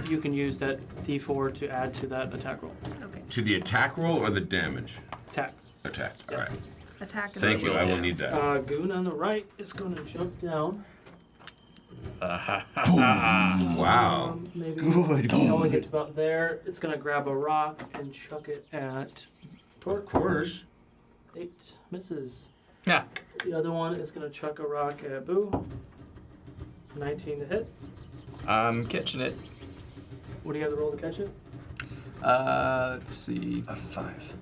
you can use that D4 to add to that attack roll. Okay. To the attack roll or the damage? Attack. Attack. All right. Attack is Thank really you. I will good. need that. Goon on the right is going to jump down. Wow. Maybe it only gets about there. It's going to grab a rock and chuck it at Of course. 8. Misses. Yeah. The other one is going to chuck a rock at Boo. 19 to hit. I'm catching it. What do you have to roll to catch it? Let's see. A 5.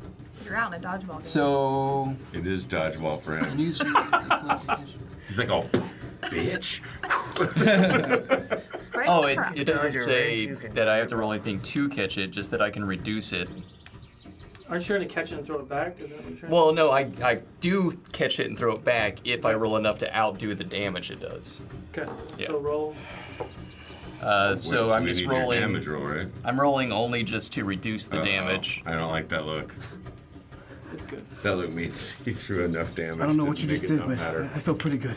You're out in a dodgeball game. So It is dodgeball for him. use your He's like, oh, bitch. Right Oh, in the it crowd. doesn't Under say range, you can that I have to roll anything to catch it, just that I can reduce it. Aren't you trying to catch it and throw it back? Isn't that what you're trying Well, no, I do catch it and throw it back if I roll enough to outdo the damage it does. to? Okay. Yeah. So roll. So Wait, I'm you just need your rolling. damage roll, right? I'm rolling only just to reduce the Uh-oh. damage. I don't like that look. It's good. That look means he threw enough damage. I don't know to what you make just it did, not but matter. I feel pretty good.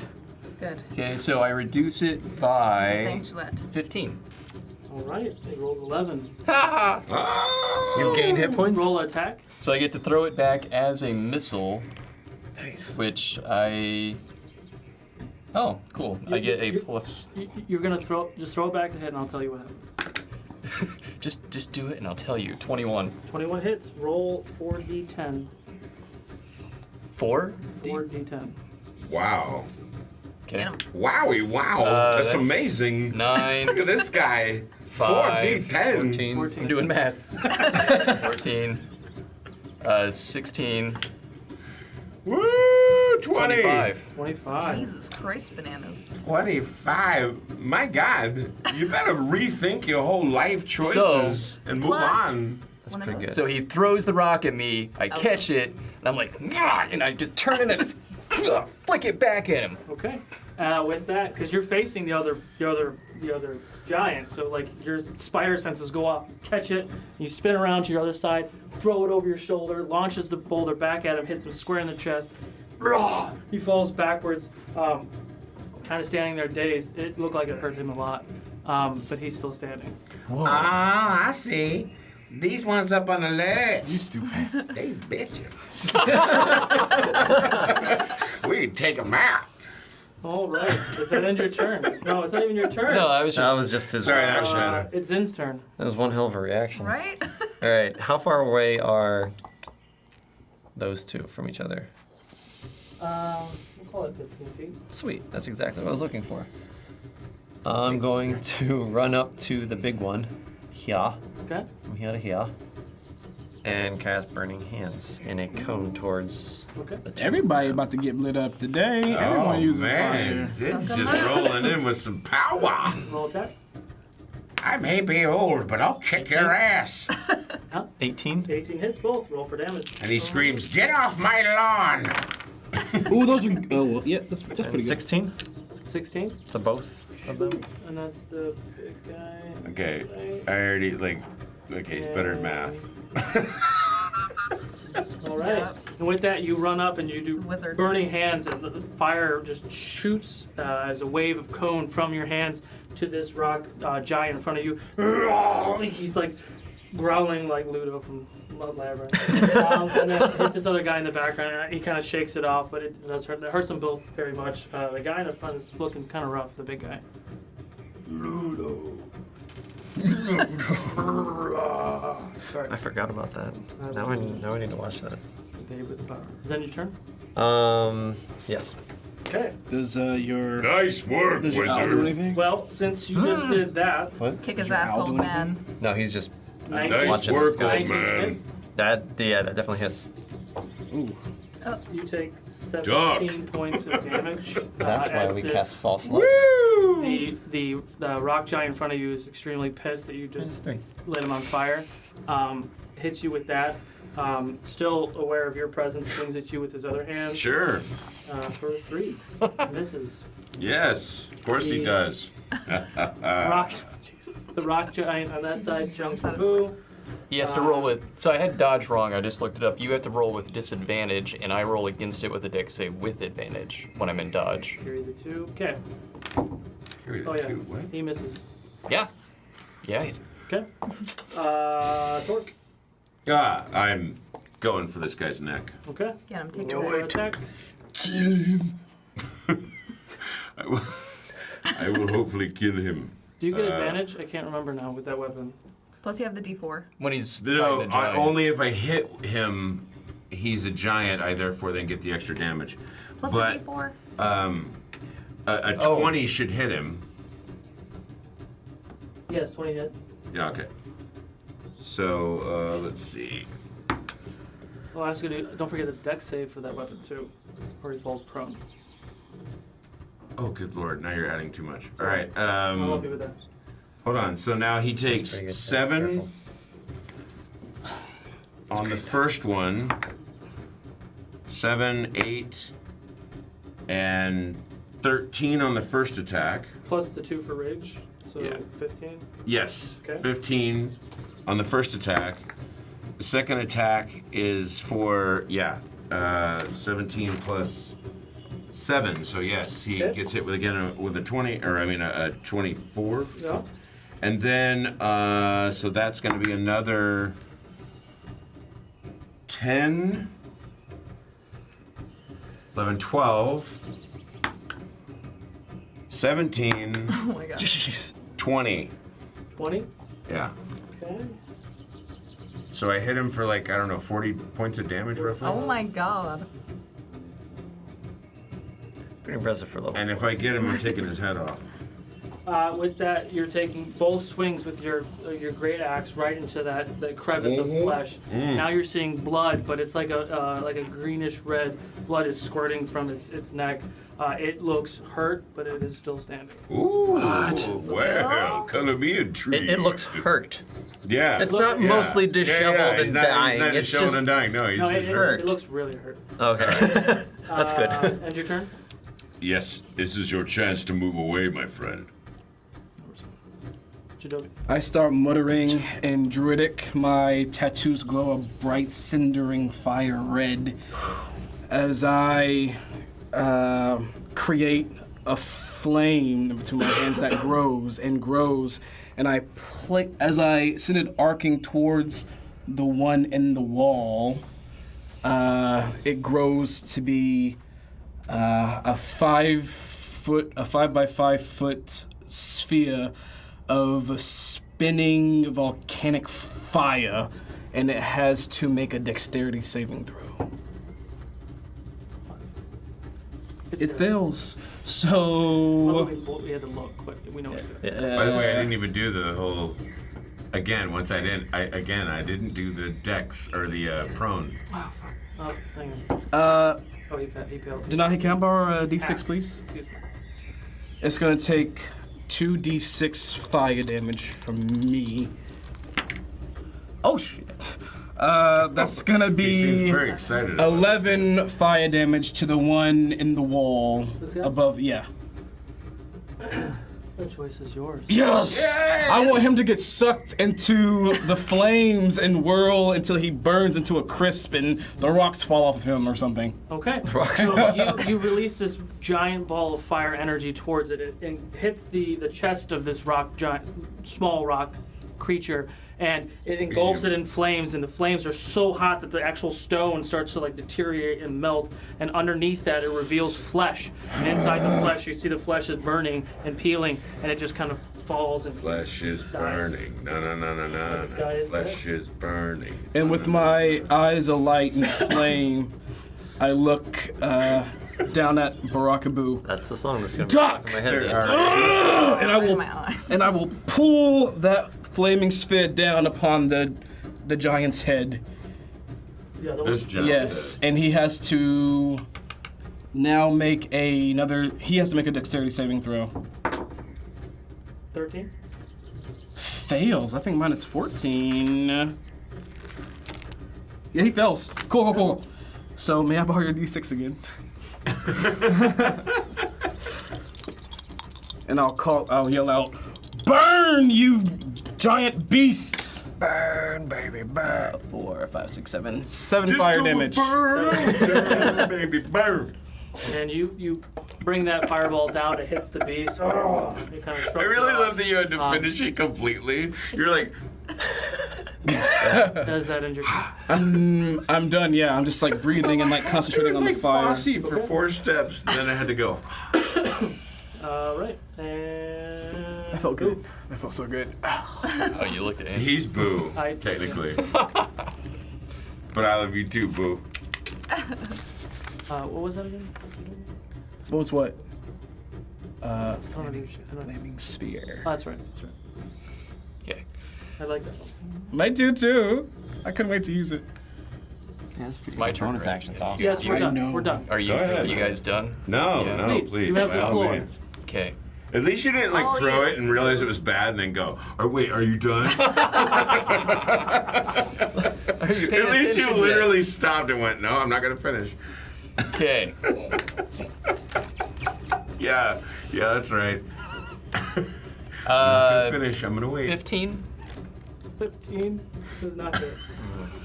Good. Okay, so I reduce it by Thanks, Gillette. 15. All right. They rolled 11. Oh! You gain hit points? Roll attack. So I get to throw it back as a missile, Nice. which I. Oh, cool. I get a plus. You're gonna just throw it back to hit, and I'll tell you what happens. Just do it, and I'll tell you. 21. 21 hits. Roll 4d10. 4. 4d10. Wow. Okay. Get him. Wowie, wow. That's amazing. 9. Look at this guy. 5, 4d10. 14. 14. I'm doing math. 14. 16. Woo! 20. 25. 25. Jesus Christ, bananas. 25. My God. You better rethink your whole life choices and move Plus- on. That's One of pretty those. good. So he throws the rock at me. I Okay. catch it, and I'm like, "Nyah," and I just turn it and just flick it back at him. Okay. With that, because you're facing the other giant, so like your spider senses go off, catch it, you spin around to your other side, throw it over your shoulder, launches the boulder back at him, hits him square in the chest. He falls backwards, kind of standing there dazed. It looked like it hurt him a lot, but he's still standing. Ah, I see. These ones up on the ledge. You stupid. These bitches. We can take them out. All right. Does that end your turn? No, it's not even your turn. No, I was just. That was just his Sorry, that reaction. was better. It's Zin's turn. That was one hell of a reaction. Right? All right, how far away are those two from each other? We'll call it 15 feet. Sweet, that's exactly what I was looking for. I'm going to run up to the big one, here, Okay. from here to here, and cast Burning Hands in a cone towards Okay. the two. Everybody about to get lit up today. Everyone Oh, using man. fire. Zid's Welcome just up. rolling in with some power. Roll attack. I may be old, but I'll kick your ass. 18? 18 hits both. Roll for damage. And he screams, "Get off my lawn!" Ooh, those are. Oh, well, yeah, that's pretty And good. 16 16. to both of them. And that's the big guy. Okay, I already, okay, he's better at math. All right. Yep. And with that, you run up and you It's do a wizard. burning hands, and the fire just shoots as a wave of cone from your hands to this rock giant in front of you. He's like growling like Ludo from Labyrinth. And then hits this other guy in the background. And he kind of shakes it off, but it does hurt. It hurts them both very much. The guy in the front is looking kind of rough. The big guy. Sorry. I forgot about that. Now I need to watch that. Babe with the power. Is that your turn? Yes. Okay. Does your Nice work, does your owl do anything? Well, since you just did that, What? Kick his your ass, owl old do man. No, he's just Nice watching work, this guy. old man. That definitely hits. Ooh, You take 17 points of damage. That's why as we this- cast false light. The rock giant in front of you is extremely pissed that you just lit him on fire. Hits you with that. Still aware of your presence, swings at you with his other hand. Sure. For 3. Misses. Yes, of course he does. Rock. Jesus. The rock giant on that side jumps jumps out of Boo. He has to roll with. So I had dodge wrong. I just looked it up. You have to roll with disadvantage, and I roll against it with a dex save with advantage when I'm in dodge. Carry the 2. Okay. Carry Oh that yeah. too, what? He misses. Yeah. Yeah. Okay. Torque. I'm going for this guy's neck. Okay. Yeah, I'm taking Roll that. attack. Kill him. I will hopefully kill him. Do you get advantage? I can't remember now with that weapon. Plus you have the D4. When he's No, fighting a giant. only if I hit him, he's a giant, I therefore then get the extra damage. Plus But, the D4. A 20 should hit him. Yes, 20 hits. Yeah, okay. So, let's see. Oh, I was gonna don't forget the dex save for that weapon too, or he falls prone. Oh, good lord, now you're adding too much. All right, I'll help you with that. hold on. So now he takes pretty good. 7 Careful. on the first one, 7, 8, and 13 on the first attack. Plus it's a 2 for rage, so Yeah. 15. Yes, Okay. 15 on the first attack. The second attack is for, 17 plus 7. So yes, he Okay. gets hit with with a 20, or I mean a 24. Yeah. And then, so that's going to be another 10, 11, 12, 17, Oh my god. Jeez. 20. 20. Yeah. Okay. So I hit him for like, I don't know, 40 points of damage roughly. Oh my god. Pretty impressive for level And if 4. I get him, I'm taking his head off. With that, you're taking both swings with your great axe right into that crevice of flesh. Now you're seeing blood, but it's like a greenish red. Blood is squirting from its neck. It looks hurt, but it is still standing. Ooh, well, color me intrigued. It looks hurt. Yeah. It's not mostly disheveled he's and not, dying. He's not It's disheveled just and dying. No, he's No, just it hurt. looks really hurt. okay. That's good. End your turn. Yes, this is your chance to move away, my friend. Jadobi. I start muttering in Druidic. My tattoos glow a bright, cindering fire red as I create a flame between my hands that grows and grows. And as I send it arcing towards the one in the wall, it grows to be a 5 by 5 foot sphere of spinning volcanic fire, and it has to make a dexterity saving throw. It fails. So We had to look, but we know what to do. By the way, I didn't even do the whole. Again, once I didn't do the dex or the prone. Oh, fuck. Oh, hang on. Oh, he failed. Denai, can I borrow a d6, Pass. please? Excuse me. It's gonna take 2d6 fire damage from me. Oh shit. That's gonna He seems be very excited. about it. 11 fire damage to the one in the wall This guy? above. Yeah. The choice is yours. Yes! I want him to get sucked into the flames and whirl until he burns into a crisp and the rocks fall off of him or something. Okay. So you release this giant ball of fire energy towards it. It hits the chest of this small rock creature, and it engulfs it in flames, and the flames are so hot that the actual stone starts to like deteriorate and melt, and underneath that it reveals flesh. And inside the flesh you see the flesh is burning and peeling, and it just kind of falls and Flesh is burning. No. This guy is Flesh is burning. And with my eyes alight and flame, I look down at Barakabu. That's the song that's gonna be Duck! stuck in my head. the All entire- right. And I Right in will my eye. and I will pull that flaming sphere down upon the giant's head. Yeah, the This one. gentleman. Yes, and he has to now make another. He has to make a dexterity saving throw. 13. Fails. I think mine is 14. Yeah, he fails. Cool. So may I borrow your D6 again? And I'll yell out, "Burn, you giant beast!" Burn, baby, burn. 4, 5, 6, 7. 7 fire damage. Burn, baby, burn. And you bring that fireball down. It hits the beast. Oh, it kind of I really love that you had to finish it completely. You're like, Does that injure you? I'm done. Yeah, I'm just like breathing and like concentrating on the fire. Fosse for 4 steps, and then I had to go. Right. And I felt good. I felt so good. Oh, you looked at him. He's Boo, I- technically. But I love you too, Boo. What was that again? What was what? I don't know. Flaming sphere. Oh, that's right. Okay. I like that one. Might do too. I couldn't wait to use it. Yeah, that's pretty It's my turn. bonus right? action's awesome. Yes, we're I done. know. We're done. Are you Go ahead. you guys done? No, Yeah. no, Please, please. you have the by all floor. means. Okay. At least you didn't like Oh, throw yeah. it and realize it was bad and then go, oh, wait, are you done? Are you paying At least you attention yet? literally stopped and went, no, I'm not going to finish. Okay. Yeah, that's right. I'm not going to finish. I'm going to wait. 15. 15 does not hit.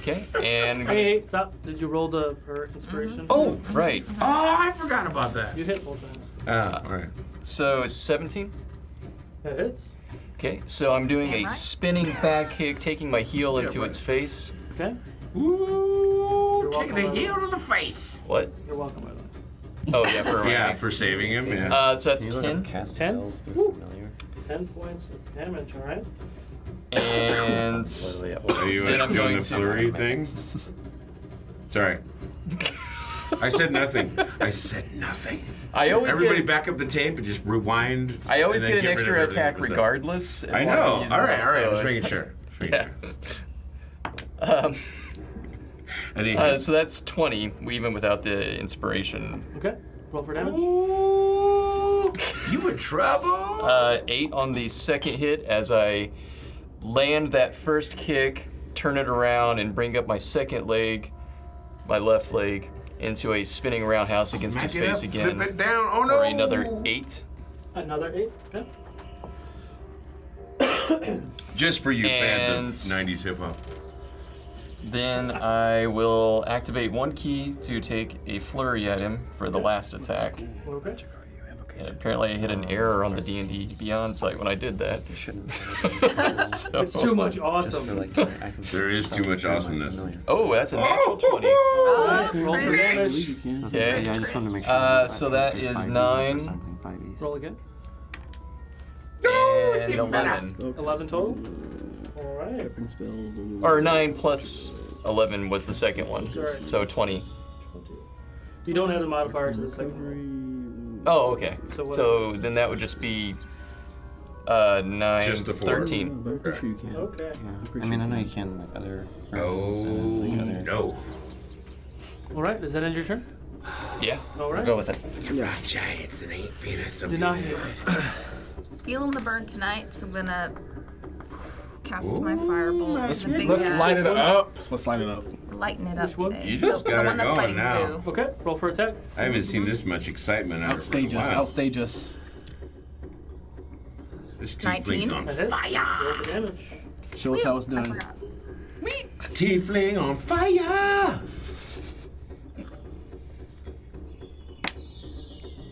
Okay. And Hey, stop. Did you roll her inspiration? oh, right. Oh, I forgot about that. You hit both times. Oh, all right. So 17. That hits. Okay. So I'm doing Damn a right. spinning back kick, taking my heel into its face. Okay. Ooh, You're taking a welcome. heel to the face. What? You're welcome, by the way. Oh yeah, for Yeah, for saving him, yeah. So that's Can you look 10. up cast 10? spells through Woo. familiar? 10 points of damage, alright? And Literally at Are you Then I'm doing going the to- flurry thing? Sorry. I said nothing. I said nothing. I always Everybody get back up the tape and just rewind. I always and then get an rid of extra everything attack that was there. regardless. as I long as I'm know. using All right, it, all right. so Just it's- making sure. Just making Yeah. sure. Any hits? So that's 20, even without the inspiration. Okay. Roll for damage. Ooh, you in trouble? 8 on the second hit as I land that first kick, turn it around, and bring up my second leg, my left leg, into a spinning roundhouse against his Smack it face up, again Flip it down. Oh no. for another 8. Another 8. Okay. Just for you fans And- of 90s hip hop. Then I will activate one key to take a flurry at him for the last attack. Okay. And apparently I hit an error on the D&D Beyond site when I did that. You shouldn't. So- It's too much Just awesome. for like, I can There is too much awesomeness. Oh, that's a natural 20. Oh, Roll for crazy. damage. Okay. Yeah, I just wanted to make sure. So that is 9. Roll again. And 11. 11 total. Alright. Or 9 plus 11 was the second one. So 20. You don't have the modifier to the second one. Oh, okay. So what So then that would just be 9, Just the 4? 13. Okay. I mean, I know you can like other. Oh no. Alright, is that end your turn? Yeah. Alright. Go with it. Giants and ain't Venus. Did not hit. Feeling the burn tonight, so I'm gonna cast my firebolt. Let's- The big Let's guy. light it up. Let's light it up. Lighten it up Which one? today. You just the got one it that's going fighting now. Boo. Okay, roll for attack. I haven't seen this much excitement out of Outstage her in a us. while. Outstage us. This 19. tiefling's on That hits. fire. Roll for damage. Show us how it's I done. forgot. Wait. Tiefling on fire.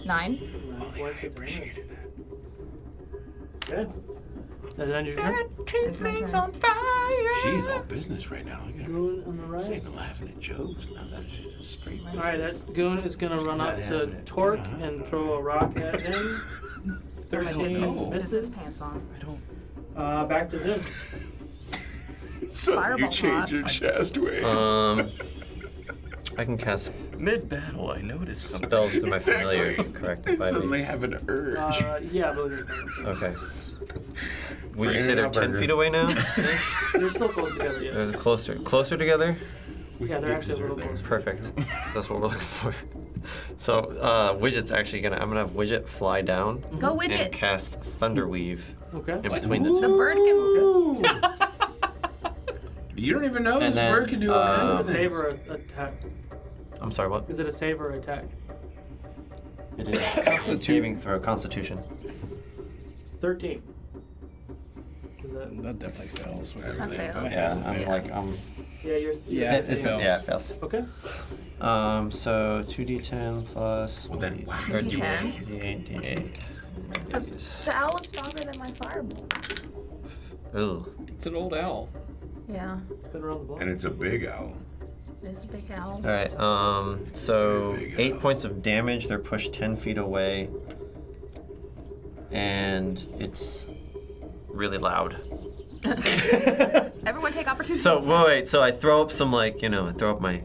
9. 9 points of damage. Okay. That end your turn. Tiefling's on fire. She's all business right now. Look at her. Goon on the She right. ain't laughing at jokes. Now that she's just straight. Alright, that goon is gonna run up to Torque and throw a rock at him. This 13 is misses. pants on. Back to Zim. So Fireball you change pot. your chest way. I can cast Mid-battle, I noticed something. spells to my familiar, if I'm correct, if I suddenly may. have an urge. Yeah, I believe it's Okay. Would you For say they're In-N-Out 10 Burger. feet away now? They're still close together, yeah. They're closer together? Yeah, they're actually a little closer. Perfect. That's what we're looking for. So Widget's actually gonna. I'm gonna have Widget fly down Go and Widget. cast Thunderweave Okay. in between the The two. bird can. You don't even know And this then, bird can do all kinds Is of it a things. save or attack? I'm sorry. What? Is it a save or attack? It is saving throw. Constitution. 13. Is that? That definitely fails. With That everything. fails. Yeah, I'm Yeah. like Yeah, you're. Yeah, it fails. Yeah, it fails. Okay. So 2d10 plus. Well, then why or would you- D8, D8. The owl is stronger than my fireball. Ugh. It's an old owl. Yeah, It's been around the block. And it's a big owl. it is a big owl. All right. So Very big 8 owl. points of damage. They're pushed 10 feet away, and it's really loud. Everyone take opportunity. So wait. So I throw up some I throw up my.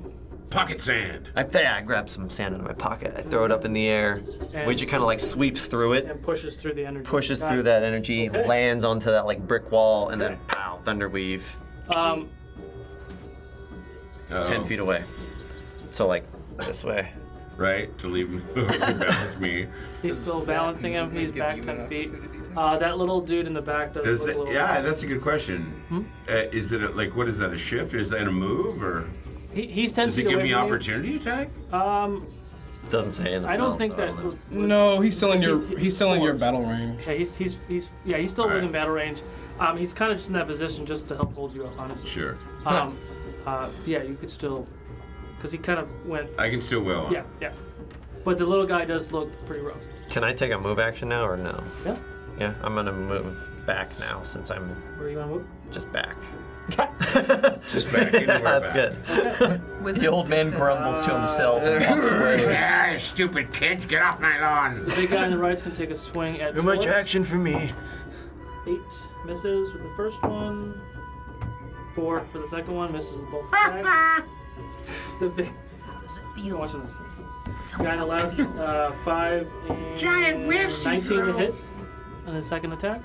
Pocket sand. I grab some sand out of my pocket. I throw it up in the air. And- Widget kind of sweeps through it, And pushes through the energy. pushes Got through it. that energy, Okay. lands onto that brick wall, and then Okay. pow, Thunderweave, Um, 10 feet away. So this way. Right, to leave him balance me. he's still balancing him. He's back 10 feet. That little dude in the back does Does look a that, little. yeah, that's a good question. Is it what is that, a shift? Is that a move, or He's 10 does feet it give away me from you. opportunity attack? Doesn't say in the I don't spell, think so that. don't know. No, he's still in your he's still in your forced. battle range. Yeah, he's still Alright. within battle range. He's kind of just in that position just to help hold you up, honestly. Sure. Yeah, you could still, because he kind of went. I can still will. Yeah. But the little guy does look pretty rough. Can I take a move action now or no? Yeah. Yeah, I'm gonna move back now since I'm Where you want to move? just back. Just back anywhere. That's back. good. Wizard's The old man distance. grumbles to himself and walks away. Yeah, stupid kids, get off my lawn. The big guy on the right's gonna take a swing at. Too much Troy. action for me. 8 misses with the first one. 4 for the second one. Misses with both attacks. The big. How does it I'm feel? watching this. Tell me Guy on the how it left, feels. 5 and Giant whiffs you 19 to throw. hit on his second attack.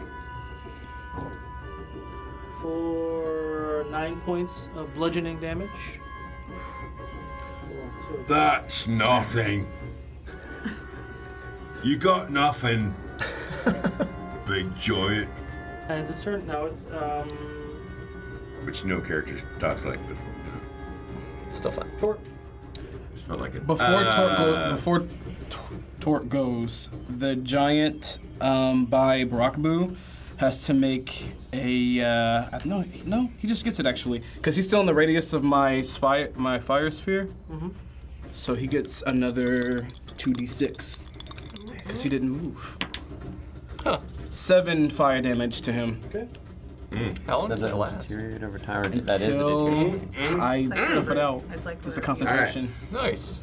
For 9 points of bludgeoning damage. That's nothing. You got nothing. Big giant. And it's his turn. Now it's Which no character talks like, but Still fun. Torque. just felt like it. Before Torque goes, the giant by Barakabu has to make a no, he just gets it actually because he's still in the radius of my fire sphere. So he gets another 2d6 because he didn't move. 7 fire damage to him Okay. How long Does does it it last? deteriorate over time? Or that is a until deterioration. I It's like snuff it Uber. out. It's like It's a Uber. concentration. Nice.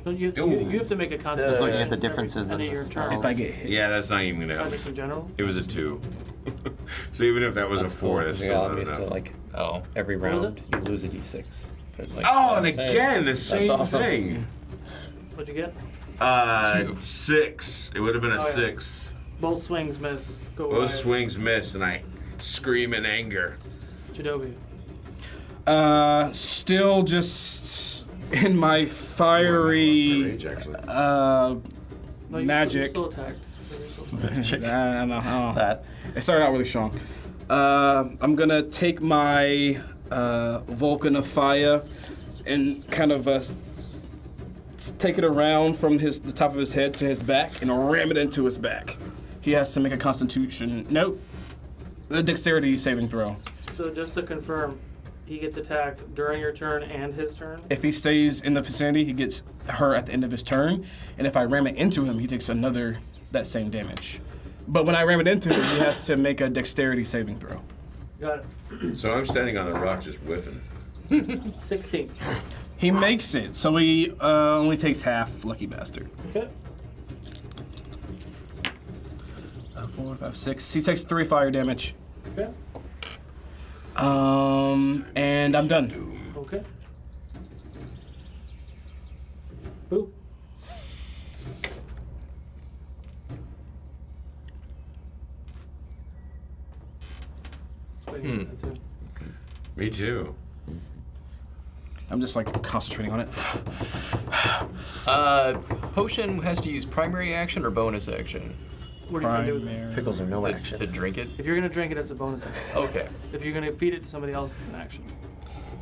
So you have to make a Just concentration. looking at the differences end in of the your turn. spells. If I get hit. Yeah, that's not even gonna Not help me. just in general. It was a 2. So even if that was a 4, that's still not enough. Oh. Every What was round you lose a d6. But, Oh, and I'm saying, again, the same awesome. thing. What'd you get? 6. It would have been a Oh, yeah. 6. Both swings miss. Go Both wide. swings miss, and I scream in anger. Chidobi. Still just in my fiery Rage, actually. No, you magic. Still attacked. I don't know. That. It started out really strong. I'm gonna take my Vulcan of Fire and kind of take it around from the top of his head to his back and ram it into his back. He has to make a Constitution. Nope. A Dexterity saving throw. So just to confirm, he gets attacked during your turn and his turn. If he stays in the vicinity, he gets her at the end of his turn. And if I ram it into him, he takes that same damage. But when I ram it into him, he has to make a Dexterity saving throw. Got it. So I'm standing on the rock just whiffing. 16. He makes it, so he only takes half, lucky bastard. Okay. 4, 5, 6. He takes 3 fire damage. Okay. And I'm done. Okay. Boo. That's what you get, that's it. Me too. I'm just like concentrating on it. Potion has to use primary action or bonus action What are you trying to do with it? Primary. Pickles are no to action. drink it. If you're gonna drink it, it's a bonus action. Okay. If you're gonna feed it to somebody else, it's an action.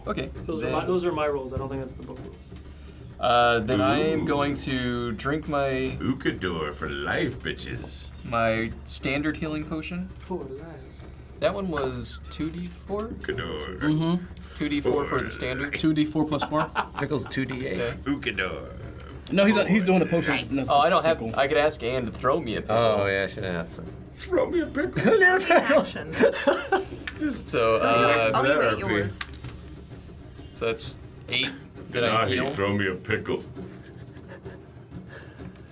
Okay. Those are my rules. I don't think that's the book rules. Then I am Ooh. going to drink my Ukodor for life, bitches. standard healing potion. For life. That one was 2d4? Ukodor. Mm-hmm. 2d4 for the standard. 2d4 plus 4. Pickles 2d8. Okay. Ukodor. No, he's doing a potion. No, Oh, I don't have. pickle. I could ask Anne to throw me a pickle. Oh yeah, I should have asked. Throw me a pickle. Action. So, I'll that eat RP. yours. so that's 8 that I Nahi, heal. throw me a pickle.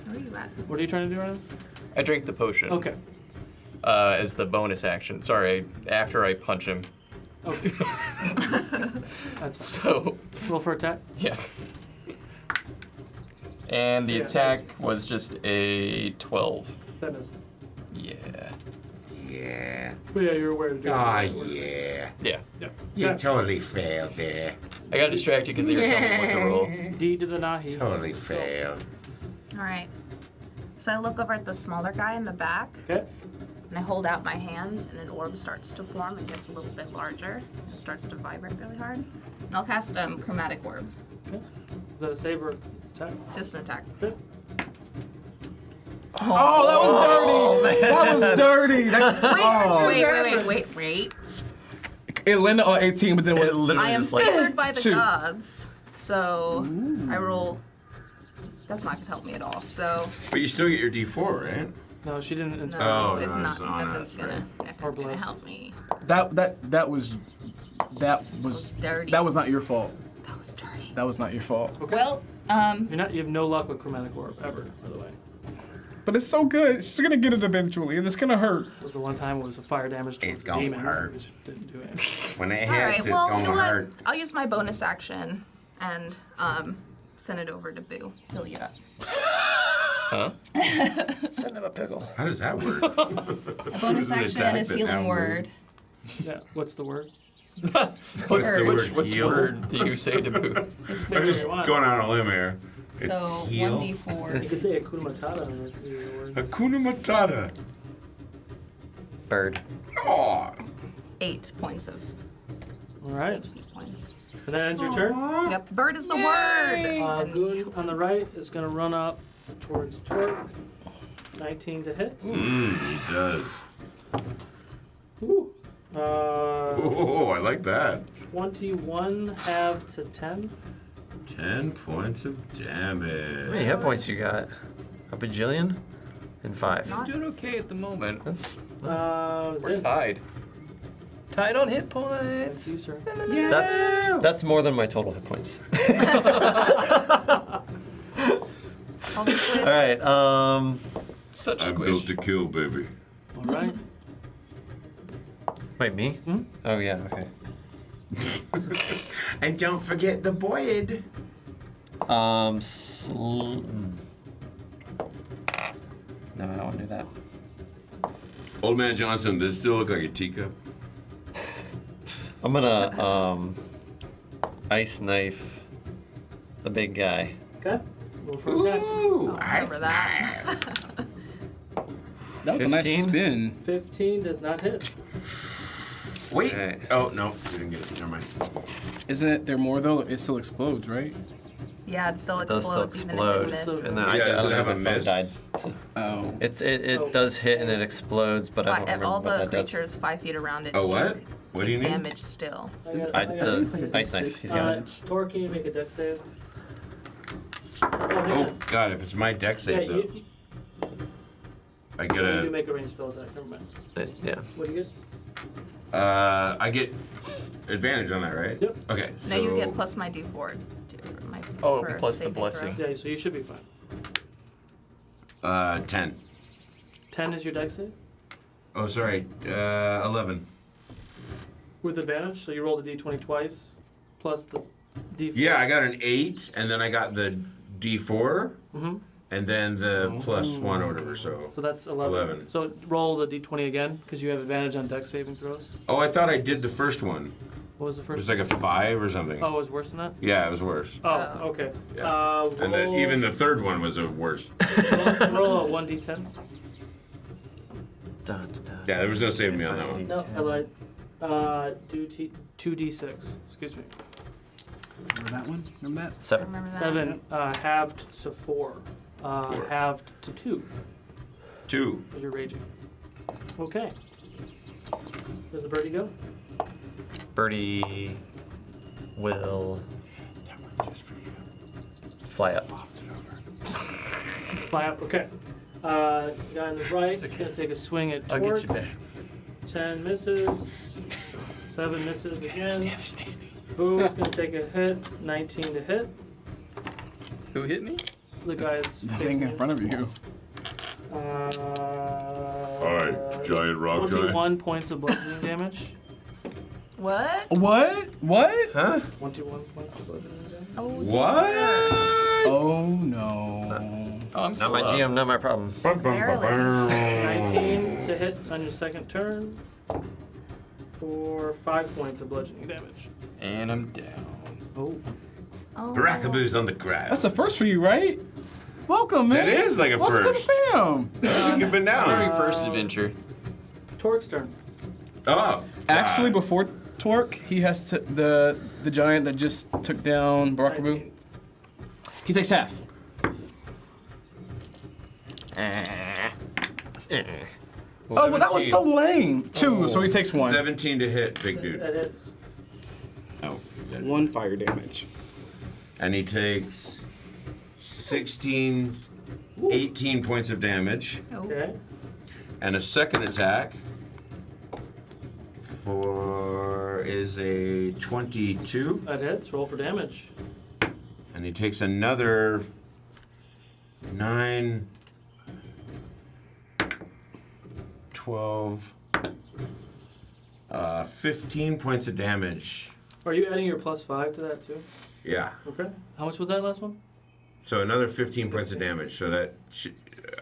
Where are you at? What are you trying to do right now? I drink the potion. Okay. As the bonus action. Sorry, after I punch him. Okay. That's So, roll for attack. yeah. And the Yeah. attack was just a 12. That is. Yeah. Yeah. But yeah, you're aware to do it. Ah, yeah. Yeah. Yeah. You Yeah. totally failed there. I got distracted because they were telling me what to roll. D to the Nahi. Totally failed. All right. So I look over at the smaller guy in the back, Okay. and I hold out my hand, and an orb starts to form and gets a little bit larger. It starts to vibrate really hard. And I'll cast Chromatic Orb. Okay. Is that a save or attack? Just an attack. Okay. Oh, that was dirty. That was dirty. Wait. It landed on 18, but then it It went. literally I am is like favored by the 2. gods, so I roll. That's not gonna help me at all. So But you still get your D4, right? No, she didn't. no, inspire. Oh, it's no, not. it's not Nothing's us, gonna Or bless. help me. That was Dirty. that was not your fault. That was dirty. That was not your fault. Okay. Well, You have no luck with chromatic orb ever, by the way. But it's so good. She's gonna get it eventually, and it's gonna hurt. It was the one time it was a fire damage towards It's the gonna demon. hurt. Which didn't do it. When it all hits, right. it's Well, you gonna know what? hurt. I'll use my bonus action and send it over to Boo. Heal you up. Huh? send him a pickle. How does that work? A bonus an action attack is that healing now word. Yeah. What's the word? What's the word? What's Heal? word do you say to Boo? It's Pick I'm just your one. going on a limb here. so heal? 1d4. You could say Hakuna Matata. And that's your word. Hakuna Matata. Bird. Oh, 8 points of All right. HP points. And that ends your turn. Yep. Bird is the word. And Goon on the right is going to run up towards Torque. 19 to hit. he does. Ooh. Oh, I like that. 21 half to 10. 10 points of How many damage. hit points you got? A bajillion? And 5. He's doing okay at the moment. That's We're Zin. tied. Tied on hit Thank points. you, sir. that's more than my total hit points. obviously, All right. Such I'm built squish. to kill, baby. All right. Wait, me? Oh yeah. Okay. And don't forget the Boyd. No, I don't want to do that. Old man Johnson, does this still look like a teacup? I'm gonna ice knife the big guy. Okay. Roll for attack. Ooh, I'll remember that. That was a nice 15? spin. 15 does not hit. Wait. Alright. Oh, no. You didn't get it. Never mind. Isn't there more though? It still explodes, right? Yeah, it still It does still explodes even explode. if it misses. And then Yeah, I does it don't have know a if my phone miss? died. Oh. It does hit and it explodes, but I don't remember All what the that does. creatures 5 feet around it. Oh, take- what? What do you take need? damage still. The ice knife. He's got it. Torque, can you make a dex save? Oh, Oh, God, if it's my deck yeah, save, though, you I get do a. make a ranged spell attack. Never mind. Yeah. What do you get? I get advantage on that, right? Yep. Okay. No, you so- get plus my d4. My, Oh, for plus the saving blessing. throw. Yeah, so you should be fine. 10. 10 is your dex save? Oh, sorry. 11. With advantage, so you roll the d20 twice, plus the d4. Yeah, I got an 8, and then I got the D4, Mm-hmm. and then the plus 1 or whatever, so. So that's 11. 11. So roll the d20 again, because you have advantage on dex saving throws. Oh, I thought I did the first one. What was the It first? was like a 5 or something. Oh, it was worse than that? Yeah, it was worse. Oh, okay. Yeah. And Roll, even the third one was a worse. roll a 1d10. Dun, dun. Yeah, there was no saving me on that one. No, I lied. Do 2d6. Excuse me. Remember that one? Remember that? 7. Remember that? 7 halved to 4. Halved to 2 2. as you're raging. Okay. Does the birdie go? Birdie will Just for you. fly up. Fly up. Okay. Guy on the right is gonna take a swing at I'll Torque. get you back. 10 misses. 7 misses again. Boo's gonna take a hit. 19 to hit. Who hit me? The guy's The facing thing in you. front of you. Alright, giant rock giant. 21 points of bludgeoning damage. What? What? Huh? 21 points of bludgeoning damage. Oh, What? Oh no. Oh, I'm Not still my up. GM, not my problem. 19 to hit on your second turn for 5 points of bludgeoning damage. And I'm down. Oh. Oh. Barakaboo's on the ground. That's a first for you, right? Welcome, man. That is like a Welcome first. to the fam. You've been Very down. first adventure. Torque's turn. Oh. Actually, God. before Torque, he has to the giant that just took down Barakaboo. 19. He takes half. Oh, well, that was so lame. 2, so he takes 1. 17 to hit, big dude. That hits. Oh. 1 fire damage. And he takes 18 points of damage. Okay. And a second attack is a 22. That hits. Roll for damage. And he takes another 9, 12, 15 points of damage. Are you adding your +5 to that too? Yeah. Okay. How much was that last one? So another 15 points of damage. So that,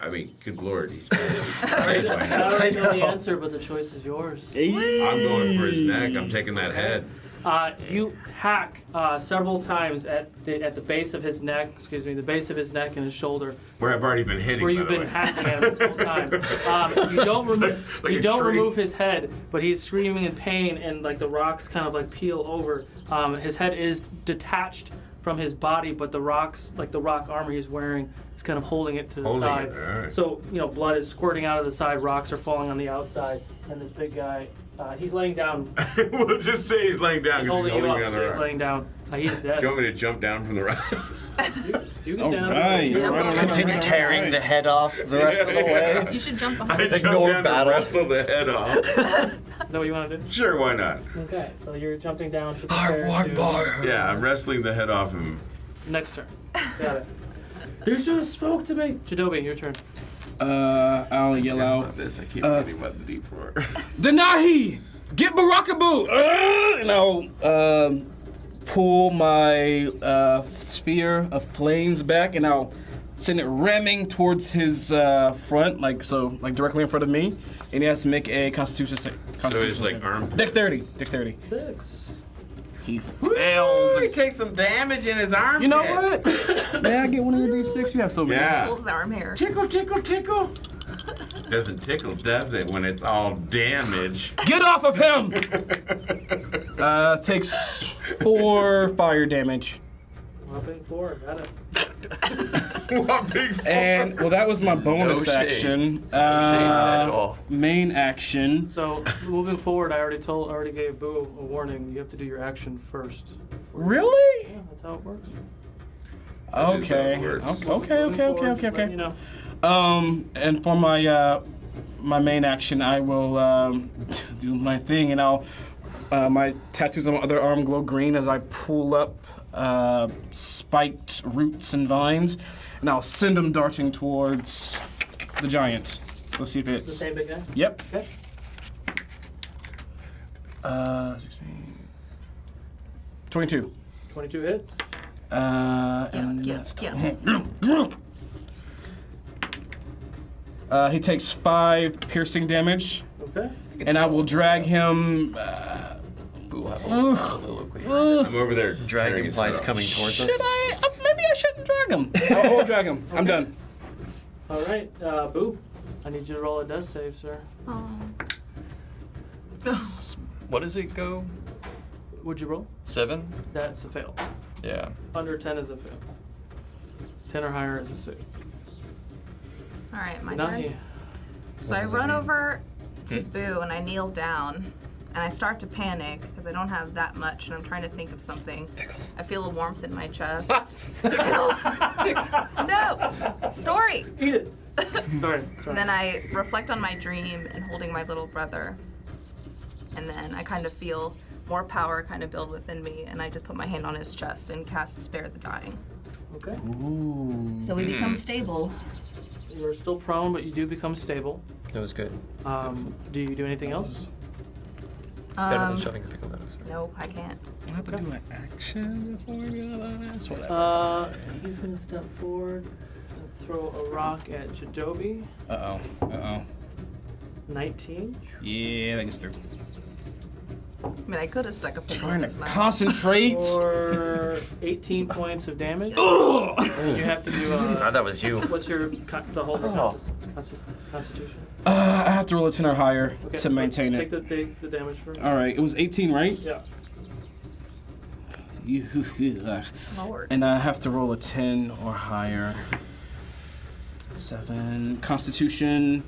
I mean, good lord, he's kind of I by don't now. know the answer, but the choice is yours. I'm going for his neck. I'm taking that head. You hack several times at the base of his neck. Excuse me, the base of his neck and his shoulder, Where I've already been hitting. where by you've the been way. hacking at him this whole time. You don't like you a don't tree. remove his head, but he's screaming in pain, and like the rocks kind of like peel over. His head is detached from his body, but the rocks, like the rock armor he's wearing, is kind of holding it to the Holding side. it, all right. So blood is squirting out of the side, rocks are falling on the outside, and this big guy, he's laying down. We'll just say he's laying down He's because he's holding you holding up, me on so the he's rock. laying down. He's dead. Do you want me to jump down from the rock? You can All stand up. right. Jump over Continue the tearing right. the head off the rest of the way. You should jump I behind. jump Ignore down battle. to wrestle the head off. Is that what you want to do? Sure, why not? Okay, so you're jumping down to prepare to Yeah, I'm wrestling the head off him. next turn. Got it. You should have spoke to me. Jadobi, your turn. I'll yell out, This I keep really wetting deep for. Denahi! Get Barakaboo! And I'll pull my sphere of flames back, and I'll send it ramming towards his front, like directly in front of me. And he has to make a Constitution So save. it's like arm. Dexterity. 6. He fails. He takes some damage in his arm. You know what? May I get one of your D6? You have so many. Yeah. Pulls the arm hair. Tickle, tickle, tickle. Doesn't tickle, does it, when it's all damage? Get off of him! Takes 4 fire damage. Whopping 4. Got it. What big f- And, well, that was my bonus No shade. action. Shame at all. Main action. So moving forward, I already gave Boo a warning. You have to do your action first. Really? Yeah, that's how it works. Okay. That works. Moving forward, just letting you know. And for my my main action, I will do my thing, and I'll my tattoos on my other arm glow green as I pull up spiked roots and vines, and I'll send them darting towards the giant. Let's see if The it's. same big guy? Yep. Okay. 16. 22. 22 hits. And Get him. he takes 5 piercing damage, Okay. and I will drag him Boo will have a soliloquy. I'm over there. tearing his Dragonflies head off. coming towards us. Maybe I shouldn't drag him. I will drag him. I'm done. All right, Boo. I need you to roll a death save, sir. What does it go? Would you roll? 7? That's a fail. Yeah. Under 10 is a fail. 10 or higher is a save. All right, my Not turn. you. So I run over to Boo and I kneel down and I start to panic because I don't have that much and I'm trying to think of something. Pickles. I feel a warmth in my chest. Pickles. No. Story. Eat it. Sorry. And then I reflect on my dream and holding my little brother. And then I kind of feel more power kind of build within me and I just put my hand on his chest and cast Spare the Dying. Okay. Ooh. So we become stable. You're still prone, but you do become stable. It was good. Do you do anything else? Better than shoving a pickle down. Nope, I can't. I have to do an action before we go on this. Whatever. He's gonna step forward and throw a rock at Jadobi. Uh oh. 19. Yeah, that gets through. I mean, I could have stuck a pickle Trying in to his mouth. concentrate. For 18 points of damage. You have to do. That was you. What's your the whole constitution? I have to roll a 10 or higher Okay, to maintain take it. the damage first. All right, it was 18, right? Yeah. Lord. And I have to roll a 10 or higher. 7. Constitution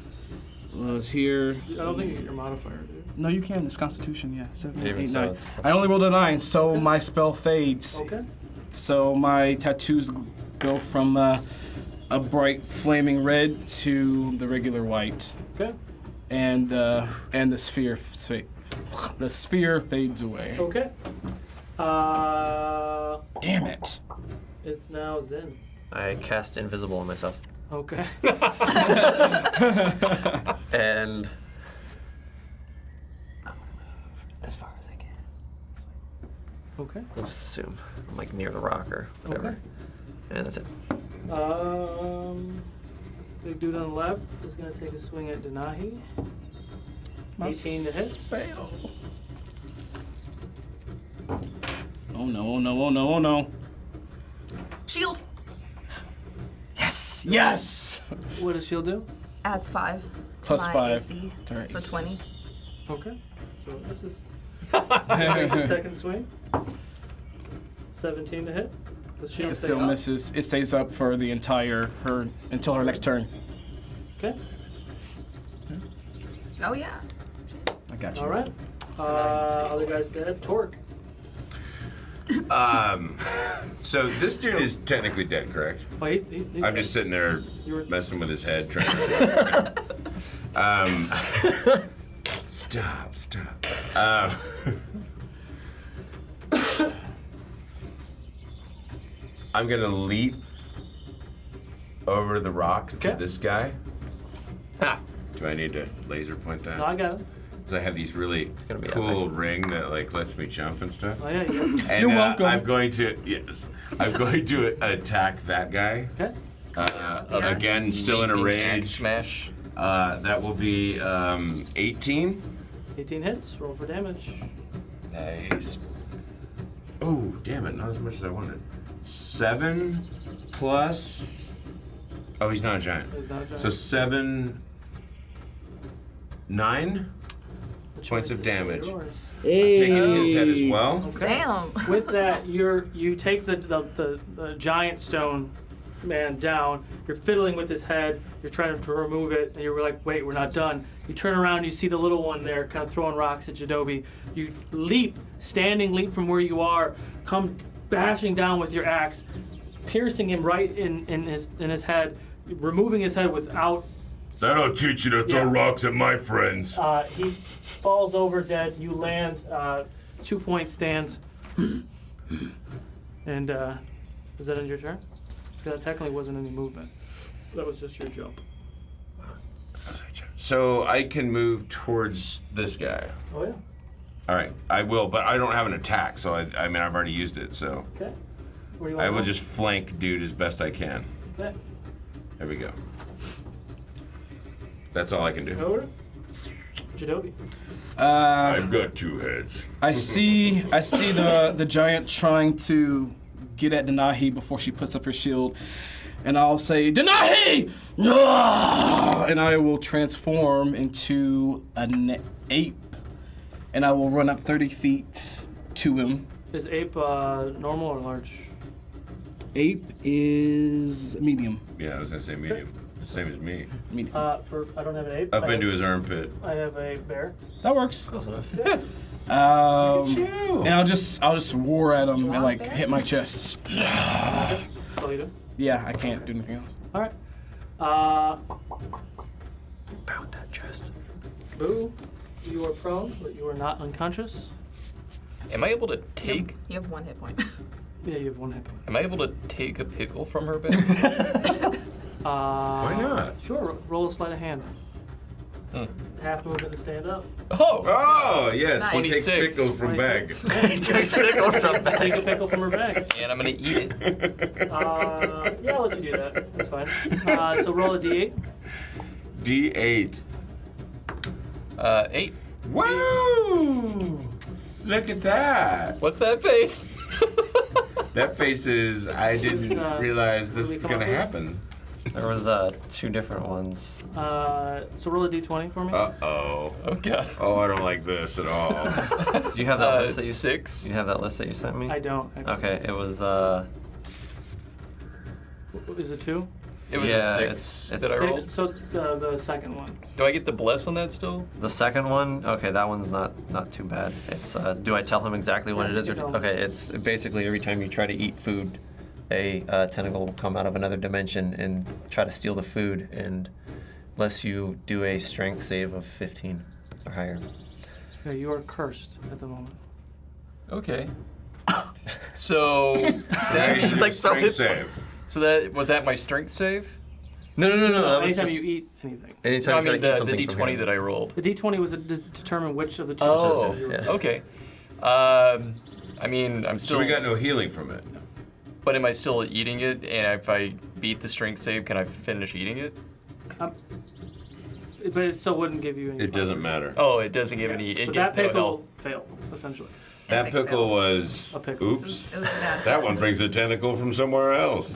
was here. I don't think you get your modifier, dude. No, you can. It's Constitution, yeah. 7, Even 8, so, 9. it's plus I only rolled a 9, so my spell fades. Okay. So my tattoos go from a bright flaming red to the regular white, Okay. and the sphere fades away. Okay. Damn it! It's now Zen. I cast invisible on myself. Okay. And as far as I can. Okay. We'll just assume I'm like near the rock or whatever. Okay. And that's it. Big dude on the left is gonna take a swing at Denahi. 18 to hit. Spell. Oh no! Oh no! Oh no! Oh no! Shield Yes! Yes! What does shield do? adds 5 to Plus my 5 AC, to her so AC. 20. Okay. So this is the second swing. 17 to hit. The shield It stays still up. misses. It stays up for the entire until her next turn. Okay. Oh yeah. I got you. All right. Other guy's dead. Torque. So this dude is technically dead, correct? Oh, he's I'm dead. just sitting there You were- messing with his head, trying to. Stop. I'm gonna leap over the rock Okay. to this guy. Do I need to laser point that? No, I got him. Because I have these really gonna be cool ring that like lets me jump and stuff. Oh yeah, you got him. And You're welcome. I'm going to attack that guy. Okay. Again, still in a Leaping axe rage. smash. That will be 18. 18 hits. Roll for damage. Nice. Oh, damn it! Not as much as I wanted. 7 plus. Oh, he's not a giant. He's not a giant. So 7, 9 The points choice of is still damage. yours. I'm taking his head as well. Okay. Damn. With that, you take the giant stone man down. You're fiddling with his head. You're trying to remove it, and you're like, "Wait, we're not done." You turn around, you see the little one there, kind of throwing rocks at Jadobi. You leap, standing leap from where you are, come bashing down with your axe, piercing him right in his head, removing his head without. That'll teach you to throw Yeah. rocks at my friends. He falls over dead. You land 2 point stands. And is that end your turn? Because that technically wasn't any movement. That was just your jump. So I can move towards this guy. Oh yeah. All right, I will, but I don't have an attack, so I mean I've already used it, so Okay. Where do you I want will to go? just flank dude as best I can. Okay. There we go. That's all I can do. Over. Jadobi. I've got 2 heads. I see the giant trying to get at Denahi before she puts up her shield, and I'll say, Denahi! No! And I will transform into an ape, and I will run up 30 feet to him. Is ape normal or large? Ape is medium. Yeah, I was gonna say medium. Same as me. Medium. I don't have an ape. Up into his armpit. I have a bear. That works. Close enough. And I'll just roar at him and like hit my chest. That's all you do. Yeah, I can't do anything else. All right. Pound that chest. Boo, you are prone, but you are not unconscious. Am I able to take? You have 1 hit point. Yeah, you have 1 hit point. Am I able to take a pickle from her bag? Why not? Sure, roll a sleight of hand. Hmm. Half movement to stand up. Oh! Oh, yes. He takes 26. pickle from bag. He takes pickle from back. Take a pickle from her bag. And I'm gonna eat it. Yeah, I'll let you do that. That's fine. So roll a d8. D8. 8. Woo! Look at that. What's that face? That face is, I didn't realize this we was come going to up with? happen. There was 2 different ones. So roll a d20 for me. Uh-oh. Oh god. Oh, I don't like this at all. Do you have that list that you 6. Do you have that list that you sent me? I don't. Actually. Okay, it was Is it 2? It was Yeah, a 6 it's that I 6. rolled. So the second one. Do I get the bless on that still? the second one. Okay, that one's not too bad. It's do I tell him exactly what Yeah, it is? you Or tell him. okay, it's basically every time you try to eat food, a tentacle will come out of another dimension and try to steal the food, and unless you do a strength save of 15 or higher. Okay, you are cursed at the moment. Okay. So that He's means, like, so Strength save. so that was that my strength save? No. That was Anytime just you eat anything. anytime No, I you try mean to eat the something from d20 him. that I rolled. The d20 was to determine which of the 2 Oh, you were. yeah. okay. I mean, I'm So still. we got no healing from it. But am I still eating it? And if I beat the strength save, can I finish eating it? But it still wouldn't give you any. It doesn't matter. Oh, it doesn't give any. It So gives that no pickle health. failed, essentially. That Epic pickle fail. was, A pickle. oops. It was a bad That one brings a tentacle from somewhere else.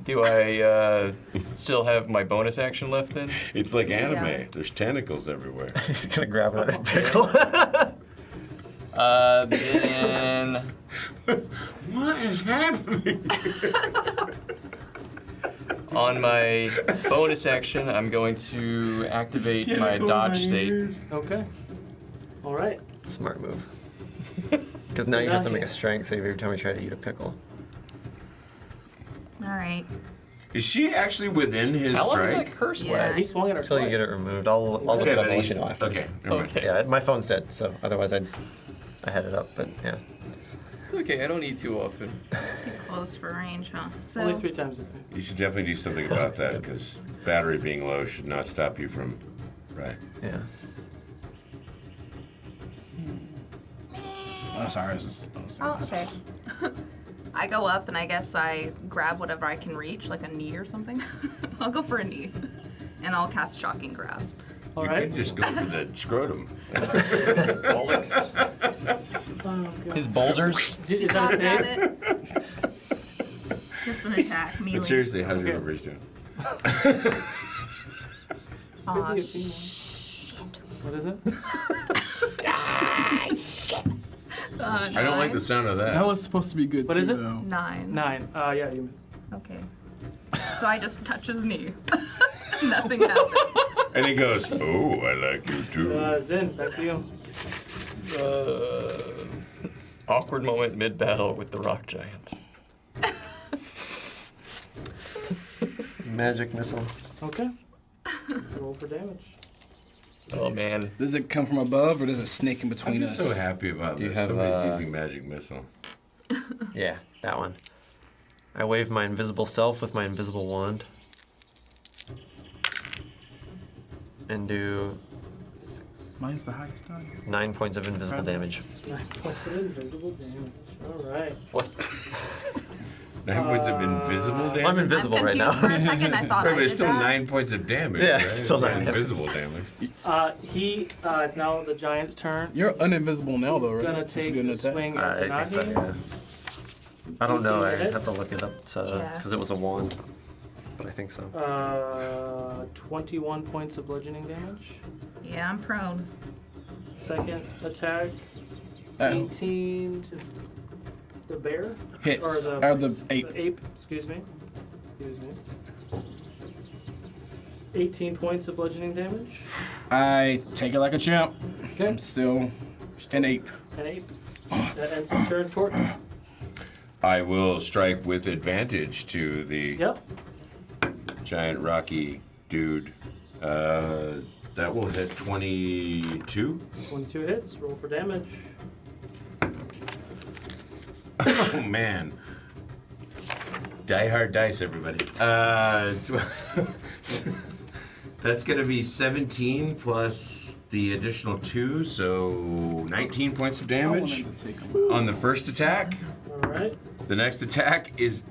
Do I still have my bonus action left then? It's like anime. Yeah. There's tentacles everywhere. He's gonna grab another pickle. Then What is happening? on my bonus action, I'm going to activate my dodge state. Okay. All right. Smart move. Because now you have to make a strength save every time you try to eat a pickle. All right. Is she actually within his How long does strike? that curse Yeah. last? He swung at her Until you twice. get it removed. I'll look Okay, it up but and let he's, you know after. okay, never mind. Okay. Yeah, my phone's dead, so otherwise I had it up, but yeah. It's okay. I don't eat too often. It's too close for range, huh? So Only 3 times a day. You should definitely do something about that because battery being low should not stop you from. Right. Yeah. Oh, sorry. I was just, okay. I go up and I guess I grab whatever I can reach, like a knee or something. I'll go for a knee, and I'll cast Shocking Grasp. All You right. could just go for the scrotum. Bollocks. Oh, God. His boulders. Is that a Got save? it. Just an attack, melee. But seriously, how's your Okay. leverage doing? Aw, Could be a female. What is it? I don't like the sound of that that. was supposed to be good What too, is it? though. 9. 9. Yeah, you missed. Okay. So I just touch his knee. Nothing happens. And he goes, "Oh, I like you too." Zin, back to you. Awkward moment mid-battle with the rock giant. Magic missile. Okay. Roll for damage. Oh man. Does it come from above or does it snake in I'm between just us? so happy about Do you this. have, Somebody's using magic missile. Yeah, that one. I wave my invisible self with my invisible wand. And do Mine's the highest done. 9 points of invisible damage. 9 points of invisible damage. All right. What? 9 points of invisible damage? I'm invisible I'm right confused now. for a second. I thought Right, I but it's did still that. 9 points of damage. Yeah, right? it's still not 9 damage. invisible damage. It's now the giant's turn. You're uninvisible now, though, right? Gonna Since take you did a an attack. swing at I think so, Denahi. yeah. I don't know. I 18 hit? have to look it up Yeah. because it was a 1. But I think so. 21 points of bludgeoning damage. Yeah, I'm prone. Second attack, 18 to the bear? Hits. Or Or the ape. The ape, excuse me. 18 points of bludgeoning damage. I take it like a champ. Okay. I'm still an ape. An ape. That ends his turn. Torton. I will strike with advantage to the Yep. giant rocky dude. That will hit 22. 22 hits. Roll for damage. Oh man. Die hard dice, everybody. That's gonna be 17 plus the additional 2, so 19 points of damage on the first attack. All right. The next attack is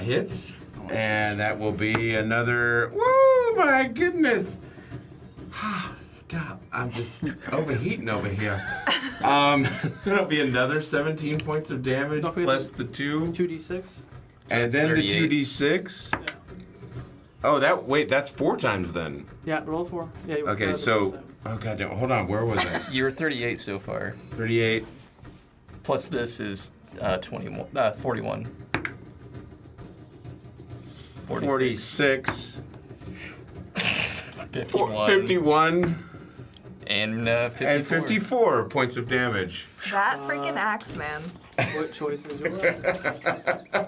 hits, and that will be another. Woo! My goodness! Stop! I'm just overheating over here. That'll be another 17 points of damage Don't forget plus the 2, 2d6. and that's then 38. the 2d6. Yeah. Oh, that's 4 times then. Yeah, roll 4. Yeah, you Okay, the so first time. oh goddamn, hold on, where was I? You're 38 so far. 38. Plus this is 41. 46. 51. 51. And 54. And 54 points of damage. That freaking axe, man. What choice is yours?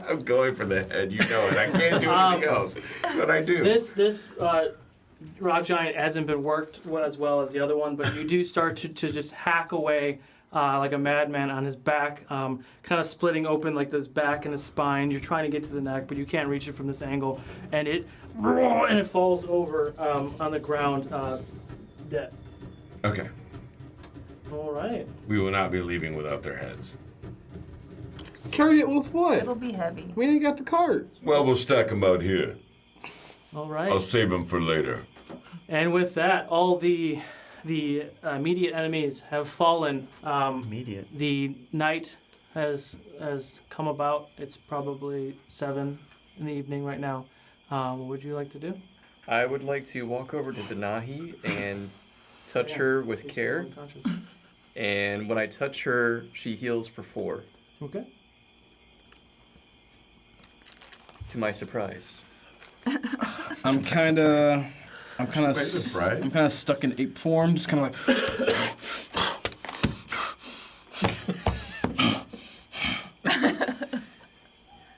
I'm going for the head, you know it. I can't do anything else. That's what I do. This rock giant hasn't been worked as well as the other one, but you do start to just hack away like a madman on his back, kind of splitting open like this back and his spine. You're trying to get to the neck, but you can't reach it from this angle, and it falls over on the ground, dead. Okay. All right. We will not be leaving without their heads. Carry it with what? It'll be heavy. We ain't got the cart. Well, we'll stack them out here. All right. I'll save them for later. And with that, all the immediate enemies have fallen. Immediate. The night has come about. It's probably 7 in the evening right now. What would you like to do? I would like to walk over to Denahi and touch her with She's still care. unconscious. And when I touch her, she heals for 4. Okay. To my surprise. I'm kind of surprise? stuck in ape form, just kind of like.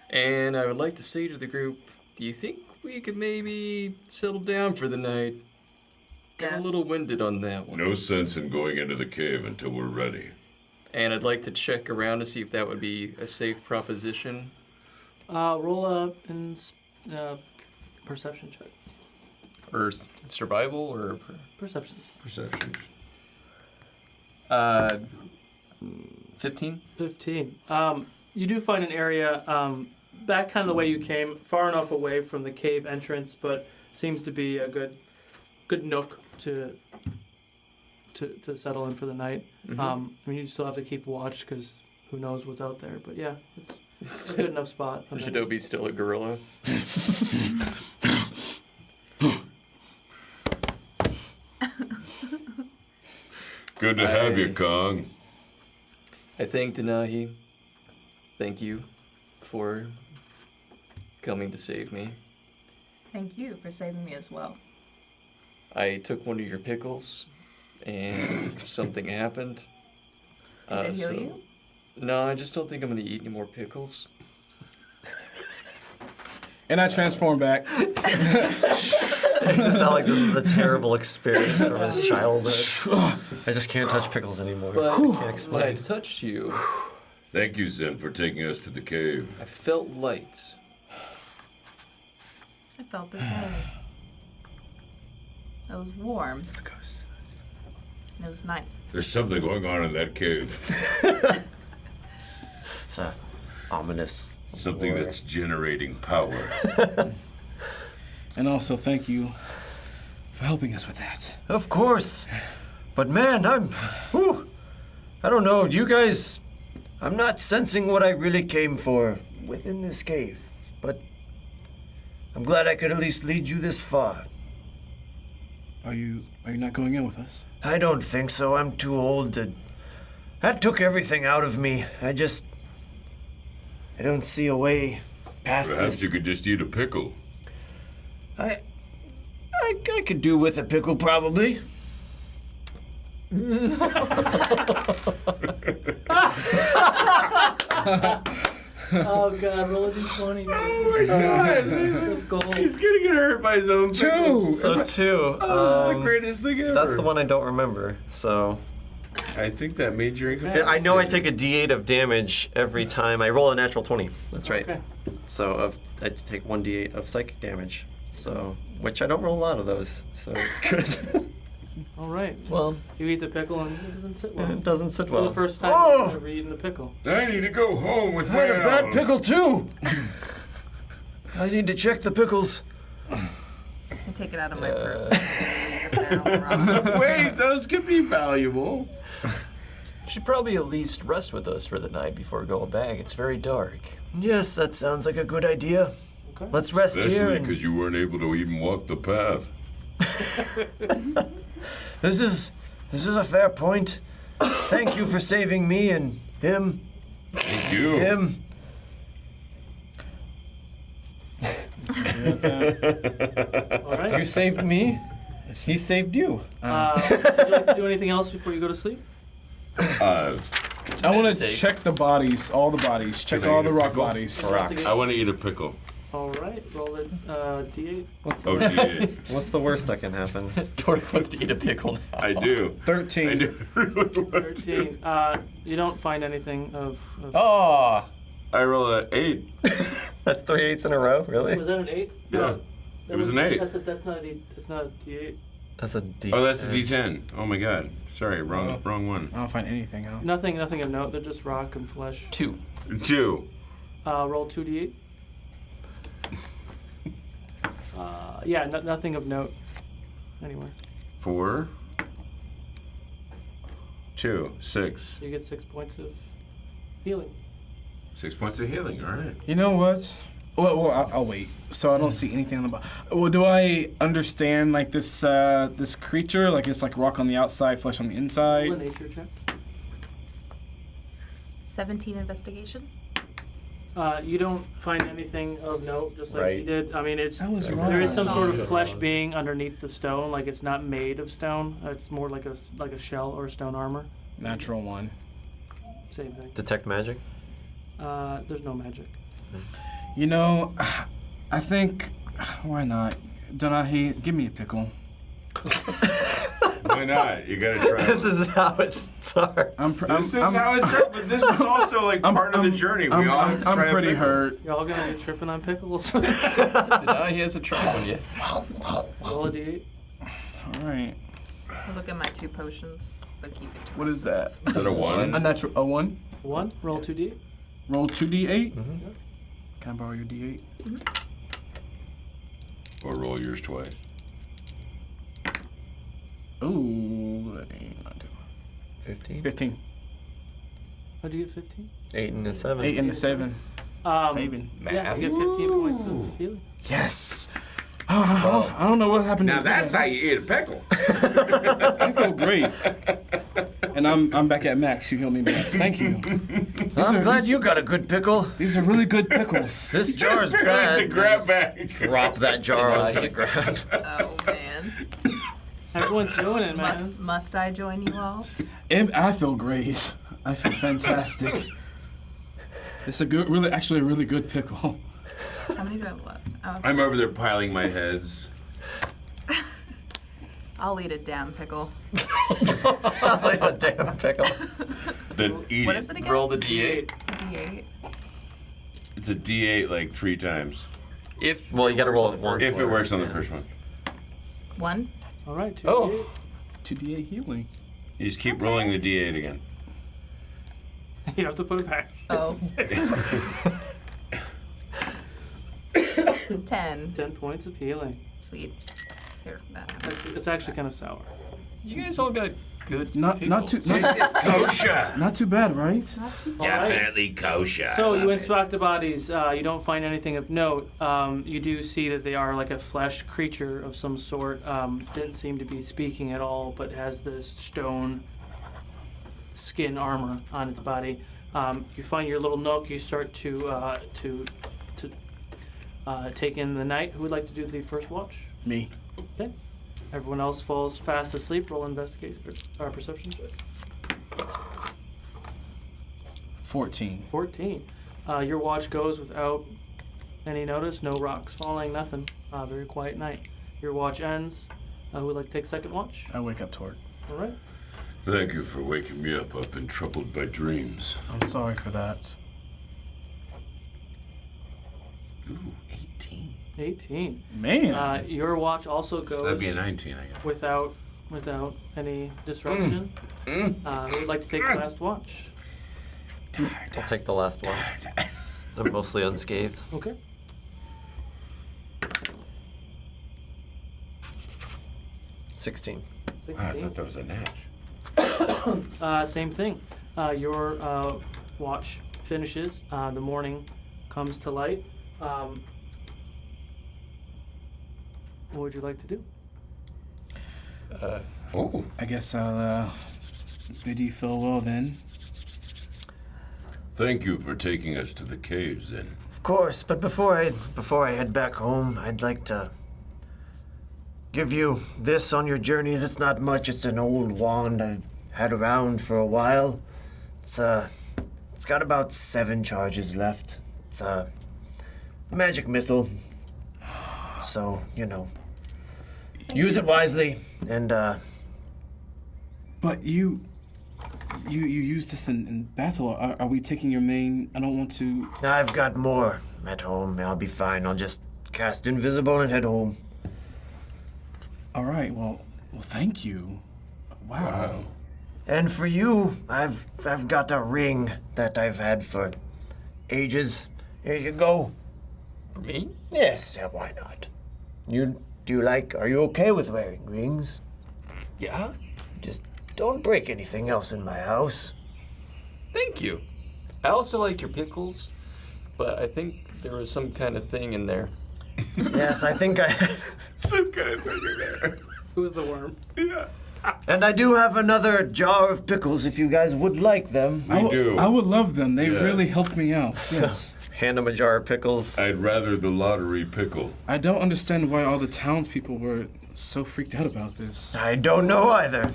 And I would like to say to the group, do you think we could maybe settle down for the night? Got Yes. a little winded on that one. No sense in going into the cave until we're ready. And I'd like to check around to see if that would be a safe proposition. Roll a perception check. Or survival, or... Perceptions. Perceptions. 15? 15. You do find an area back kind of the way you came, far enough away from the cave entrance, but seems to be a good nook to settle in for the night. Mhm. I mean, you still have to keep watch because who knows what's out there. But yeah, it's a good enough spot. Shinobi's still a gorilla. Good to have you, Kong. I thank Denahi. Thank you for coming to save me. Thank you for saving me as well. I took one of your pickles, and something happened. Did it heal you? No, I just don't think I'm going to eat any more pickles. And I transform back. It just sounds like this is a terrible experience from his childhood. I just can't touch pickles anymore. But I can't when I explain. touched you, Thank you, Zen, for taking us to the cave. I felt light. I felt the same. It was warm. It's the ghost. It was nice. There's something going on in that cave. So, ominous. Something that's generating power. And also, thank you for helping us with that. Of course. But man, I don't know, you guys, I'm not sensing what I really came for within this cave. But I'm glad I could at least lead you this far. Are you not going in with us? I don't think so. I'm too old to... That took everything out of me. I don't see a way past Perhaps this. you could just eat a pickle. I could do with a pickle, probably. Oh God, roll a d20. Let's go. He's gonna get hurt by his own pickles. So 2. Oh, this is the greatest thing ever. That's the one I don't remember. So I think that made your income. I know I take a D8 of damage every time I roll a natural 20. That's right. Okay. So I take 1d8 of psychic damage. So which I don't roll a lot of those. So it's good. All right. Well, You eat the pickle and it doesn't sit well. It doesn't sit For well. the first time Oh! I've ever eaten the pickle. I need to go home with I my had a bad owl. pickle, too. I need to check the pickles. I take it out of my purse. And leave it there on the rock. Wait, those could be valuable. should probably at least rest with us for the night before going back. It's very dark. Yes, that sounds like a good idea. Okay. Let's rest here. Especially And because you weren't able to even walk the path. this is a fair point. Thank you for saving me and him. Thank you. Him. All right. You saved me. He saved you. Would you like to do anything else before you go to sleep? Uh, I want to Meditate. check the bodies, all the bodies. Check Can I all eat the a rock pickle? bodies. Rocks. I want to eat a pickle. All right. Roll a d8. Oh, D8. What's the worst that can happen? Dork wants to eat a pickle now. I do. 13. I do really want to. 13. You don't find anything of Oh, I roll a 8. That's 3 8s in a row, really? Was that an 8? Yeah. It was an 8. That's not a D. That's not a D8. That's a D. Oh, that's a D10. Oh my God. Sorry, wrong one. I don't find anything out. Nothing of note. They're just rock and flesh. 2. 2. Roll 2d8. Yeah, nothing of note. Anywhere. 4. 2. 6. So you get 6 points of healing. 6 points of healing. All right. You know what? Well, I'll wait. So I don't see anything on the bottom. Well, do I understand like this this creature? Like it's like rock on the outside, flesh on the Roll a inside. nature check. 17 investigation. You don't find anything of note, just like you Right. did. I mean, it's I was wrong. there is some sort of Awesome. flesh being underneath the stone. Like it's not made of stone. It's more like a shell or stone armor. Natural one. Same thing. Detect magic. There's no magic. You know, I think why not? Donahi, give me a pickle. Why not? You gotta try. This is how it starts. This is how it's set, but this is also like part of the journey. We all have to try I'm a pretty pickle. hurt. Y'all gonna be tripping on pickles. He hasn't tried one yet. Roll a d8. All right. I look at my 2 potions, but keep it to What is that? Is that a 1? A natural a 1. 1. Roll 2d8. Roll 2d8. Can I borrow your d8? Or roll yours twice. Ooh, that ain't not too 15. 15. How do you get 15? 8 and a 7. 8 and a 7. Saving. Yeah, you get 15 points of healing. Yes. Oh, I don't know what happened. Now to that's how you eat a pickle. I feel great. And I'm back at max. You heal me max. Thank you. I'm glad you got a good pickle. These are really good pickles. This jar's It's a bad. grab bag. Drop that jar Yeah, onto I- the ground. Oh man. Everyone's doing it, man. Must I join you all? I feel great. I feel fantastic. It's a good, actually a really good pickle. How many do I have left? Oh, I'm over there piling my heads. I'll eat a damn pickle. Like a damn pickle. Then eat What it. is it again? Roll the d8. It's a D8. It's a D8 like 3 times. If Well, you gotta roll it once. If it works on the first one. 1. All right, 2d8. Oh. 2d8 healing. You just keep rolling the D8 again. You have to put it back. Oh. 10. 10 points of healing. Sweet. Here, that. It's actually kind of sour. You guys all got good. Not too It's kosher. not too bad, right? All right. Definitely kosher. So I you love inspect the bodies. You don't find anything of note. You do see that they are like a flesh creature of some sort. Didn't seem to be speaking at all, but has this stone skin armor on its body. You find your little nook. You start to take in the night. Who would like to do the first watch? Me. Okay. Everyone else falls fast asleep. Roll investigate or perception check. 14. 14. Your watch goes without any notice. No rocks falling. Nothing. Very quiet night. Your watch ends. Who would like to take second watch? I wake up toward. All right. Thank you for waking me up. I've been troubled by dreams. I'm sorry for that. Ooh, 18. 18. Man. Your watch also goes That'd be a 19, I guess. without any disruption. Who would like to take the last watch? I'll take the last one. I'm mostly unscathed. Okay. $16. 16. I thought that was a natch. Same thing. Your watch finishes. The morning comes to light. What would you like to do? Oh. I guess I'll bid you farewell then. Thank you for taking us to the caves, then. Of course, but before I head back home, I'd like to give you this on your journeys. It's not much. It's an old wand I've had around for a while. It's got about 7 charges left. It's a magic missile. So, use it wisely and But you used this in battle. Are we taking your main? I don't want to. I've got more at home. I'll be fine. I'll just cast invisible and head home. All right. Well, thank you. Wow. And for you, I've got a ring that I've had for ages. Here you go. For me? Yes, yeah, why not? Are you okay with wearing rings? Yeah. Just don't break anything else in my house. Thank you. I also like your pickles, but I think there was some kind of thing in there. Yes, I think I... Some kind of thing in there. Who's the worm? Yeah. And I do have another jar of pickles if you guys would like them. We do. I would love them. They Yeah. really helped me out. Yes. Hand him a jar of pickles. I'd rather the lottery pickle. I don't understand why all the townspeople were so freaked out about this. I don't know either.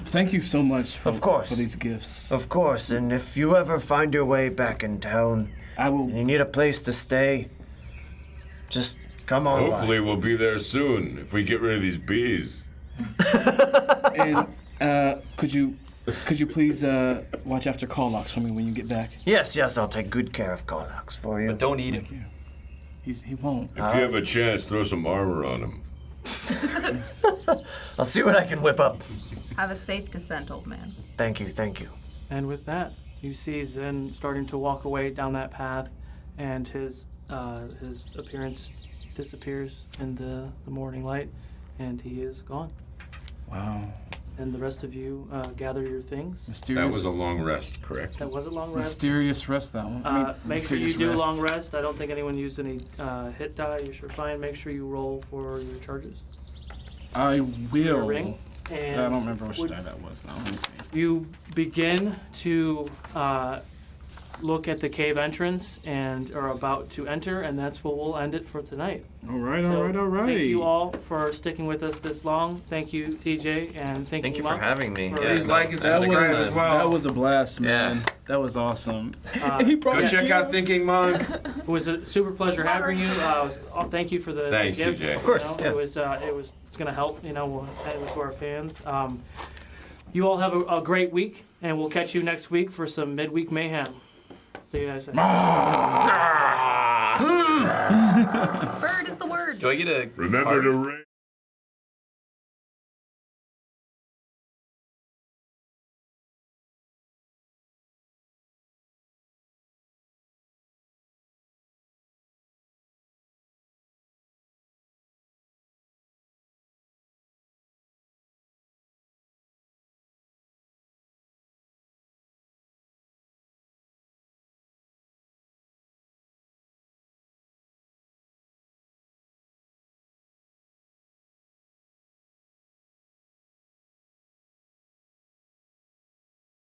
Thank you so much for, Of course. for these gifts. Of course, and if you ever find your way back in town I will. and you need a place to stay, just come on Hopefully we'll be there soon if we get rid of these bees. And could you please watch after call locks for me when you get back? Yes, I'll take good care of Karlax for you. But don't eat Thank him. you. He won't. If you have a chance, throw some armor on him. I'll see what I can whip up. Have a safe descent, old man. Thank you. And with that, you see Zen starting to walk away down that path, and his appearance disappears in the morning light, and he is gone. Wow. And the rest of you gather your things. That Mysterious. was a long rest, correct? That was a long rest. Mysterious rest, that one. I mean, Make sure you serious do rest. long rest. I don't think anyone used any hit die. You're fine. Make sure you roll for your charges. I will. Your ring. I And don't remember which would- die that was now. Let me see. You begin to look at the cave entrance and are about to enter, and that's where we'll end it for tonight. All right, So, all right. Thank you all for sticking with us this long. Thank you, TJ, and Thank you for Monk. having me. For- Please like and That subscribe was, as well. that was a blast, man. Yeah. That was awesome. He Go yeah. check out Thinking Monk. It was a super pleasure having you. Thank you for the Thanks, gift. TJ. Of course, You know, it's gonna help. We'll hand it to our fans. You all have a great week, and we'll catch you next week for some midweek mayhem. See you guys. Bird is the word. Do I get a Remember to ring.